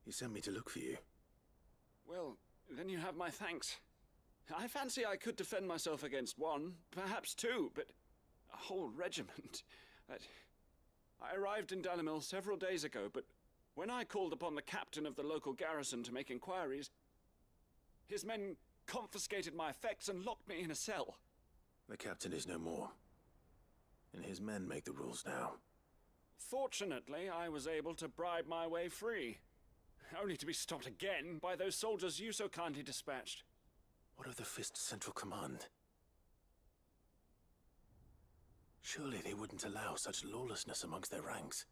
Speaker 5: He sent me to look for you.
Speaker 11: Well, then you have my thanks. I fancy I could defend myself against one, perhaps two, but a whole regiment. I arrived in Dalimil several days ago, but when I called upon the captain of the local garrison to make inquiries, his men confiscated my effects and locked me in a cell.
Speaker 5: The captain is no more, and his men make the rules now.
Speaker 11: Fortunately, I was able to bribe my way free, only to be stopped again by those soldiers you so kindly dispatched.
Speaker 5: What of the Fist's central command? Surely they wouldn't allow such lawlessness amongst their ranks.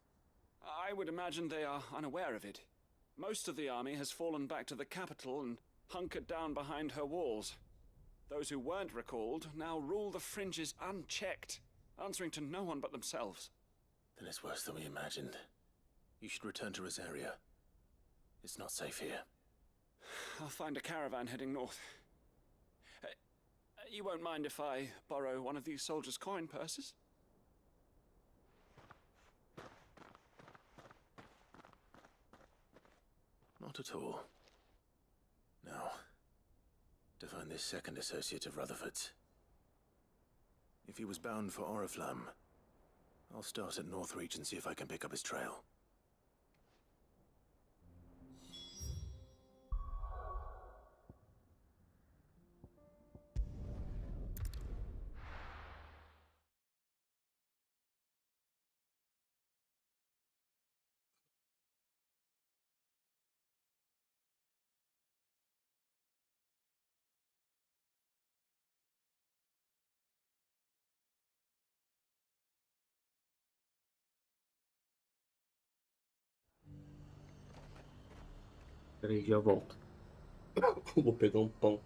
Speaker 11: I would imagine they are unaware of it. Most of the army has fallen back to the capital and hunkered down behind her walls. Those who weren't recalled now rule the fringes unchecked, answering to no one but themselves.
Speaker 5: Then it's worse than we imagined. You should return to Rosaria. It's not safe here.
Speaker 11: I'll find a caravan heading north. You won't mind if I borrow one of these soldiers' coin purses?
Speaker 5: Not at all. Now, to find this second associate of Rutherford's. If he was bound for Oriflamme, I'll start at Northreach and see if I can pick up his trail.
Speaker 1: Peraí, já volto. Vou pegar um pão.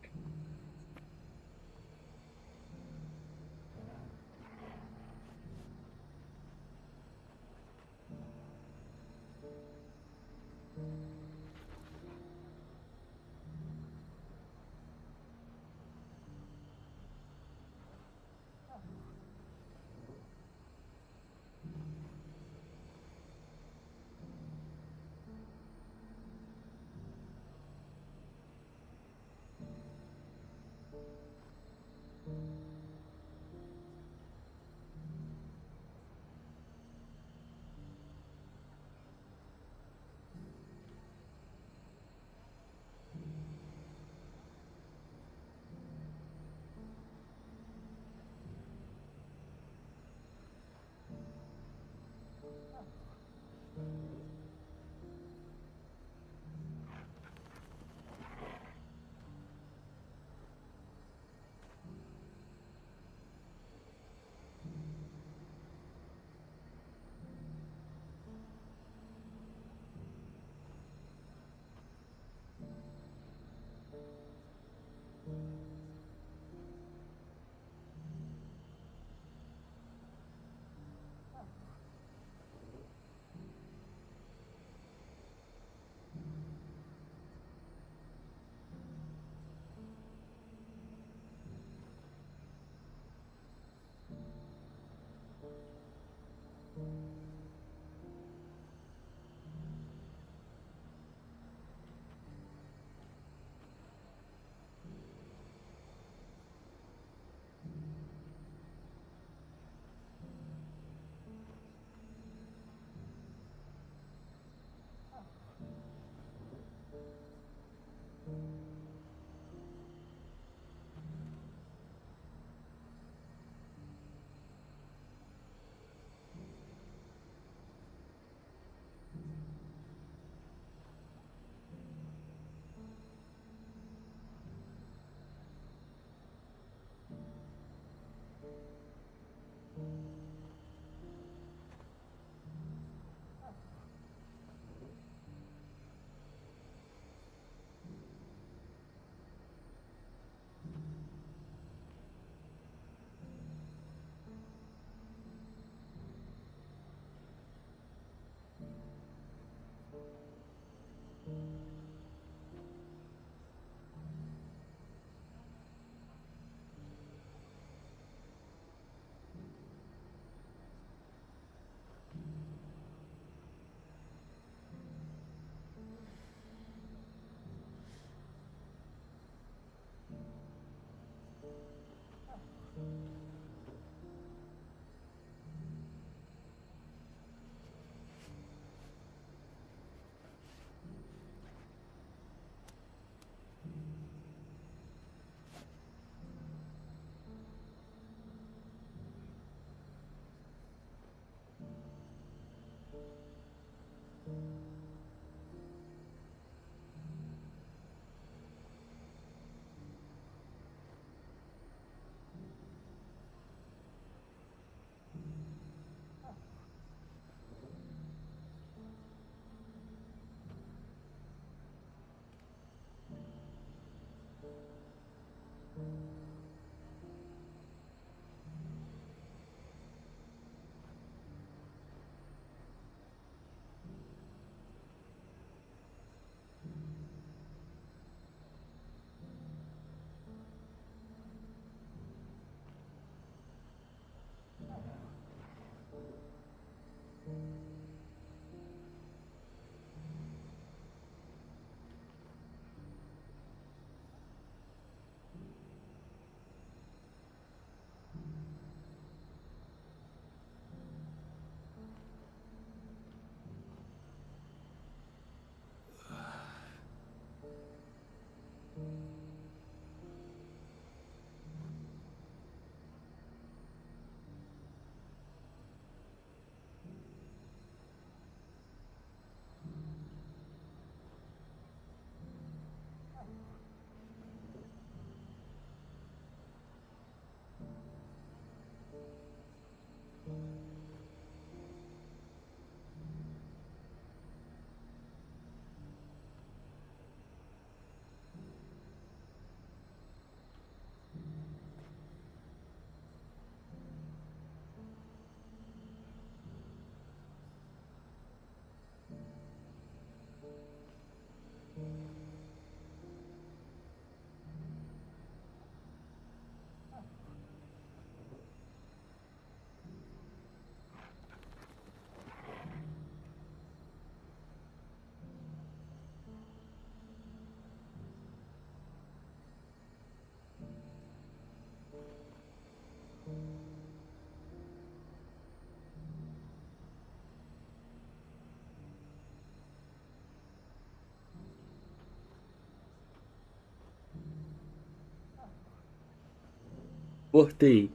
Speaker 1: Cortei.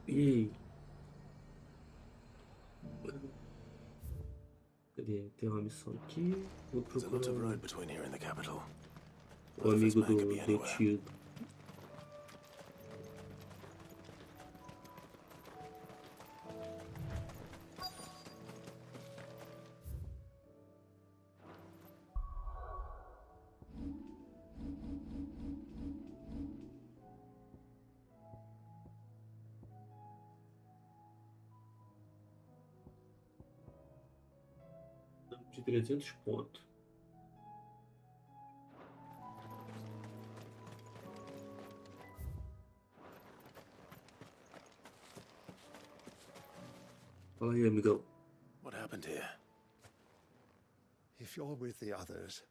Speaker 1: E cadê? Tem uma missão aqui. Vou procurar o amigo do tio. De 300 pontos. Fala aí, amigão.
Speaker 5: What happened here?
Speaker 17: If you're with the others,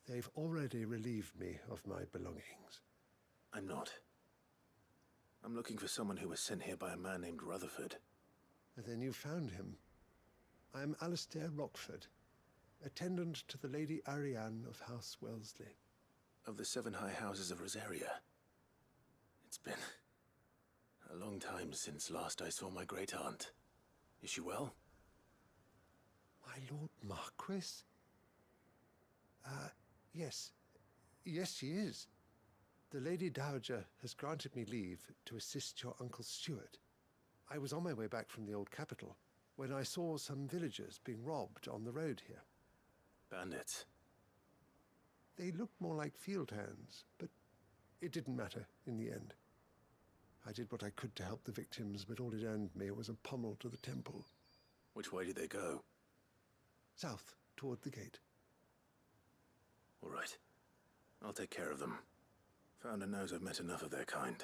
Speaker 17: they've already relieved me of my belongings.
Speaker 5: I'm not. I'm looking for someone who was sent here by a man named Rutherford.
Speaker 17: And then you found him. I am Alistair Rockford, attendant to the Lady Ariane of House Wellesley.
Speaker 5: Of the 7 high houses of Rosaria. It's been a long time since last I saw my great-aunt. Is she well?
Speaker 17: My Lord Marquis? Yes. Yes, she is. The Lady Dowager has granted me leave to assist your Uncle Stuart. I was on my way back from the old capital when I saw some villagers being robbed on the road here.
Speaker 5: Bandits?
Speaker 17: They looked more like field hands, but it didn't matter in the end. I did what I could to help the victims, but all it earned me was a pummel to the temple.
Speaker 5: Which way did they go?
Speaker 17: South, toward the gate.
Speaker 5: All right. I'll take care of them. Founder knows I've met enough of their kind.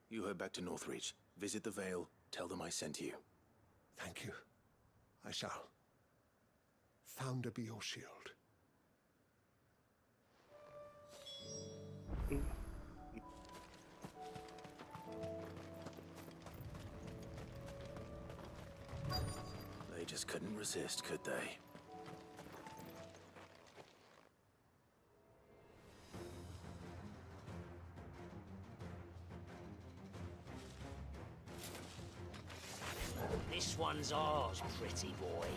Speaker 5: You head back to Northreach, visit the Vale, tell them I sent you.
Speaker 17: Thank you. I shall. Founder be your shield.
Speaker 5: They just couldn't resist, could they?
Speaker 14: This one's ours, pretty boy.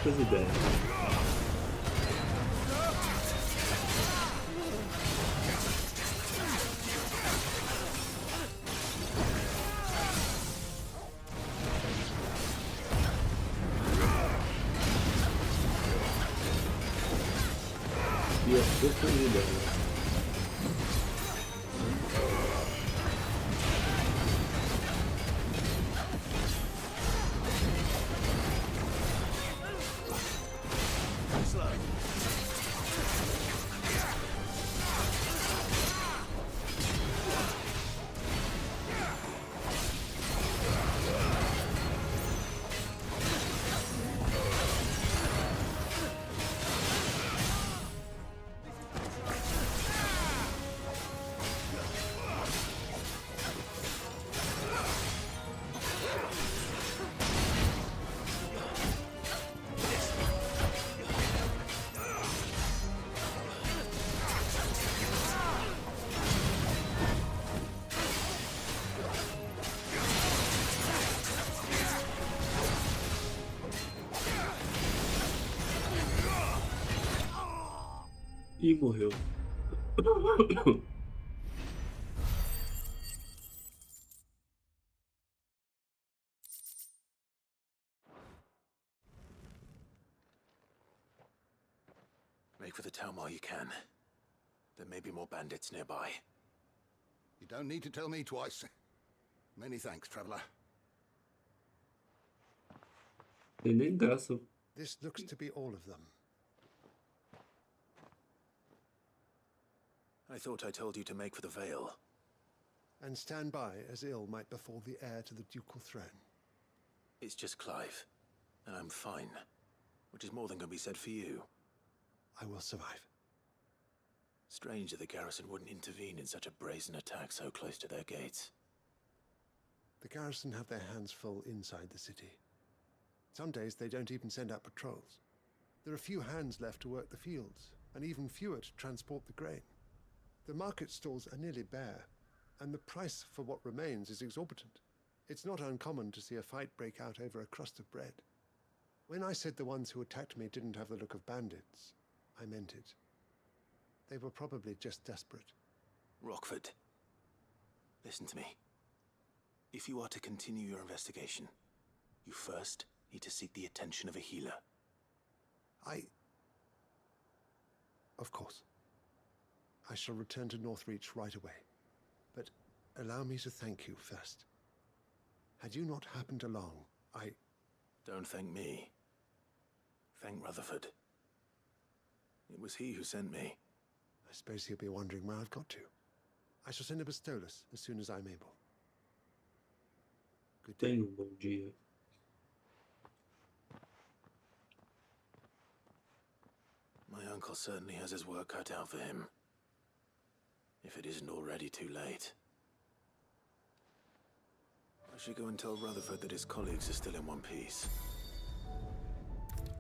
Speaker 1: Coisa ideia. E a força dela. E morreu.
Speaker 5: Make for the town while you can. There may be more bandits nearby.
Speaker 12: You don't need to tell me twice. Many thanks, traveler.
Speaker 1: Tem nem graça.
Speaker 17: This looks to be all of them.
Speaker 5: I thought I told you to make for the Vale.
Speaker 17: And stand by as ill might befall the heir to the ducal throne.
Speaker 5: It's just Clive, and I'm fine. Which is more than can be said for you.
Speaker 17: I will survive.
Speaker 5: Strange that the garrison wouldn't intervene in such a brazen attack so close to their gates.
Speaker 17: The garrison have their hands full inside the city. Some days they don't even send out patrols.
Speaker 18: There are few hands left to work the fields, and even fewer to transport the grain. The market stalls are nearly bare, and the price for what remains is exorbitant. It's not uncommon to see a fight break out over a crust of bread. When I said the ones who attacked me didn't have the look of bandits, I meant it. They were probably just desperate.
Speaker 5: Rockford, listen to me. If you are to continue your investigation, you first need to seek the attention of a healer.
Speaker 18: Of course. I shall return to Northreach right away. But allow me to thank you first. Had you not happened along,
Speaker 5: Don't thank me. Thank Rutherford. It was he who sent me.
Speaker 18: I suppose he'll be wondering where I've got to. I shall send a Pistolus as soon as I'm able. Good day.
Speaker 1: Tenha bom dia.
Speaker 5: My uncle certainly has his work cut out for him. If it isn't already too late. I should go and tell Rutherford that his colleagues are still in one piece.